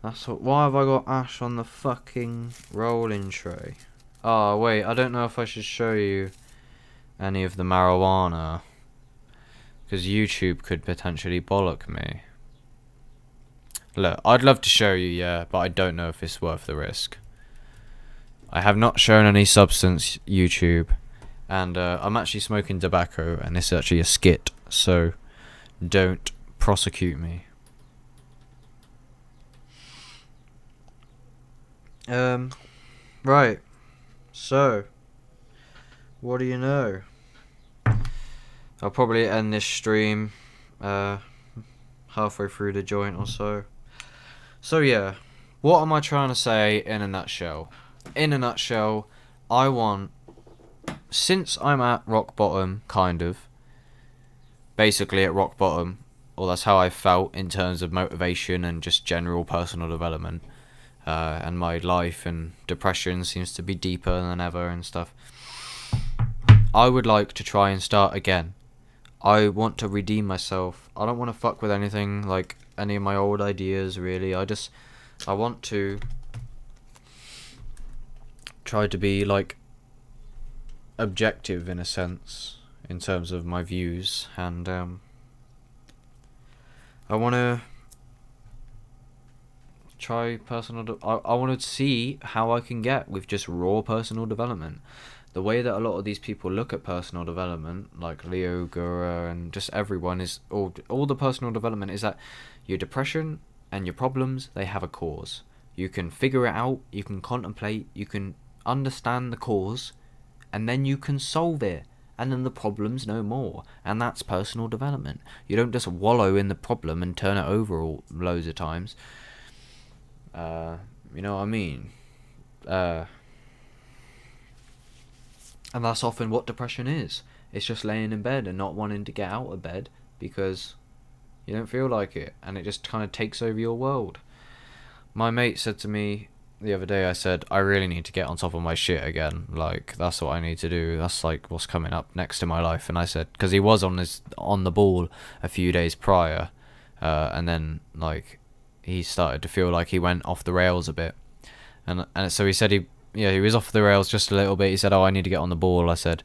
That's what. Why have I got ash on the fucking rolling tray? Oh, wait, I don't know if I should show you any of the marijuana. Because YouTube could potentially bollock me. Look, I'd love to show you, yeah, but I don't know if it's worth the risk. I have not shown any substance, YouTube. And I'm actually smoking tobacco, and this is actually a skit, so don't prosecute me. Right. So, what do you know? I'll probably end this stream halfway through the joint or so. So yeah, what am I trying to say in a nutshell? In a nutshell, I want, since I'm at rock bottom, kind of, basically at rock bottom, or that's how I felt in terms of motivation and just general personal development, and my life and depression seems to be deeper than ever and stuff. I would like to try and start again. I want to redeem myself. I don't want to fuck with anything, like any of my old ideas, really. I want to try to be, like, objective in a sense, in terms of my views, and I want to try I want to see how I can get with just raw personal development. The way that a lot of these people look at personal development, like Leo Gura and just everyone, is all the personal development is that your depression and your problems, they have a cause. You can figure it out, you can contemplate, you can understand the cause, and then you can solve it, and then the problem's no more. And that's personal development. You don't just wallow in the problem and turn it over loads of times. You know what I mean? And that's often what depression is. It's just laying in bed and not wanting to get out of bed because you don't feel like it, and it just kind of takes over your world. My mate said to me the other day, I said, I really need to get on top of my shit again. Like, that's what I need to do. That's like what's coming up next in my life. And I said, because he was on the ball a few days prior, and then like he started to feel like he went off the rails a bit, and so he said he was off the rails just a little bit. He said, oh, I need to get on the ball. I said,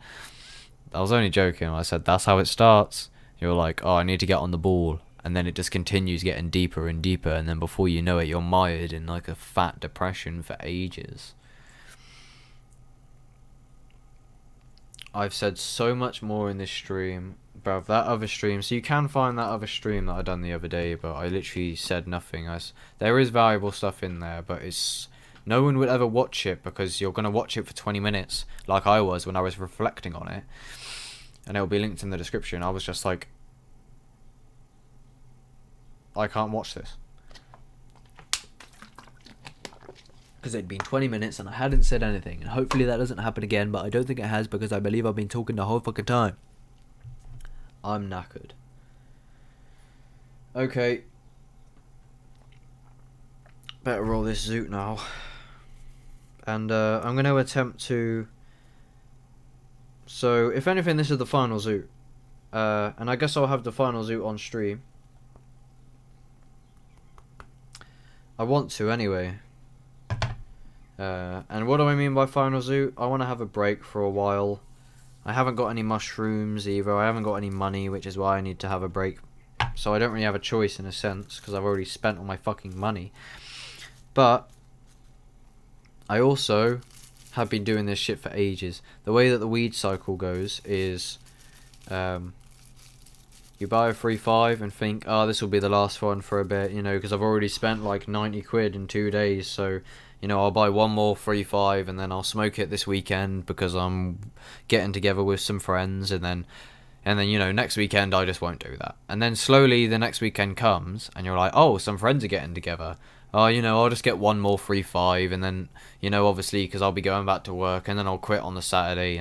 I was only joking. I said, that's how it starts. You're like, oh, I need to get on the ball, and then it just continues getting deeper and deeper, and then before you know it, you're mired in like a fat depression for ages. I've said so much more in this stream, bruv. That other stream, so you can find that other stream that I done the other day, but I literally said nothing. There is valuable stuff in there, but it's, no one would ever watch it because you're going to watch it for 20 minutes like I was when I was reflecting on it, and it'll be linked in the description. I was just like, I can't watch this because it'd been 20 minutes and I hadn't said anything, and hopefully that doesn't happen again, but I don't think it has because I believe I've been talking the whole fucking time. I'm knackered. Okay, better roll this zoot now. And I'm going to attempt to... So, if anything, this is the final zoot. And I guess I'll have the final zoot on stream. I want to, anyway. And what do I mean by final zoot? I want to have a break for a while. I haven't got any mushrooms either. I haven't got any money, which is why I need to have a break. So I don't really have a choice in a sense, because I've already spent all my fucking money. But I also have been doing this shit for ages. The way that the weed cycle goes is you buy a 3-5 and think, oh, this will be the last one for a bit, you know, because I've already spent like 90 quid in 2 days, so, you know, I'll buy one more 3-5 and then I'll smoke it this weekend because I'm getting together with some friends, and then you know, next weekend I just won't do that. And then slowly the next weekend comes and you're like, oh, some friends are getting together. oh, I'll just get one more free 5, and then, obviously, because I'll be going back to work, and then I'll quit on the Saturday,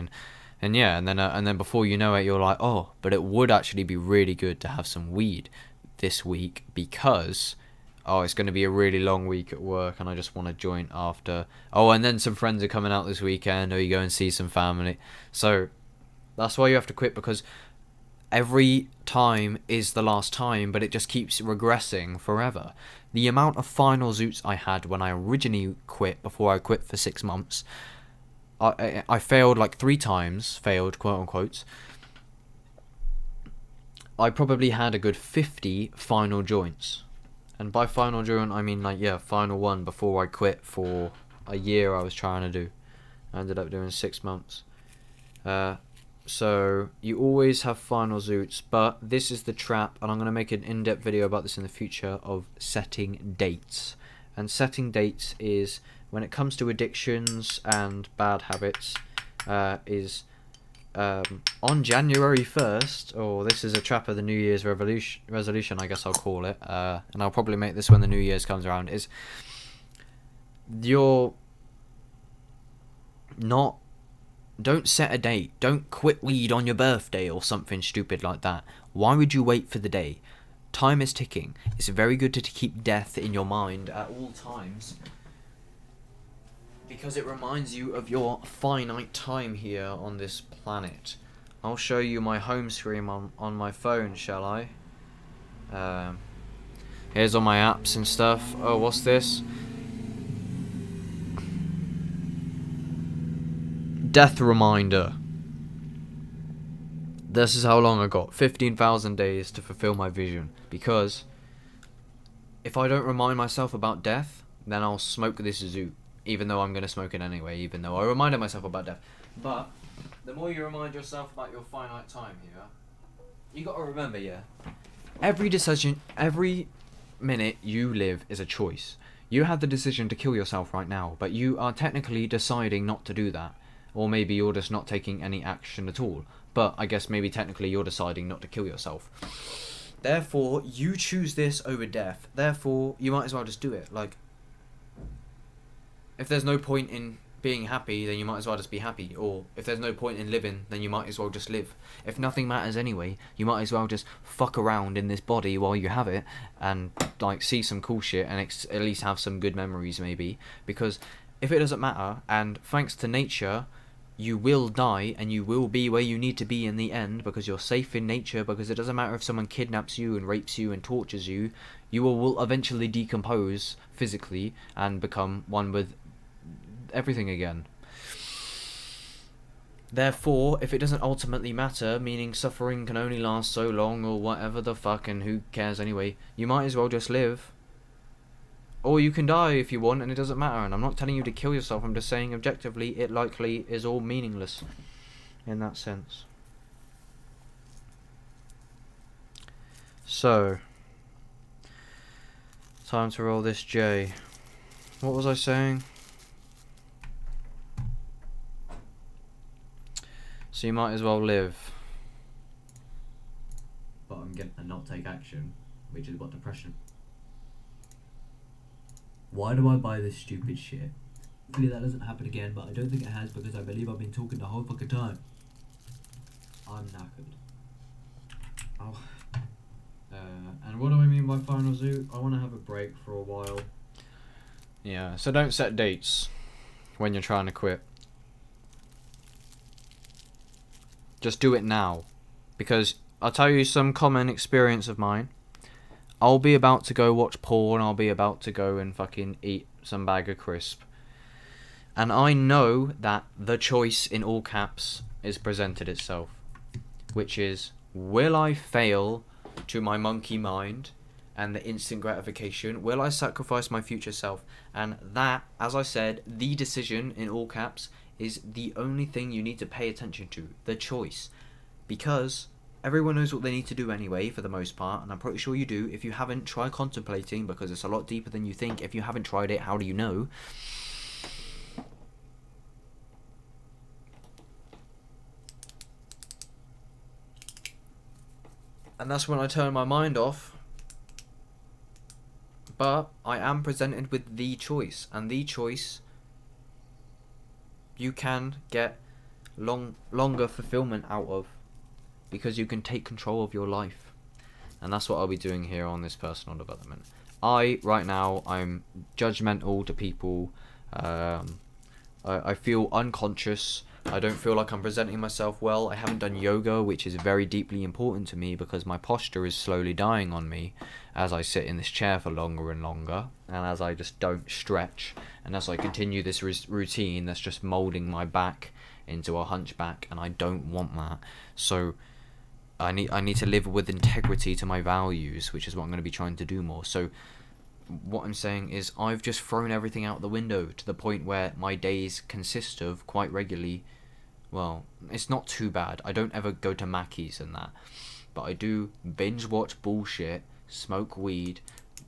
and yeah, and then before you know it, you're like, oh, but it would actually be really good to have some weed this week because, oh, it's going to be a really long week at work, and I just want a joint after. Oh, and then some friends are coming out this weekend, or you go and see some family. So that's why you have to quit, because every time is the last time, but it just keeps regressing forever. The amount of final zoots I had when I originally quit, before I quit for 6 months, I failed like 3 times, failed, quote unquote. I probably had a good 50 final joints. And by final joint, I mean like, yeah, final one before I quit for a year I was trying to do. I ended up doing 6 months. So you always have final zoots, but this is the trap, and I'm going to make an in-depth video about this in the future, of setting dates. And setting dates is, when it comes to addictions and bad habits, is on January 1st, or this is a trap of the New Year's resolution, I guess I'll call it, and I'll probably make this when the New Year's comes around, is you're not... Don't set a date. Don't quit weed on your birthday or something stupid like that. Why would you wait for the day? Time is ticking. It's very good to keep death in your mind at all times, because it reminds you of your finite time here on this planet. I'll show you my home screen on my phone, shall I? Here's all my apps and stuff. Oh, what's this? Death reminder. This is how long I got. 15,000 days to fulfill my vision. Because if I don't remind myself about death, then I'll smoke this zoot. Even though I'm going to smoke it anyway, even though I reminded myself about death. But the more you remind yourself about your finite time here, you got to remember, yeah, every decision, every minute you live is a choice. You have the decision to kill yourself right now, but you are technically deciding not to do that. Or maybe you're just not taking any action at all. But I guess maybe technically you're deciding not to kill yourself. Therefore, you choose this over death. Therefore, you might as well just do it. Like, if there's no point in being happy, then you might as well just be happy. Or if there's no point in living, then you might as well just live. If nothing matters anyway, you might as well just fuck around in this body while you have it, and like see some cool shit, and at least have some good memories maybe. Because if it doesn't matter, and thanks to nature, you will die, and you will be where you need to be in the end, because you're safe in nature, because it doesn't matter if someone kidnaps you and rapes you and tortures you, you will eventually decompose physically and become one with everything again. Therefore, if it doesn't ultimately matter, meaning suffering can only last so long or whatever the fuck, and who cares anyway, you might as well just live. Or you can die if you want, and it doesn't matter. And I'm not telling you to kill yourself, I'm just saying objectively it likely is all meaningless in that sense. So, time to roll this J. What was I saying? So you might as well live. But I'm gonna not take action, which is what depression. Why do I buy this stupid shit? Hopefully that doesn't happen again, but I don't think it has, because I believe I've been talking the whole fucking time. I'm knackered. Oh. And what do I mean by final zoo? I want to have a break for a while. Yeah, so don't set dates when you're trying to quit. Just do it now. Because I'll tell you some common experience of mine. I'll be about to go watch porn, I'll be about to go and fucking eat some bag of crisp. And I know that the choice, in all caps, is presented itself. Which is, will I fail to my monkey mind and the instant gratification? Will I sacrifice my future self? And that, as I said, the decision, in all caps, is the only thing you need to pay attention to. The choice. Because everyone knows what they need to do anyway, for the most part, and I'm pretty sure you do. If you haven't, try contemplating, because it's a lot deeper than you think. If you haven't tried it, how do you know? And that's when I turn my mind off. But I am presented with the choice, and the choice, you can get longer fulfillment out of, because you can take control of your life. And that's what I'll be doing here on this personal development. Right now, I'm judgmental to people. I feel unconscious. I don't feel like I'm presenting myself well. I haven't done yoga, which is very deeply important to me because my posture is slowly dying on me as I sit in this chair for longer and longer, and as I just don't stretch, and as I continue this routine that's just moulding my back into a hunchback, and I don't want that. So I need to live with integrity to my values, which is what I'm going to be trying to do more. So what I'm saying is I've just thrown everything out the window to the point where my days consist of, quite regularly, well, it's not too bad. I don't ever go to Mackey's and that, but I do binge watch bullshit, smoke weed,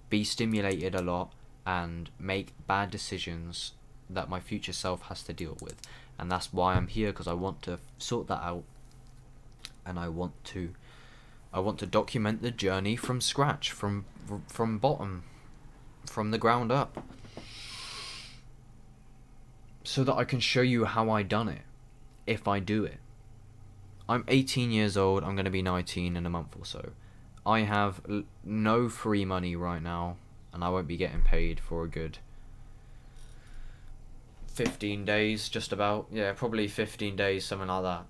be stimulated a lot, and make bad decisions that my future self has to deal with. And that's why I'm here, because I want to sort that out, and I want to document the journey from scratch, from bottom, from the ground up, so that I can show you how I done it, if I do it. I'm 18 years old, I'm going to be 19 in a month or so. I have no free money right now, and I won't be getting paid for a good 15 days, just about. Yeah, probably 15 days, something like that.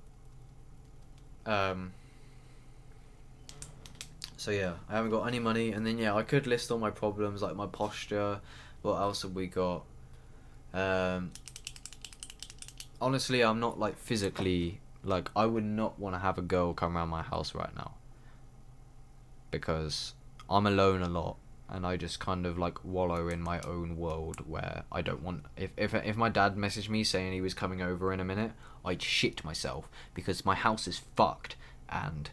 So yeah, I haven't got any money, and then yeah, I could list all my problems, like my posture. What else have we got? Honestly, I'm not like physically, like, I would not want to have a girl come around my house right now, because I'm alone a lot, and I just kind of like wallow in my own world where I don't want. If my dad messaged me saying he was coming over in a minute, I'd shit myself, because my house is fucked, and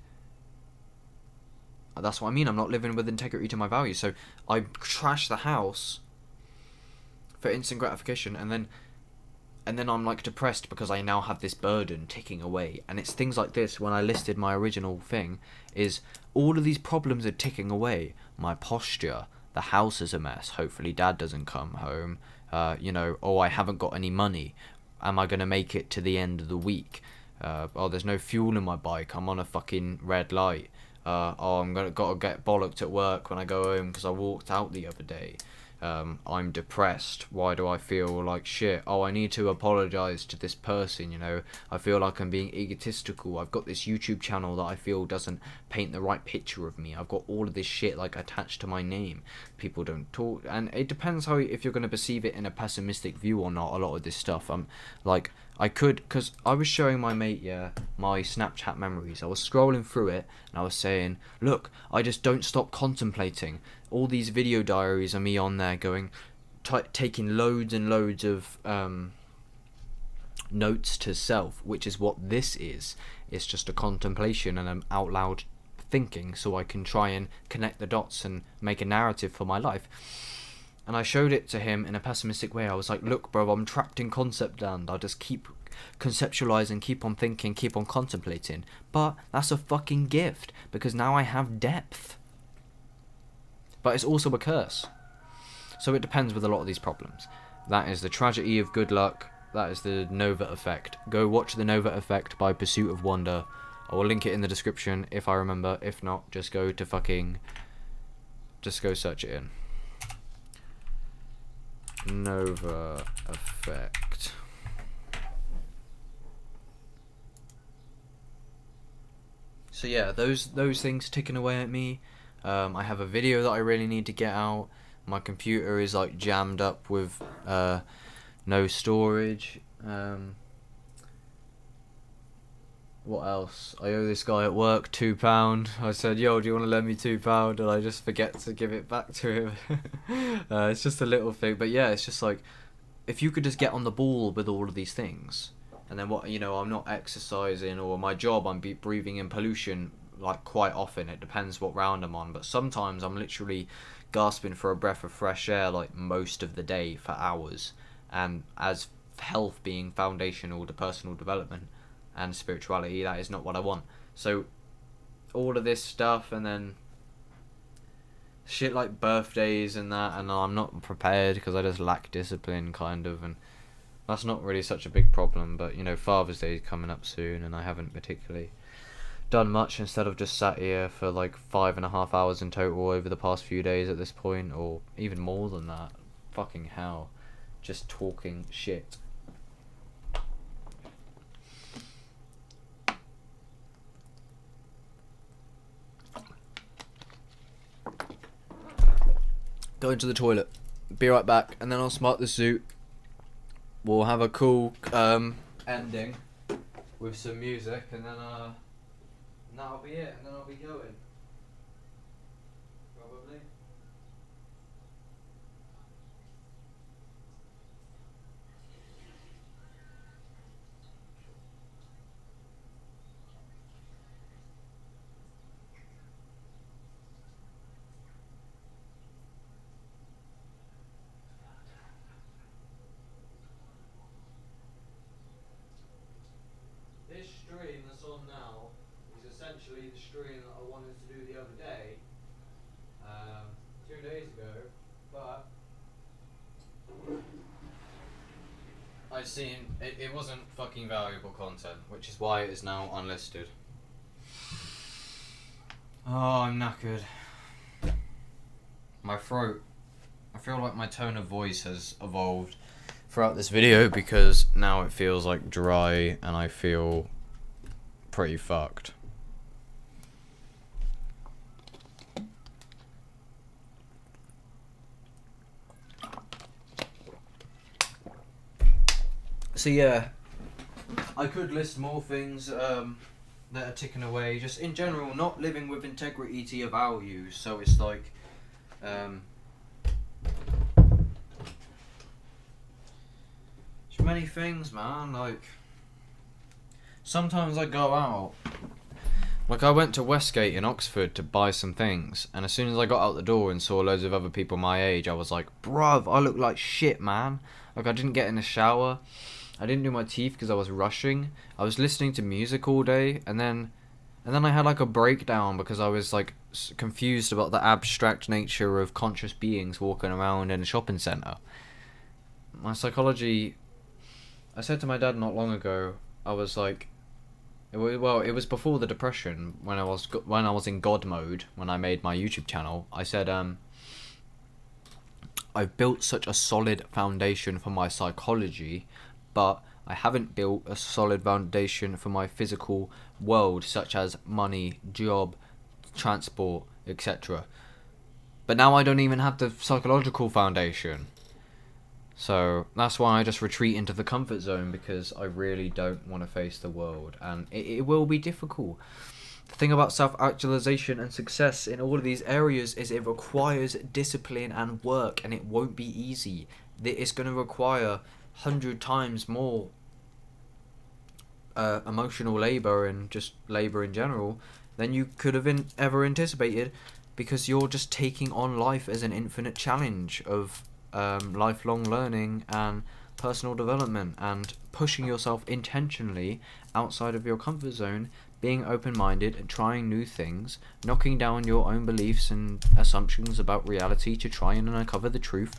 that's what I mean. I'm not living with integrity to my values. So I trash the house for instant gratification, and then I'm like depressed because I now have this burden ticking away. And it's things like this. When I listed my original thing, is all of these problems are ticking away. My posture, the house is a mess. Hopefully dad doesn't come home. Oh, I haven't got any money. Am I going to make it to the end of the week? There's no fuel in my bike. I'm on a fucking red light. Gotta get bollocked at work when I go home because I walked out the other day. I'm depressed. Why do I feel like shit? I need to apologize to this person, I feel like I'm being egotistical. I've got this YouTube channel that I feel doesn't paint the right picture of me. I've got all of this shit like attached to my name. People don't talk, and it depends if you're going to perceive it in a pessimistic view or not. A lot of this stuff, because I was showing my mate, my Snapchat memories. I was scrolling through it, and I was saying, look, I just don't stop contemplating. All these video diaries of me on there going, taking loads and loads of notes to self, which is what this is. It's just a contemplation and an out loud thinking, so I can try and connect the dots and make a narrative for my life. And I showed it to him in a pessimistic way. I was like, look, bro, I'm trapped in concept land. I'll just keep conceptualizing, keep on thinking, keep on contemplating. But that's a fucking gift, because now I have depth. But it's also a curse. So it depends with a lot of these problems. That is the tragedy of good luck. That is the Nova Effect. Go watch the Nova Effect by Pursuit of Wonder. I will link it in the description if I remember. If not, just go search it in. Nova Effect. So yeah, those things ticking away at me. I have a video that I really need to get out. My computer is like jammed up with no storage. What else? I owe this guy at work £2. I said, yo, do you want to lend me £2? And I just forget to give it back to him. It's just a little thing. But yeah, it's just like, if you could just get on the ball with all of these things. And then I'm not exercising, or my job, I'm breathing in pollution like quite often. It depends what round I'm on. But sometimes I'm literally gasping for a breath of fresh air like most of the day for hours. And as health being foundational to personal development and spirituality, that is not what I want. So all of this stuff, and then shit like birthdays and that, and I'm not prepared because I just lack discipline, kind of, and that's not really such a big problem. But you know, Father's Day is coming up soon, and I haven't particularly done much. Instead of just sat here for like 5.5 hours in total over the past few days at this point, or even more than that. Fucking hell, just talking shit. Going to the toilet. Be right back, and then I'll smart the suit. We'll have a cool ending with some music, and then that'll be it, and then I'll be going. Probably. This stream that's on now is essentially the stream that I wanted to do the other day, 2 days ago, but I seen it wasn't fucking valuable content, which is why it is now unlisted. Oh, I'm knackered. My throat. I feel like my tone of voice has evolved throughout this video because now it feels like dry and I feel pretty fucked. So yeah, I could list more things that are ticking away, just in general, not living with integrity to your values. So it's like many things, man. Like, sometimes I go out. Like, I went to Westgate in Oxford to buy some things, and as soon as I got out the door and saw loads of other people my age, I was like, bruv, I look like shit, man. Like, I didn't get in the shower. I didn't do my teeth because I was rushing. I was listening to music all day, and then I had like a breakdown because I was like confused about the abstract nature of conscious beings walking around in a shopping centre. My psychology. I said to my dad not long ago, I was like, it was before the depression, when I was in God mode, when I made my YouTube channel. I said, I've built such a solid foundation for my psychology, but I haven't built a solid foundation for my physical world, such as money, job, transport, etc. But now I don't even have the psychological foundation. So that's why I just retreat into the comfort zone, because I really don't want to face the world, and it will be difficult. The thing about self-actualization and success in all of these areas is it requires discipline and work, and it won't be easy. It's going to require 100 times more emotional labour and just labour in general than you could have ever anticipated, because you're just taking on life as an infinite challenge of lifelong learning and personal development, and pushing yourself intentionally outside of your comfort zone, being open-minded and trying new things, knocking down your own beliefs and assumptions about reality to try and uncover the truth,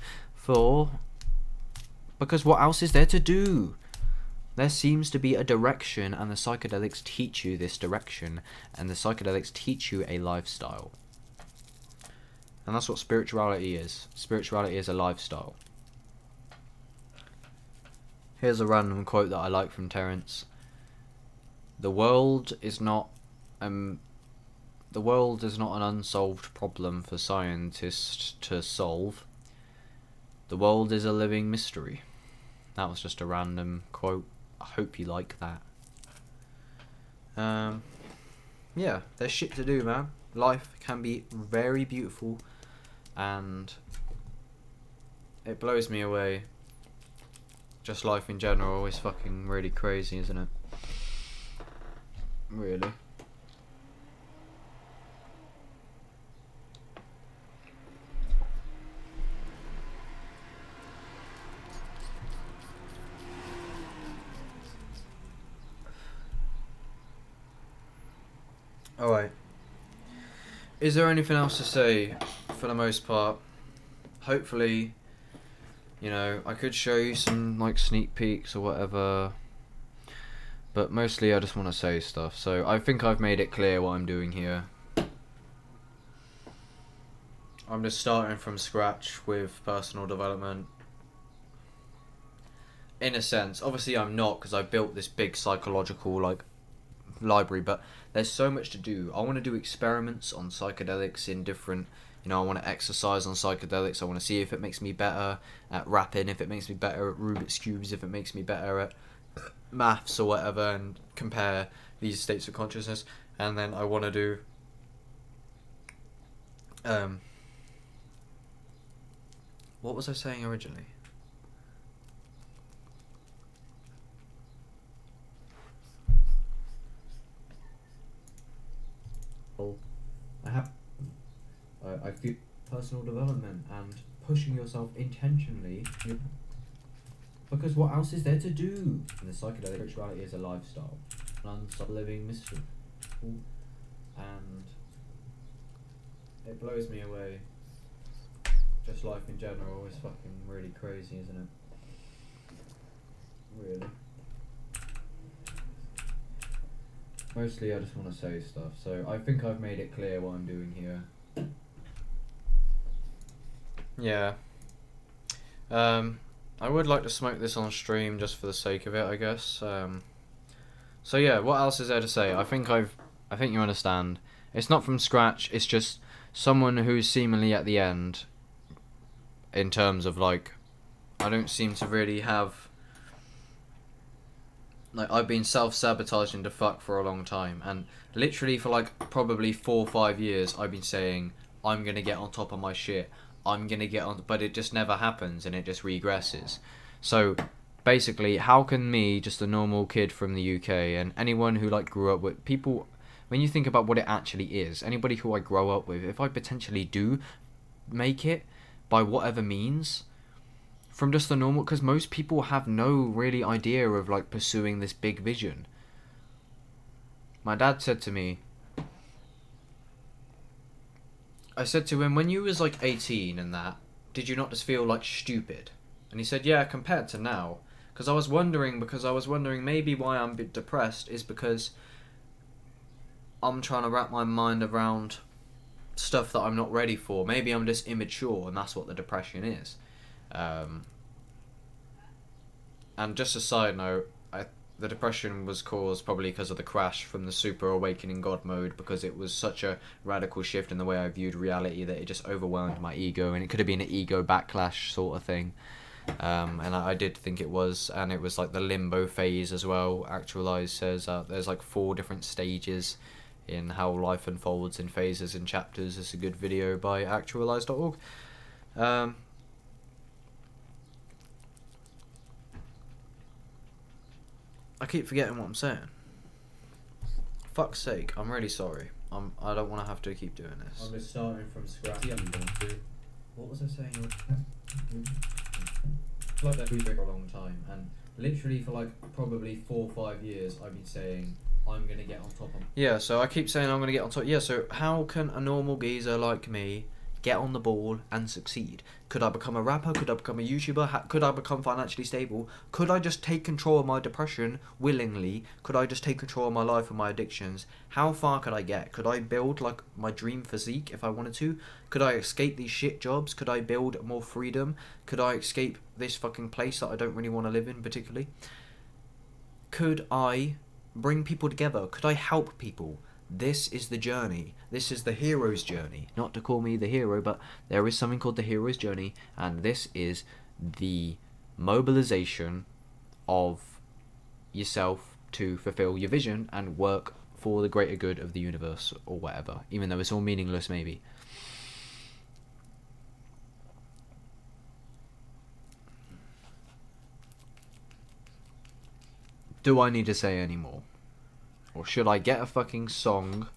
because what else is there to do? There seems to be a direction, and the psychedelics teach you this direction, and the psychedelics teach you a lifestyle. And that's what spirituality is. Spirituality is a lifestyle. Here's a random quote that I like from Terence. The world is not an unsolved problem for scientists to solve. The world is a living mystery. That was just a random quote. I hope you like that. Yeah, there's shit to do, man. Life can be very beautiful, and it blows me away. Just life in general is fucking really crazy, isn't it? Really. Alright. Is there anything else to say? For the most part, hopefully, you know, I could show you some like sneak peeks or whatever, but mostly I just want to say stuff. So I think I've made it clear what I'm doing here. I'm just starting from scratch with personal development. In a sense, obviously I'm not, because I built this big psychological like library, but there's so much to do. I want to do experiments on psychedelics in different, you know, I want to exercise on psychedelics. I want to see if it makes me better at rapping, if it makes me better at Rubik's Cubes, if it makes me better at maths or whatever, and compare these states of consciousness. And then I want to do what was I saying originally? I feel personal development and pushing yourself intentionally, because what else is there to do? And the psychedelic spirituality is a lifestyle, non-stop living mystery, and it blows me away. Just life in general is fucking really crazy, isn't it? Really. Mostly I just want to say stuff, so I think I've made it clear what I'm doing here. Yeah. I would like to smoke this on stream just for the sake of it, I guess. So yeah, what else is there to say? I think you understand. It's not from scratch, it's just someone who's seemingly at the end in terms of like, I don't seem to really have, like, I've been self-sabotaging to fuck for a long time, and literally for like probably 4 or 5 years I've been saying I'm gonna get on top of my shit, I'm gonna get on, but it just never happens and it just regresses. So basically, how can me, just a normal kid from the UK, and anyone who like grew up with people, when you think about what it actually is, anybody who I grow up with, if I potentially do make it by whatever means, from just the normal, because most people have no really idea of like pursuing this big vision. My dad said to me, I said to him, when you was like 18 and that, did you not just feel like stupid? And he said, yeah, compared to now. Because I was wondering maybe why I'm a bit depressed is because I'm trying to wrap my mind around stuff that I'm not ready for. Maybe I'm just immature, and that's what the depression is. And just a side note, the depression was caused probably because of the crash from the super awakening God mode, because it was such a radical shift in the way I viewed reality that it just overwhelmed my ego, and it could have been an ego backlash sort of thing. And I did think it was, and it was like the limbo phase as well. Actualized says there's like 4 different stages in how life unfolds in phases and chapters. It's a good video by actualize.org. I keep forgetting what I'm saying. Fuck's sake, I'm really sorry. I don't want to have to keep doing this. I'm just starting from scratch. What was I saying? Like that for a long time, and literally for like probably 4 or 5 years I've been saying I'm gonna get on top of. Yeah, so I keep saying I'm gonna get on top. Yeah, so how can a normal geezer like me get on the ball and succeed? Could I become a rapper? Could I become a YouTuber? Could I become financially stable? Could I just take control of my depression willingly? Could I just take control of my life and my addictions? How far could I get? Could I build like my dream physique if I wanted to? Could I escape these shit jobs? Could I build more freedom? Could I escape this fucking place that I don't really want to live in particularly? Could I bring people together? Could I help people? This is the journey. This is the hero's journey. Not to call me the hero, but there is something called the hero's journey, and this is the mobilization of yourself to fulfill your vision and work for the greater good of the universe or whatever, even though it's all meaningless maybe. Do I need to say any more? Or should I get a fucking song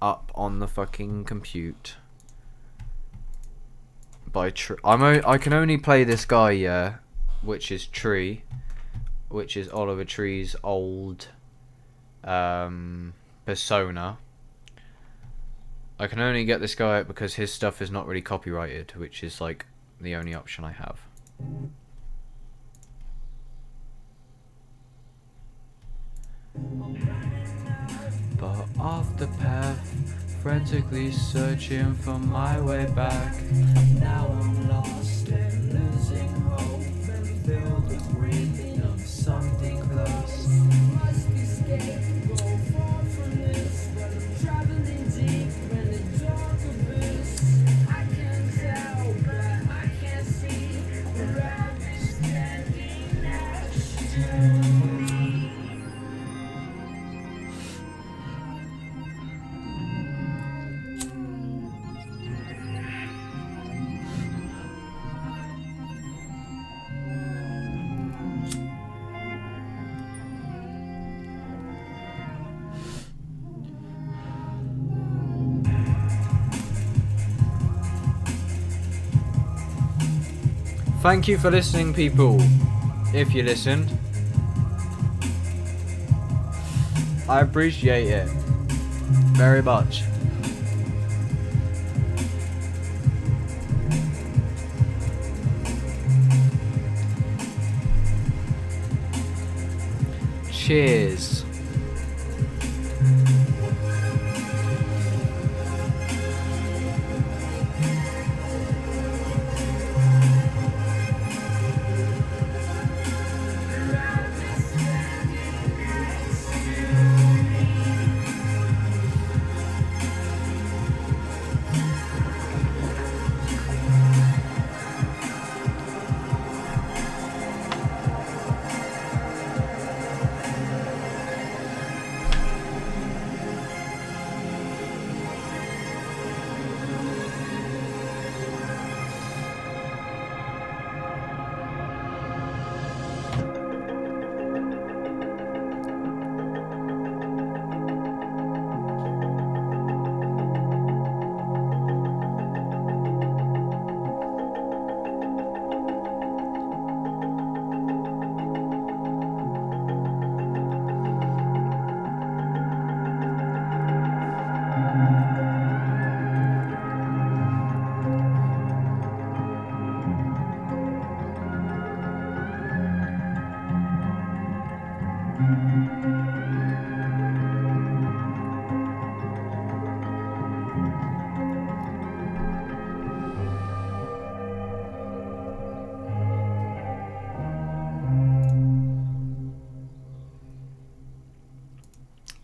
up on the fucking compute? By I can only play this guy, yeah, which is Tree, which is Oliver Tree's old persona. I can only get this guy out because his stuff is not really copyrighted, which is like the only option I have. But off the path, frantically searching for my way back. Now I'm lost and losing hope and filled with breathing of something close. Must escape, go far from this, but I'm traveling deep in the dark abyss. I can tell, but I can't see around me standing next to me. Thank you for listening, people. If you listened, I appreciate it very much. Cheers.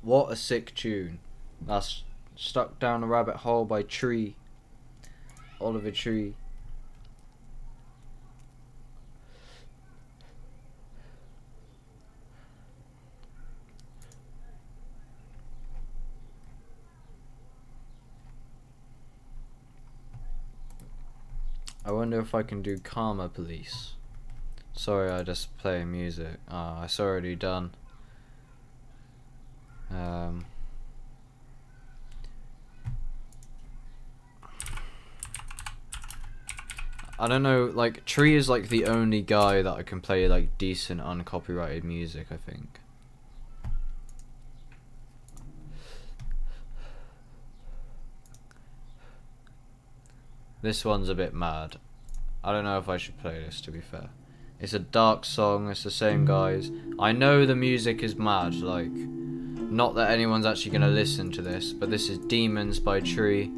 What a sick tune. That's Stuck Down a Rabbit Hole by Tree. Oliver Tree. I wonder if I can do Karma Police. Sorry, I just play music. It's already done. I don't know, like, Tree is like the only guy that I can play like decent uncopyrighted music, I think. This one's a bit mad. I don't know if I should play this, to be fair. It's a dark song, it's the same guys. I know the music is mad, like, not that anyone's actually gonna listen to this, but this is Demons by Tree.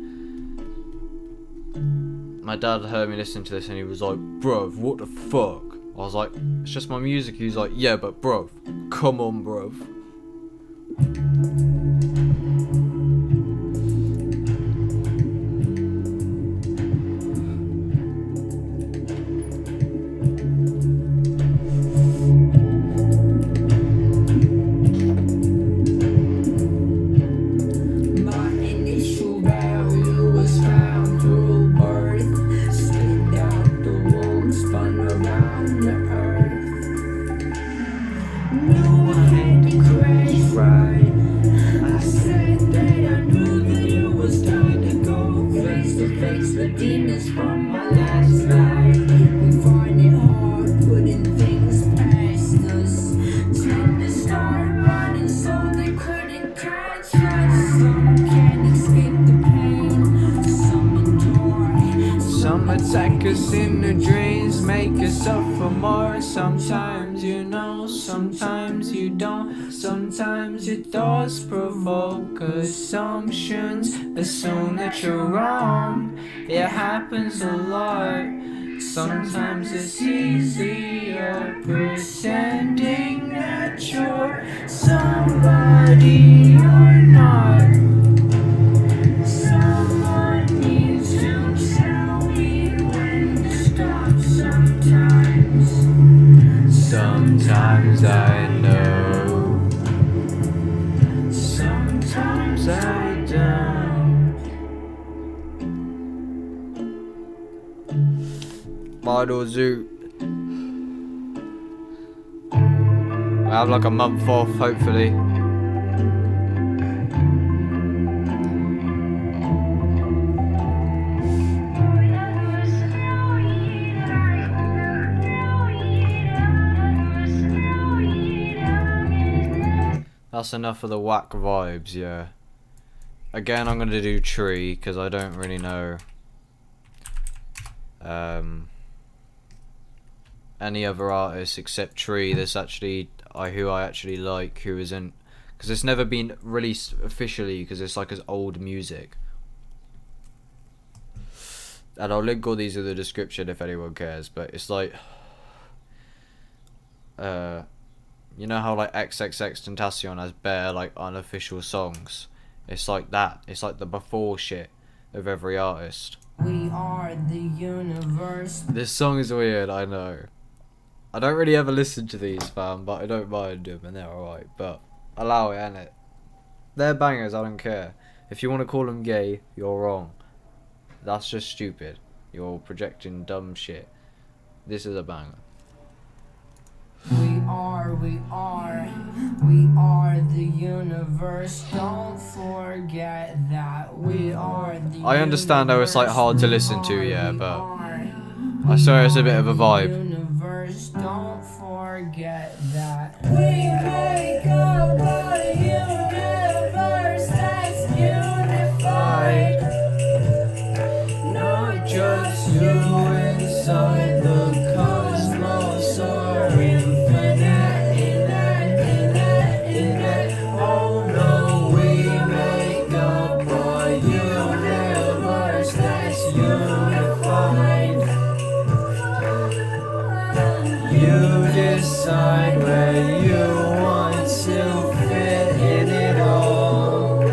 My dad heard me listen to this and he was like, bruv, what the fuck? I was like, it's just my music. He was like, yeah, but bruv, come on, bruv. Some can't escape the pain. come attack us in the dreams, make us suffer more. Sometimes you know, sometimes you don't. Sometimes your thoughts provoke assumptions. Assume that you're wrong. It happens a lot. Sometimes it's easier pretending that you're somebody you're not. Someone needs to tell me when to stop. Sometimes I know, sometimes I don't. Model Zoo. I have like a month off, hopefully. That's enough of the whack vibes, yeah. Again, I'm gonna do Tree because I don't really know any other artists except Tree. That's actually who I actually like, who isn't, because it's never been released officially because it's like as old music. And I'll link all these in the description if anyone cares. But it's like, you know how like XXXTentacion has bare like unofficial songs? It's like that. It's like the before shit of every artist. We are the universe. This song is weird, I know. I don't really ever listen to these, fam, but I don't mind them and they're alright. But allow it, innit? They're bangers, I don't care. If you want to call them gay, you're wrong. That's just stupid. You're projecting dumb shit. This is a banger. We are the universe. Don't forget that we are the I understand how it's like hard to listen to, yeah, we but are, I swear it's a bit of a vibe. Universe, don't forget that we make up a universe that's unified. Not just you inside the cosmos or infinite in that. Oh no, we make up a universe that's unified. You decide where you want to fit in it all.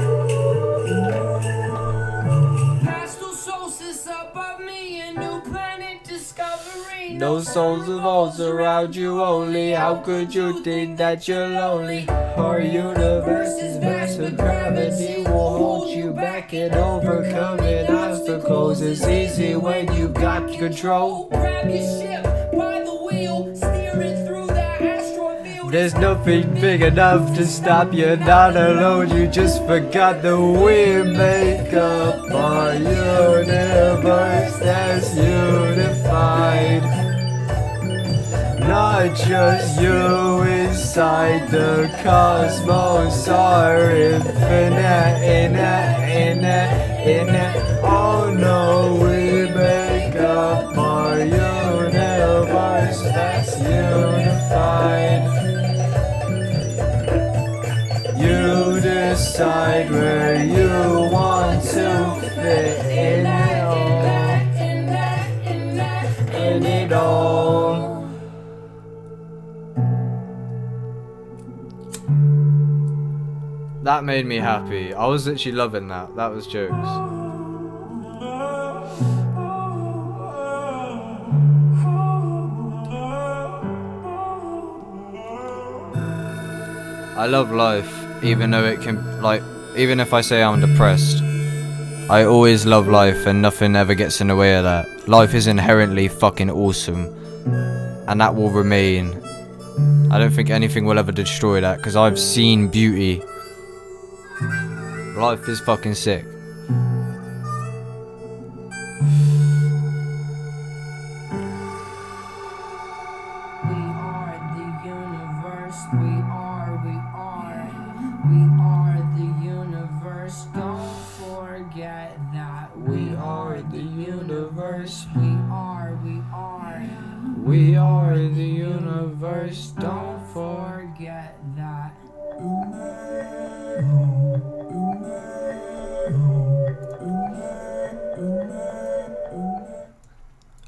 Pastel solstice above me, a new planet discovery. No souls evolves around you only. How could you think that you're lonely? Our universe is vast, but gravity will hold you back, and overcoming obstacles is easy when you got control. Grab your ship by the wheel, steering through the asteroid field. There's nothing big enough to stop you, not alone. You just forgot that we make up our universe that's unified. Not just you inside the cosmos or infinite in it. Oh no, we make up our universe that's unified. You decide where you want to fit in it all. In it all. That made me happy. I was literally loving that. That was jokes. I love life, even though it can, like, even if I say I'm depressed, I always love life and nothing ever gets in the way of that. Life is inherently fucking awesome, and that will remain. I don't think anything will ever destroy that, because I've seen beauty. Life is fucking sick. We are the universe. We are the universe. Don't forget that We are the universe. We are. We are the universe. Don't Forget that.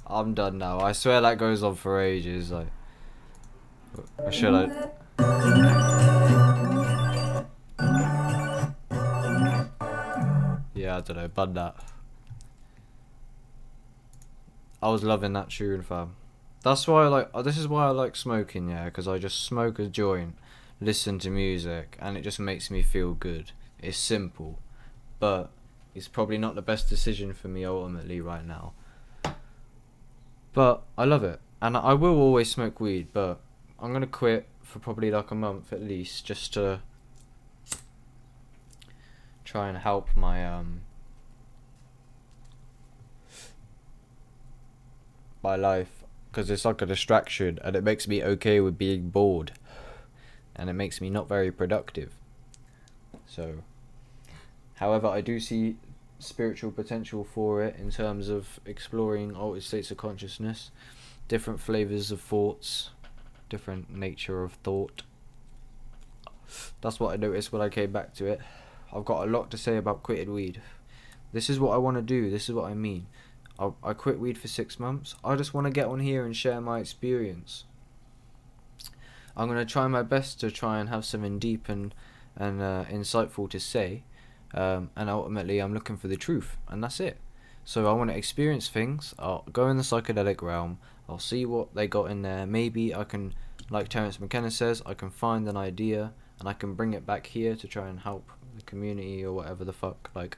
I'm done now. I swear that goes on for ages. Like, or should I? Yeah, I don't know. Bun that. I was loving that tune, fam. That's why I like. This is why I like smoking, yeah, because I just smoke a joint, listen to music, and it just makes me feel good. It's simple, but it's probably not the best decision for me ultimately right now. But I love it, and I will always smoke weed, but I'm gonna quit for probably like a month at least, just to try and help my life, because it's like a distraction, and it makes me okay with being bored, and it makes me not very productive. So, however, I do see spiritual potential for it in terms of exploring altered states of consciousness, different flavors of thoughts, different nature of thought. That's what I noticed when I came back to it. I've got a lot to say about quitting weed. This is what I want to do. This is what I mean. I quit weed for 6 months. I just want to get on here and share my experience. I'm going to try my best to try and have something deep and insightful to say. And ultimately I'm looking for the truth, and that's it. So I want to experience things. I'll go in the psychedelic realm. I'll see what they got in there. Maybe I can, like Terence McKenna says, I can find an idea and I can bring it back here to try and help the community or whatever the fuck. Like,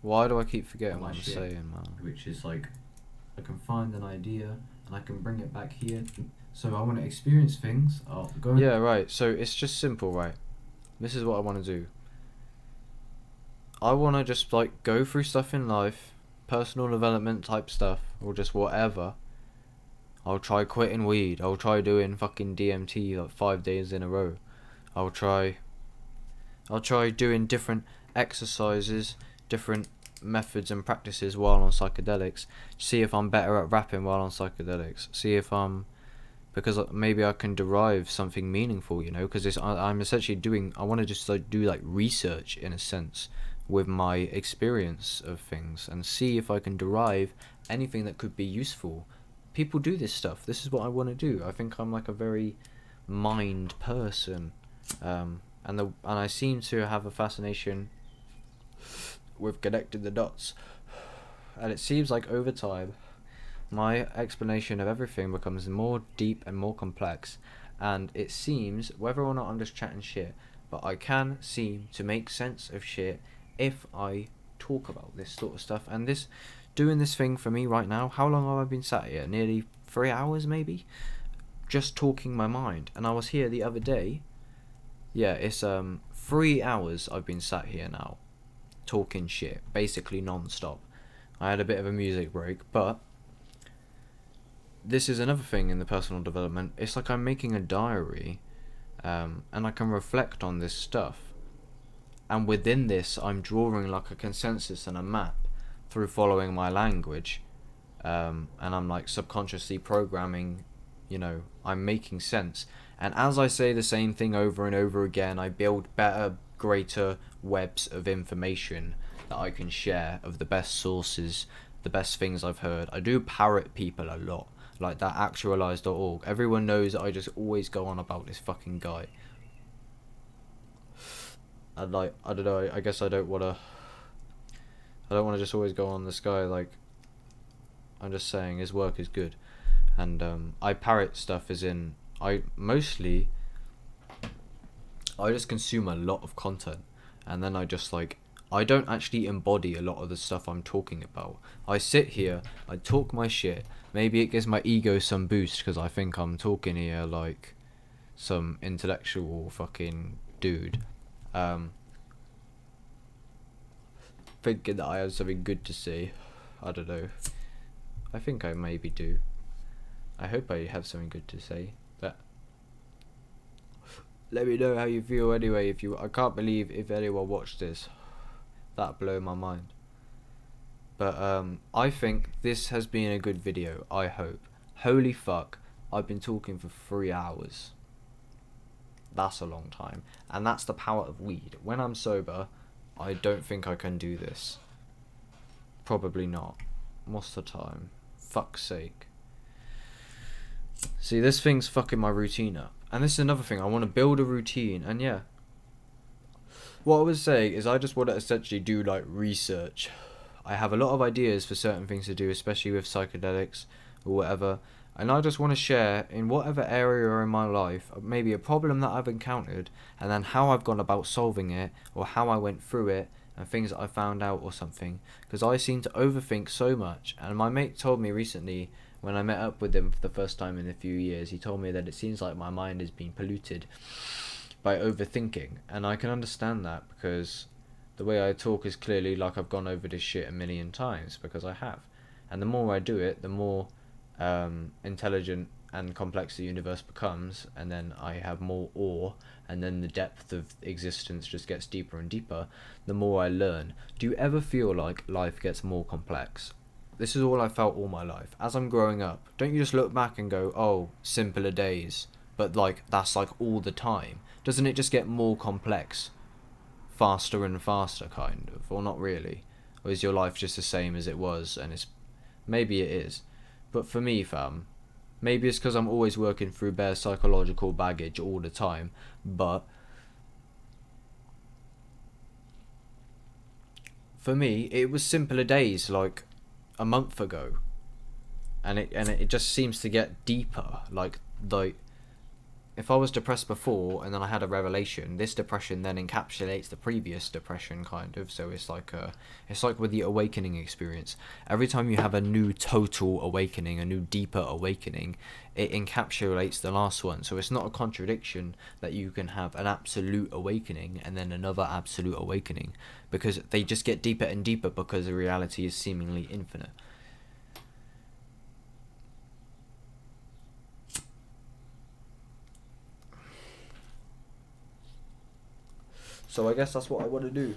why do I keep forgetting what I'm saying, man? Which is like, I can find an idea and I can bring it back here. So I want to experience things. I'll go. Yeah, right. So it's just simple, right? This is what I want to do. I want to just like go through stuff in life, personal development type stuff, or just whatever. I'll try quitting weed. I'll try doing fucking DMT like 5 days in a row. I'll try doing different exercises, different methods and practices while on psychedelics. See if I'm better at rapping while on psychedelics. See if because maybe I can derive something meaningful, you know, because I'm essentially doing, I want to just like do like research in a sense with my experience of things and see if I can derive anything that could be useful. People do this stuff. This is what I want to do. I think I'm like a very mind person, and I seem to have a fascination with connecting the dots, and it seems like over time my explanation of everything becomes more deep and more complex, and it seems, whether or not I'm just chatting shit, but I can seem to make sense of shit if I talk about this sort of stuff. And this, doing this thing for me right now, how long have I been sat here? Nearly 3 hours maybe, just talking my mind. And I was here the other day, yeah, it's 3 hours I've been sat here now talking shit, basically non-stop. I had a bit of a music break, but this is another thing in the personal development. It's like I'm making a diary, and I can reflect on this stuff, and within this I'm drawing like a consensus and a map through following my language, and I'm like subconsciously programming, you know, I'm making sense. And as I say the same thing over and over again, I build better, greater webs of information that I can share of the best sources, the best things I've heard. I do parrot people a lot, like that actualize.org. Everyone knows that I just always go on about this fucking guy. And like, I don't know, I guess I don't wanna just always go on this guy. Like, I'm just saying his work is good. And I parrot stuff as in, I just consume a lot of content, and then I just like, I don't actually embody a lot of the stuff I'm talking about. I sit here, I talk my shit, maybe it gives my ego some boost because I think I'm talking here like some intellectual fucking dude. thinking that I have something good to say. I don't know. I think I maybe do. I hope I have something good to say. But let me know how you feel anyway. I can't believe if anyone watched this. That blew my mind. But I think this has been a good video. I hope. Holy fuck! I've been talking for 3 hours. That's a long time, and that's the power of weed. When I'm sober, I don't think I can do this. Probably not. What's the time? Fuck's sake. See, this thing's fucking my routine up. And this is another thing. I want to build a routine. And yeah. What I was saying is I just want to essentially do like research. I have a lot of ideas for certain things to do, especially with psychedelics or whatever. And I just want to share in whatever area in my life, maybe a problem that I've encountered, and then how I've gone about solving it, or how I went through it, and things that I found out or something. Because I seem to overthink so much. And my mate told me recently, when I met up with him for the first time in a few years, he told me that it seems like my mind has been polluted by overthinking. And I can understand that, because the way I talk is clearly like I've gone over this shit a million times, because I have. And the more I do it, the more intelligent and complex the universe becomes, and then I have more awe, and then the depth of existence just gets deeper and deeper the more I learn. Do you ever feel like life gets more complex? This is all I felt all my life. As I'm growing up, don't you just look back and go, oh, simpler days, but like that's like all the time? Doesn't it just get more complex faster and faster, kind of? Or not really? Or is your life just the same as it was? And it's maybe it is, but for me, fam, maybe it's because I'm always working through bare psychological baggage all the time, but for me, it was simpler days like a month ago, and it just seems to get deeper. Like if I was depressed before and then I had a revelation, this depression then encapsulates the previous depression, kind of. So it's like with the awakening experience. Every time you have a new total awakening, a new deeper awakening, it encapsulates the last one. So it's not a contradiction that you can have an absolute awakening and then another absolute awakening, because they just get deeper and deeper because the reality is seemingly infinite. So I guess that's what I want to do.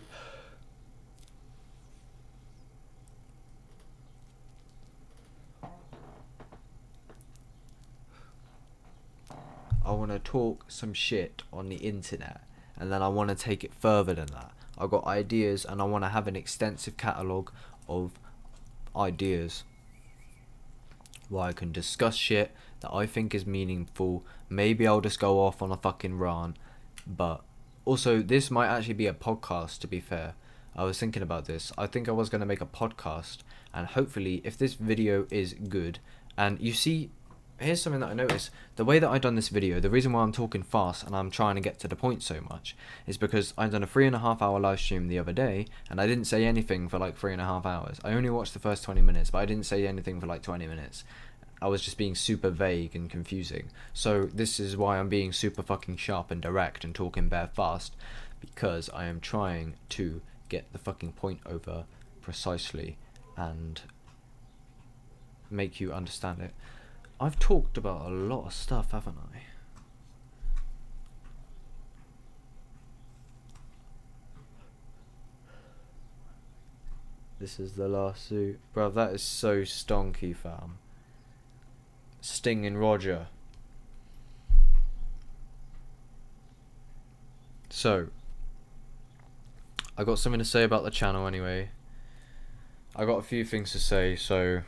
I want to talk some shit on the internet, and then I want to take it further than that. I've got ideas, and I want to have an extensive catalogue of ideas where I can discuss shit that I think is meaningful. Maybe I'll just go off on a fucking rant, but also, this might actually be a podcast, to be fair. I was thinking about this. I think I was going to make a podcast, and hopefully, if this video is good, and you see, here's something that I noticed. The way that I done this video, the reason why I'm talking fast and I'm trying to get to the point so much, is because I done a 3.5 hour live stream the other day, and I didn't say anything for like 3.5 hours. I only watched the first 20 minutes, but I didn't say anything for like 20 minutes. I was just being super vague and confusing. So this is why I'm being super fucking sharp and direct and talking bare fast, because I am trying to get the fucking point over precisely and make you understand it. I've talked about a lot of stuff, haven't I? This is the last suit. Bruv, that is so stonky, fam. Sting and Roger. So, I got something to say about the channel anyway. I got a few things to say, so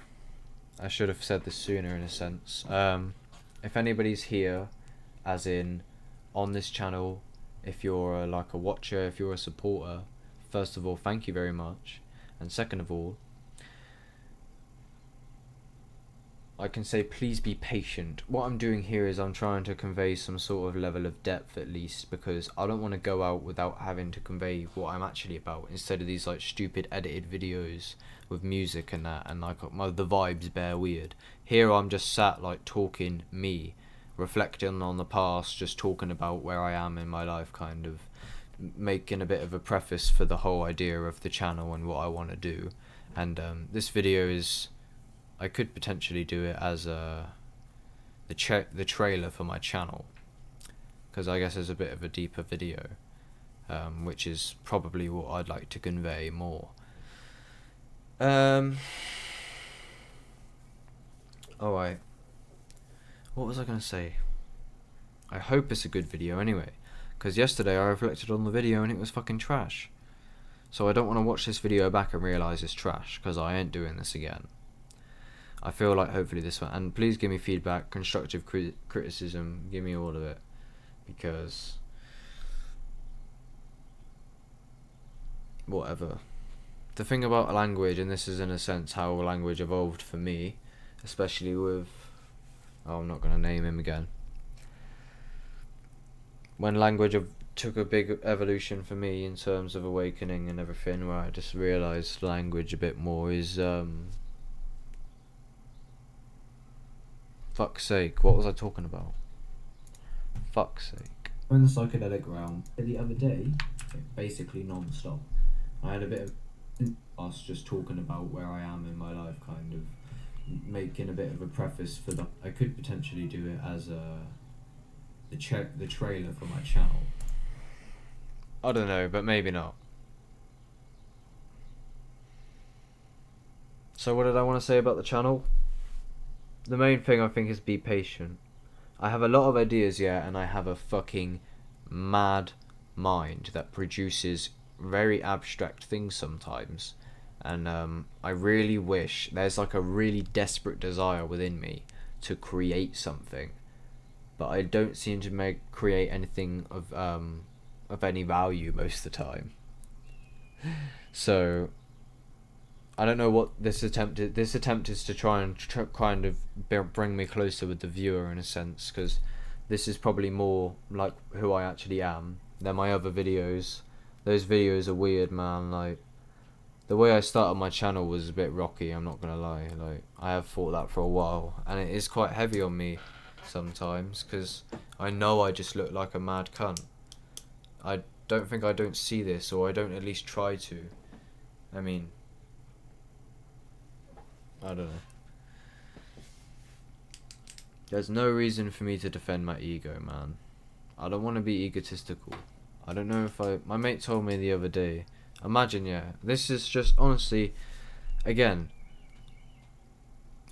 I should have said this sooner in a sense. If anybody's here, as in on this channel, if you're like a watcher, if you're a supporter, first of all, thank you very much. And second of all, I can say please be patient. What I'm doing here is I'm trying to convey some sort of level of depth at least, because I don't want to go out without having to convey what I'm actually about, instead of these like stupid edited videos with music and that, and like the vibes bear weird. Here I'm just sat like talking me, reflecting on the past, just talking about where I am in my life, kind of making a bit of a preface for the whole idea of the channel and what I want to do. And this video is, I could potentially do it as the trailer for my channel, because I guess it's a bit of a deeper video, which is probably what I'd like to convey more. Alright, what was I going to say? I hope it's a good video anyway, because yesterday I reflected on the video and it was fucking trash. So I don't want to watch this video back and realise it's trash, because I ain't doing this again. I feel like hopefully this one, and please give me feedback, constructive criticism, give me all of it, because whatever. The thing about language, and this is in a sense how language evolved for me, especially with, I'm not going to name him again. When language took a big evolution for me in terms of awakening and everything, where I just realised language a bit more is, fuck's sake, what was I talking about? Fuck's sake. In the psychedelic realm, the other day, basically non-stop, I had a bit of us just talking about where I am in my life, kind of making a bit of a preface for the, I could potentially do it as the trailer for my channel. I don't know, but maybe not. So what did I want to say about the channel? The main thing I think is be patient. I have a lot of ideas, yeah, and I have a fucking mad mind that produces very abstract things sometimes. And I really wish, there's like a really desperate desire within me to create something, but I don't seem to create anything of any value most of the time. So I don't know what this attempt is. This attempt is to try and kind of bring me closer with the viewer in a sense, because this is probably more like who I actually am than my other videos. Those videos are weird, man. Like, the way I started my channel was a bit rocky, I'm not gonna lie. Like, I have thought that for a while, and it is quite heavy on me sometimes, because I know I just look like a mad cunt. I don't think I don't see this, or I don't at least try to. I mean, I don't know. There's no reason for me to defend my ego, man. I don't want to be egotistical. I don't know if my mate told me the other day, imagine, yeah, this is just, honestly, again,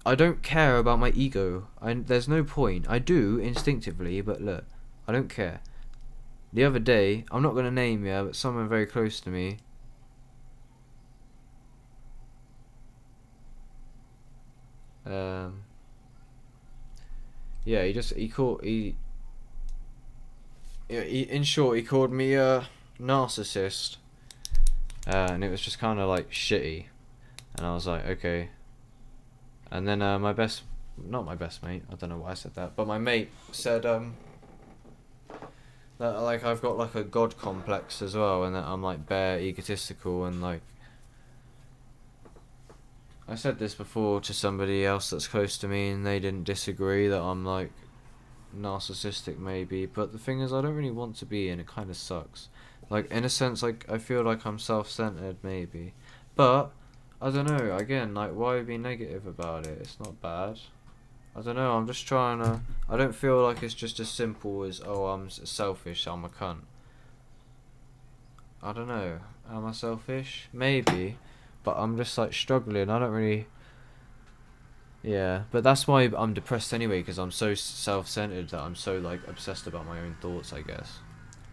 I don't care about my ego. There's no point. I do, instinctively, but look, I don't care. The other day, I'm not going to name you, but someone very close to me, yeah, in short, he called me a narcissist, and it was just kind of like shitty, and I was like, okay. And then not my best mate, I don't know why I said that, but my mate said that like I've got like a god complex as well, and that I'm like bare egotistical, and like I said this before to somebody else that's close to me, and they didn't disagree that I'm like narcissistic maybe, but the thing is, I don't really want to be, and it kind of sucks. Like, in a sense, like, I feel like I'm self-centered maybe, but I don't know, again, like, why be negative about it? It's not bad. I don't know, I'm just trying to, I don't feel like it's just as simple as, oh, I'm selfish, I'm a cunt. I don't know, am I selfish? Maybe, but I'm just like struggling, I don't really, yeah, but that's why I'm depressed anyway, because I'm so self-centered that I'm so like obsessed about my own thoughts, I guess.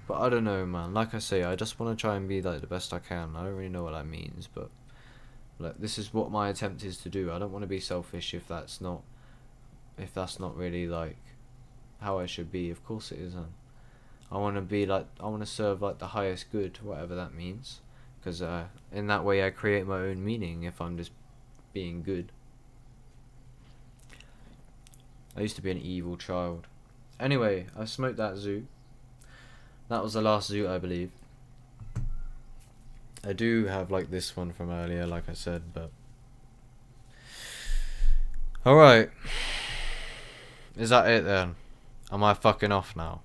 But I don't know, man, like I say, I just want to try and be like the best I can. I don't really know what that means, but like, this is what my attempt is to do. I don't want to be selfish if that's not really like how I should be. Of course it isn't. I want to be like, I want to serve like the highest good, whatever that means, because in that way I create my own meaning if I'm just being good. I used to be an evil child. Anyway, I smoked that zoot. That was the last zoot, I believe. I do have like this one from earlier, like I said, but alright. Is that it then? Am I fucking off now?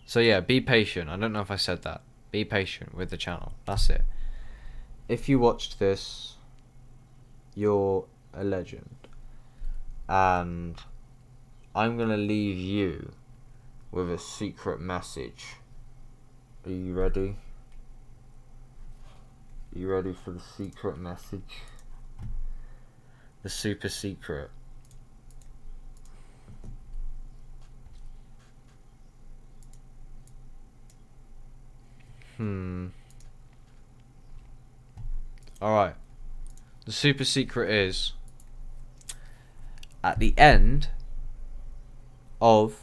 So yeah, be patient. I don't know if I said that. Be patient with the channel. That's it. If you watched this, you're a legend. And I'm gonna leave you with a secret message. Are you ready? You ready for the secret message? The super secret. Alright. The super secret is, at the end of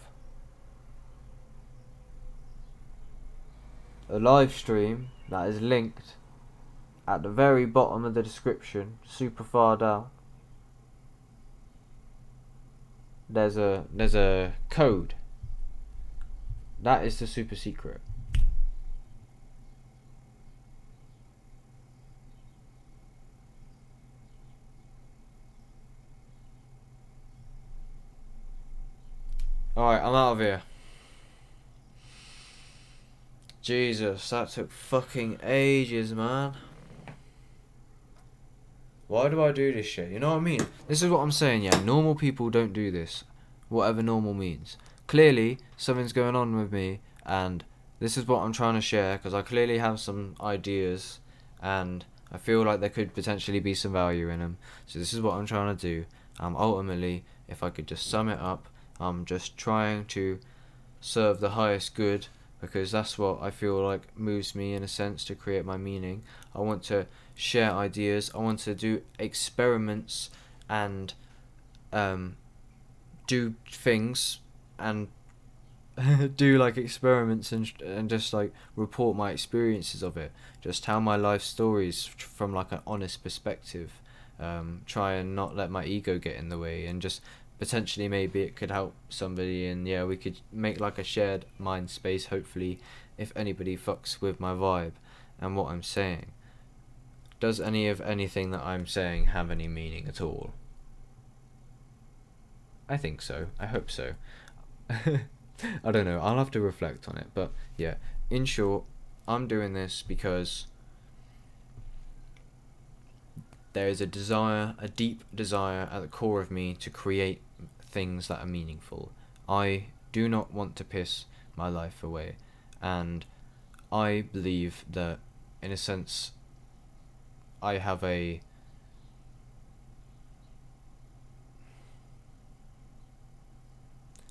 a live stream that is linked at the very bottom of the description, super far down, there's a code. That is the super secret. Alright, I'm out of here. Jesus, that took fucking ages, man. Why do I do this shit? You know what I mean? This is what I'm saying, yeah. Normal people don't do this. Whatever normal means. Clearly, something's going on with me, and this is what I'm trying to share, because I clearly have some ideas, and I feel like there could potentially be some value in them. So this is what I'm trying to do. Ultimately, if I could just sum it up, I'm just trying to serve the highest good, because that's what I feel like moves me in a sense to create my meaning. I want to share ideas. I want to do experiments and do things and do like experiments and just like report my experiences of it, just tell my life stories from like an honest perspective. Try and not let my ego get in the way, and just potentially maybe it could help somebody, and yeah, we could make like a shared mind space, hopefully, if anybody fucks with my vibe and what I'm saying. Does any of anything that I'm saying have any meaning at all? I think so. I hope so. I don't know. I'll have to reflect on it. But yeah, in short, I'm doing this because there is a desire, a deep desire at the core of me to create things that are meaningful. I do not want to piss my life away. And I believe that, in a sense, I have a...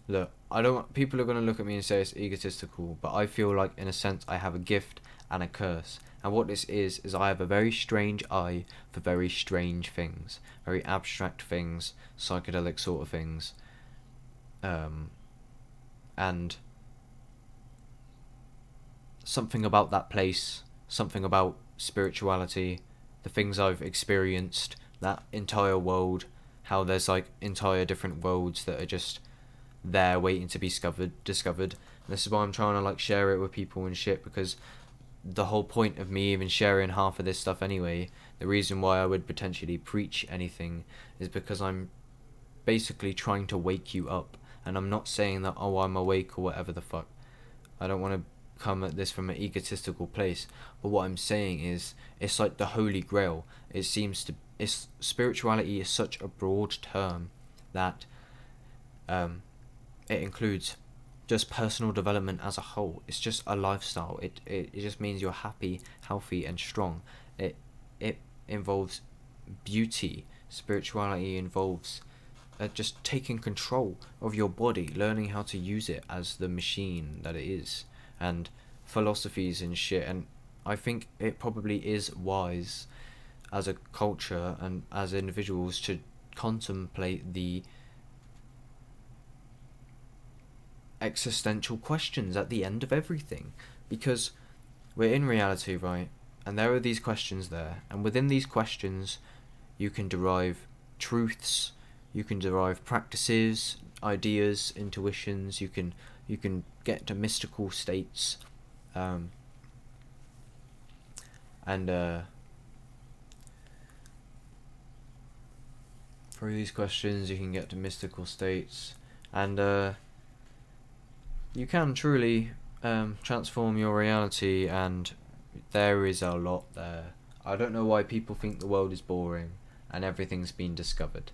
Look, I don't want, people are going to look at me and say it's egotistical, but I feel like, in a sense, I have a gift and a curse. And what this is I have a very strange eye for very strange things, very abstract things, psychedelic sort of things. And something about that place, something about spirituality, the things I've experienced, that entire world, how there's like entire different worlds that are just there waiting to be discovered. And this is why I'm trying to like share it with people and shit, because the whole point of me even sharing half of this stuff anyway, the reason why I would potentially preach anything, is because I'm basically trying to wake you up. And I'm not saying that, oh, I'm awake or whatever the fuck. I don't want to come at this from an egotistical place, but what I'm saying is, it's like the holy grail. It seems to, it's, spirituality is such a broad term that it includes just personal development as a whole. It's just a lifestyle. It just means you're happy, healthy, and strong. It involves beauty. Spirituality involves just taking control of your body, learning how to use it as the machine that it is, and philosophies and shit. And I think it probably is wise as a culture and as individuals to contemplate the existential questions at the end of everything, because we're in reality, right? And there are these questions there, and within these questions you can derive truths, you can derive practices, ideas, intuitions, you can get to mystical states, and through these questions you can get to mystical states, and you can truly transform your reality, and there is a lot there. I don't know why people think the world is boring and everything's been discovered.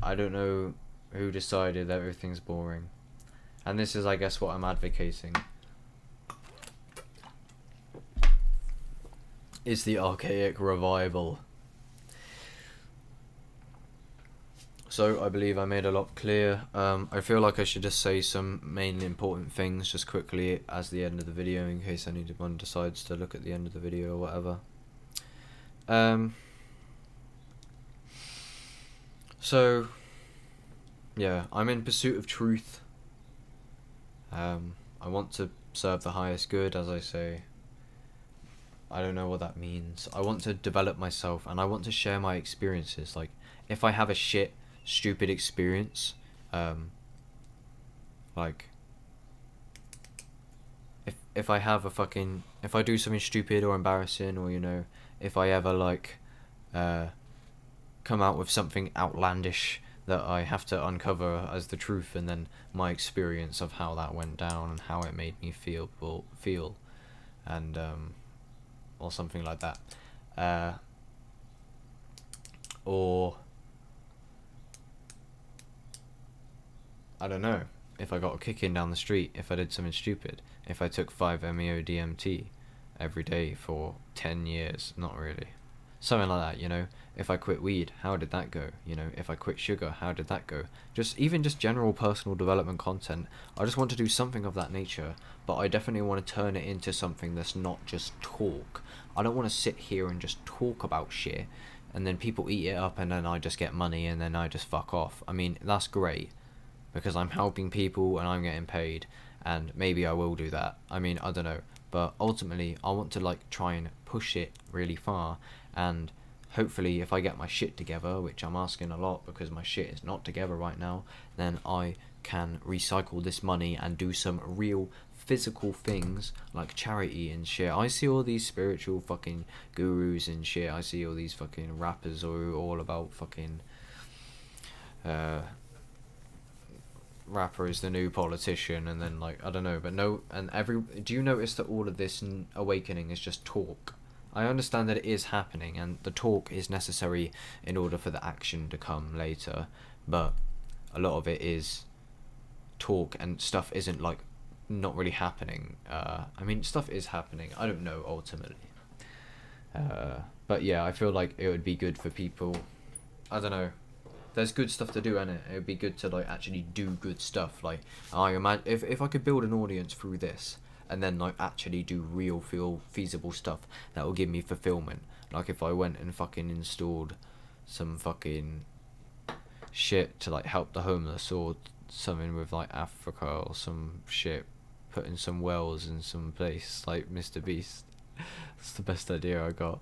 I don't know who decided that everything's boring. And this is, I guess, what I'm advocating. Is the archaic revival. So I believe I made a lot clear. I feel like I should just say some mainly important things just quickly as the end of the video, in case anyone decides to look at the end of the video or whatever. So yeah, I'm in pursuit of truth. I want to serve the highest good, as I say. I don't know what that means. I want to develop myself, and I want to share my experiences. Like, if I have a stupid experience, like, if I have if I do something stupid or embarrassing, or, you know, if I ever, like, come out with something outlandish that I have to uncover as the truth, and then my experience of how that went down and how it made me feel, and, or something like that, or I don't know, if I got a kick in down the street, if I did something stupid, if I took 5-MeO DMT every day for 10 years, not really, something like that, you know. If I quit weed, how did that go? You know, if I quit sugar, how did that go? Even just general personal development content. I just want to do something of that nature, but I definitely want to turn it into something that's not just talk. I don't want to sit here and just talk about shit, and then people eat it up, and then I just get money, and then I just fuck off. I mean, that's great, because I'm helping people, and I'm getting paid, and maybe I will do that. I mean, I don't know. But ultimately, I want to, like, try and push it really far, and hopefully if I get my shit together, which I'm asking a lot because my shit is not together right now, then I can recycle this money and do some real physical things like charity and shit. I see all these spiritual fucking gurus and shit. I see all these fucking rappers who are all about fucking rapper is the new politician, and then, like, I don't know, but no, and do you notice that all of this awakening is just talk? I understand that it is happening, and the talk is necessary in order for the action to come later, but a lot of it is talk, and stuff isn't, like, not really happening. I mean, stuff is happening, I don't know, ultimately. But yeah, I feel like it would be good for people, I don't know, there's good stuff to do, and it would be good to, like, actually do good stuff. Like, I imagine if I could build an audience through this, and then, like, actually do real feasible stuff that will give me fulfillment. Like, if I went and fucking installed some fucking shit to, like, help the homeless, or something with, like, Africa or some shit, putting some wells in some place like Mr. Beast. That's the best idea I got.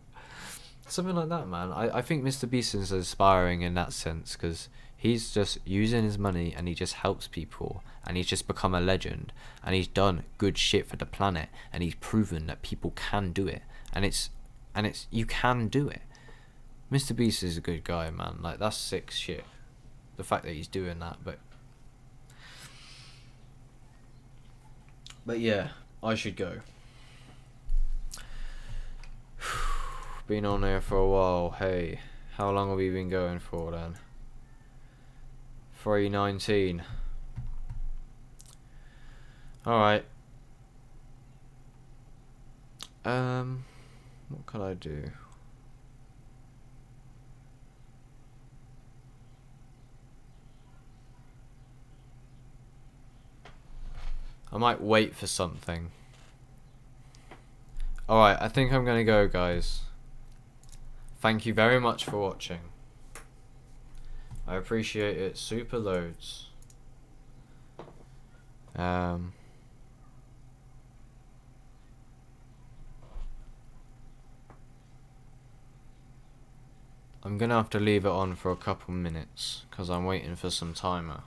Something like that, man. I think Mr. Beast is inspiring in that sense, because he's just using his money, and he just helps people, and he's just become a legend, and he's done good shit for the planet, and he's proven that people can do it, and it's you can do it. Mr. Beast is a good guy, man. Like, that's sick shit, the fact that he's doing that. But yeah, I should go. Been on here for a while. Hey, how long have we been going for then? 3:19. Alright. What could I do? I might wait for something. Alright, I think I'm gonna go, guys. Thank you very much for watching. I appreciate it super loads. I'm gonna have to leave it on for a couple minutes, because I'm waiting for some timer,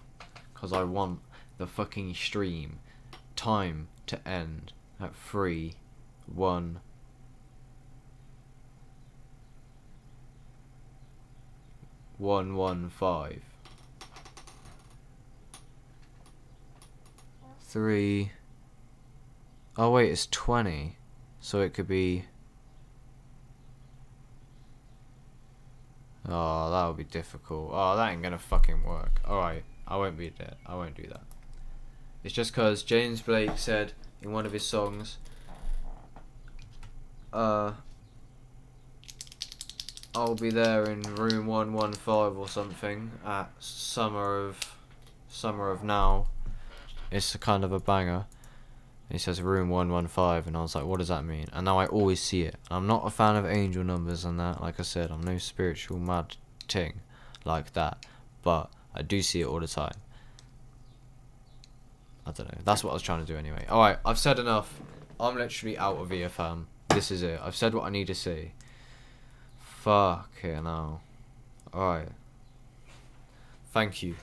because I want the fucking stream time to end at 3:1. 1:15. 3. Oh wait, it's 20. So it could be... Oh, that would be difficult. Oh, that ain't gonna fucking work. Alright, I won't be dead. I won't do that. It's just because James Blake said in one of his songs, I'll be there in room 115 or something at Summer of Now. It's a kind of a banger. He says room 115, and I was like, what does that mean? And now I always see it. I'm not a fan of angel numbers and that. Like I said, I'm no spiritual mad ting like that, but I do see it all the time. I don't know. That's what I was trying to do anyway. Alright, I've said enough. I'm literally out of here, fam. This is it. I've said what I need to say. Fucking hell. Alright. Thank you.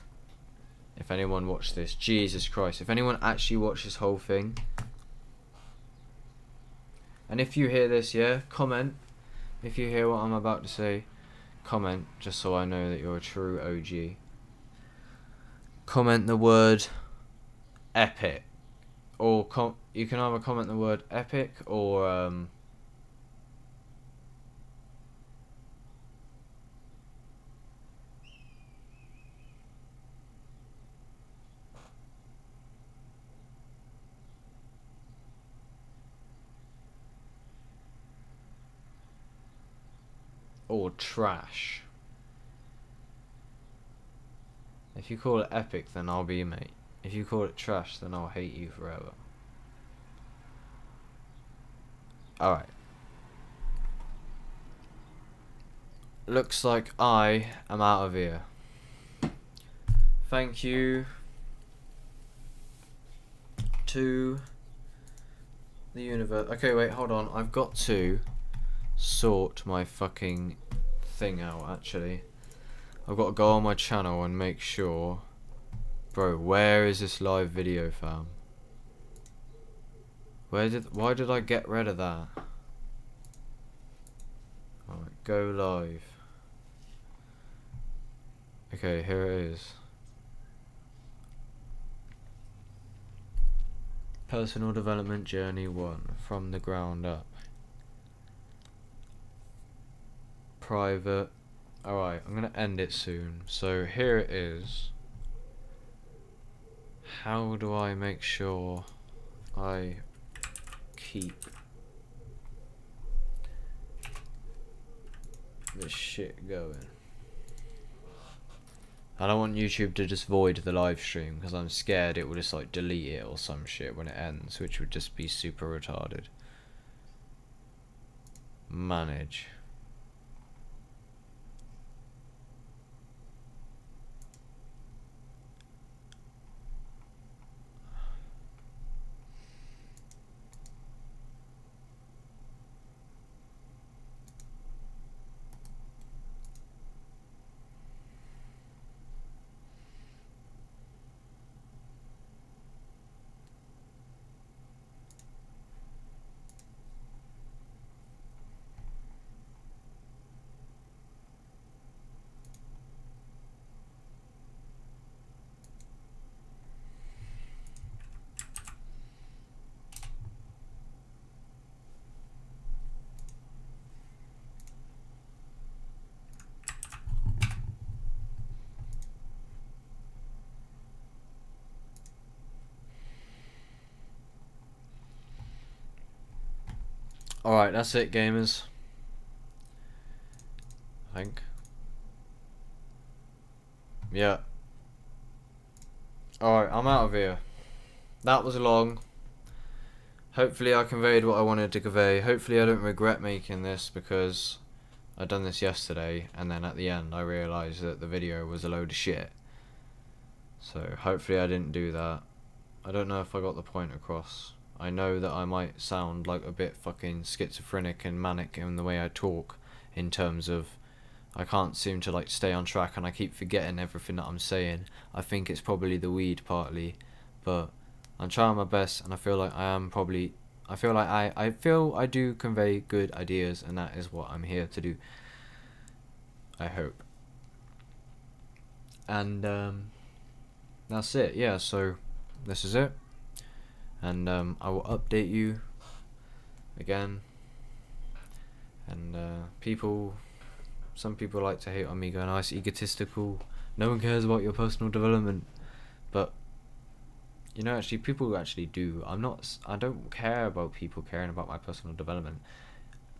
If anyone watched this, Jesus Christ, if anyone actually watched this whole thing, and if you hear this, yeah, comment. If you hear what I'm about to say, comment, just so I know that you're a true OG. Comment the word epic, or you can either comment the word epic or trash. If you call it epic, then I'll be your mate. If you call it trash, then I'll hate you forever. Alright. Looks like I am out of here. Thank you to the universe. Okay, wait, hold on. I've got to sort my fucking thing out, actually. I've got to go on my channel and make sure. Bro, where is this live video, fam? Why did I get rid of that? Alright, go live. Okay, here it is. Personal Development Journey 1, from the ground up. Private. Alright, I'm gonna end it soon. So here it is. How do I make sure I keep this shit going? I don't want YouTube to just void the live stream because I'm scared it will just like delete it or some shit when it ends, which would just be super retarded. Manage. Alright, that's it, gamers. I think. Yeah. Alright, I'm out of here. That was long. Hopefully I conveyed what I wanted to convey. Hopefully I don't regret making this because I done this yesterday and then at the end I realised that the video was a load of shit. So hopefully I didn't do that. I don't know if I got the point across. I know that I might sound like a bit fucking schizophrenic and manic in the way I talk, in terms of I can't seem to like stay on track and I keep forgetting everything that I'm saying. I think it's probably the weed partly, but I'm trying my best and I feel like I do convey good ideas, and that is what I'm here to do, I hope. And that's it. Yeah, so this is it. and I will update you again. And some people like to hate on me, going, "Oh, it's egotistical. No one cares about your personal development." But actually, people actually do. I don't care about people caring about my personal development.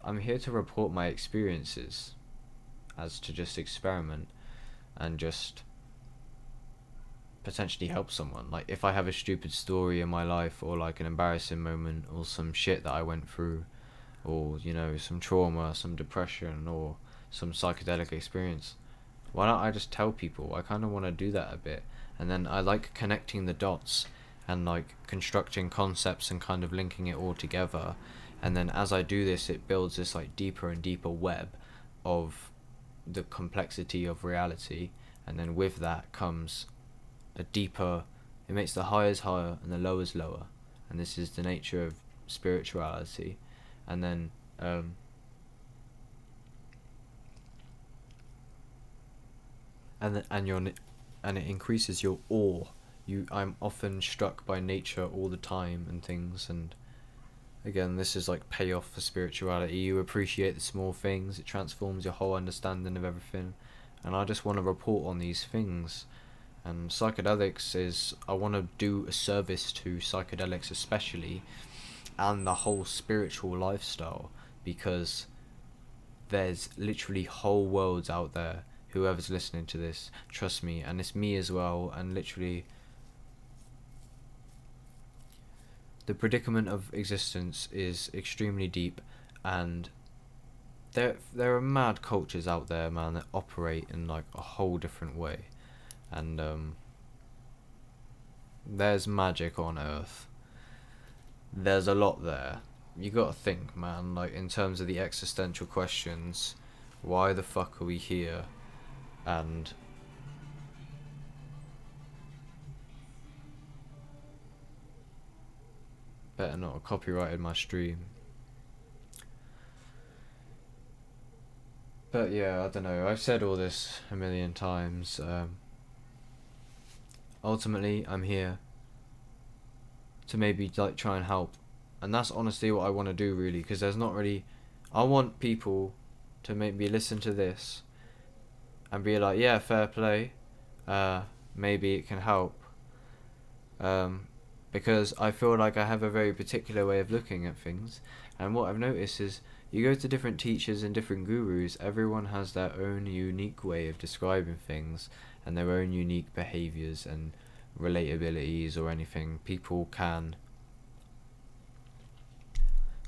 I'm here to report my experiences, as to just experiment and just potentially help someone. Like, if I have a stupid story in my life, or like an embarrassing moment, or some shit that I went through, or some trauma, some depression, or some psychedelic experience, why don't I just tell people? I kind of want to do that a bit, and then I like connecting the dots and like constructing concepts and kind of linking it all together. And then as I do this, it builds this like deeper and deeper web of the complexity of reality, and then with that comes it makes the highs higher and the lowers lower, and this is the nature of spirituality. And then and it increases your awe. I'm often struck by nature all the time and things, and again, this is like payoff for spirituality. You appreciate the small things, it transforms your whole understanding of everything, and I just want to report on these things. And psychedelics is, I want to do a service to psychedelics especially, and the whole spiritual lifestyle, because there's literally whole worlds out there. Whoever's listening to this, trust me, and it's me as well, and literally the predicament of existence is extremely deep, and there are mad cultures out there, man, that operate in like a whole different way. And there's magic on Earth. There's a lot there. You gotta think, man, like in terms of the existential questions, why the fuck are we here? And better not have copyrighted my stream. But yeah, I don't know, I've said all this a million times. Ultimately, I'm here to maybe like try and help, and that's honestly what I want to do, really, because there's not really, I want people to maybe listen to this and be like, yeah, fair play, maybe it can help, because I feel like I have a very particular way of looking at things, and what I've noticed is you go to different teachers and different gurus, everyone has their own unique way of describing things and their own unique behaviours and relatabilities or anything. People can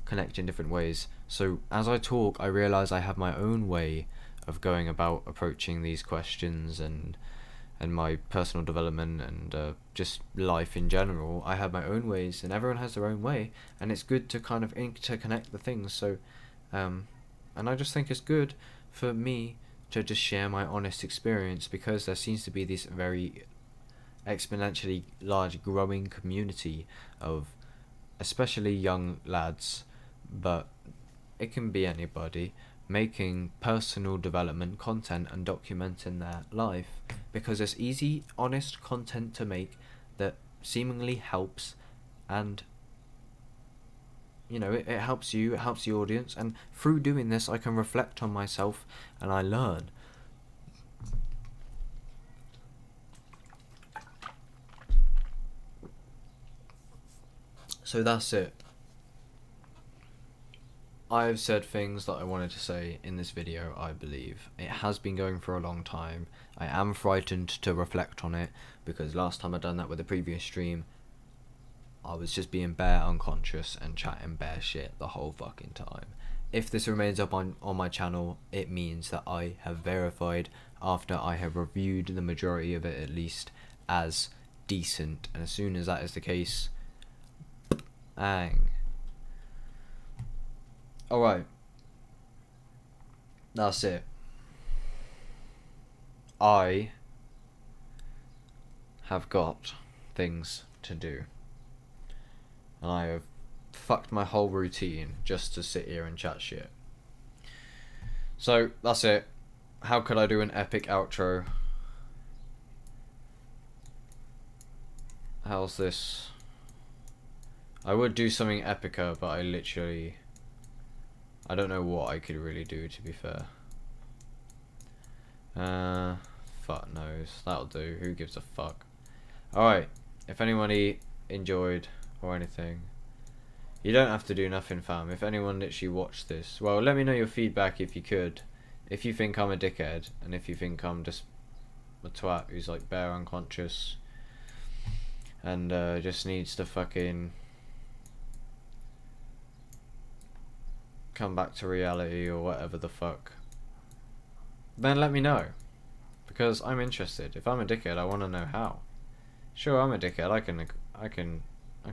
connect in different ways. So as I talk, I realise I have my own way of going about approaching these questions, and my personal development, and just life in general. I have my own ways, and everyone has their own way, and it's good to kind of interconnect the things. So and I just think it's good for me to just share my honest experience, because there seems to be this very exponentially large growing community of especially young lads, but it can be anybody, making personal development content and documenting their life, because it's easy, honest content to make that seemingly helps, and it helps you, it helps the audience, and through doing this I can reflect on myself and I learn. So that's it. I've said things that I wanted to say in this video, I believe. It has been going for a long time. I am frightened to reflect on it, because last time I done that with the previous stream, I was just being bare unconscious and chatting bare shit the whole fucking time. If this remains up on my channel, it means that I have verified, after I have reviewed the majority of it at least, as decent. And as soon as that is the case, bang. Alright. That's it. I have got things to do. And I have fucked my whole routine just to sit here and chat shit. So, that's it. How could I do an epic outro? How's this? I would do something epicer, but I don't know what I could really do, to be fair. Fuck knows. That'll do. Who gives a fuck? Alright, if anyone enjoyed or anything, you don't have to do nothing, fam. If anyone literally watched this, well, let me know your feedback if you could. If you think I'm a dickhead, and if you think I'm just a twat who's like bare unconscious and just needs to fucking come back to reality or whatever the fuck, then let me know, because I'm interested. If I'm a dickhead, I want to know how. Sure, I'm a dickhead. I can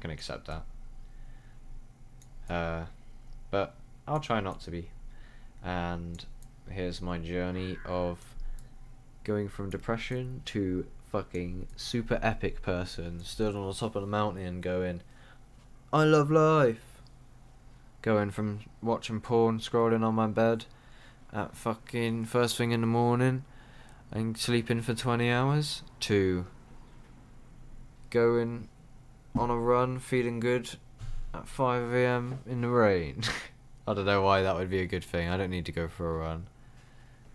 accept that. But I'll try not to be. And here's my journey of going from depression to fucking super epic person, stood on the top of the mountain going, I love life. Going from watching porn, scrolling on my bed at fucking first thing in the morning and sleeping for 20 hours to going on a run, feeling good at 5 a.m. in the rain. I don't know why that would be a good thing. I don't need to go for a run,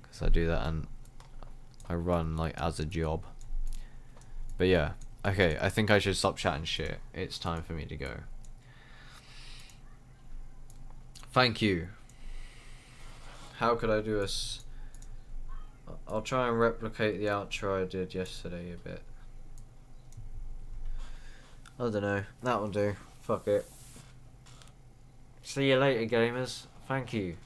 because I do that and I run like as a job. But yeah, okay, I think I should stop chatting shit. It's time for me to go. Thank you. How could I do I'll try and replicate the outro I did yesterday a bit. I don't know. That'll do. Fuck it. See you later, gamers. Thank you.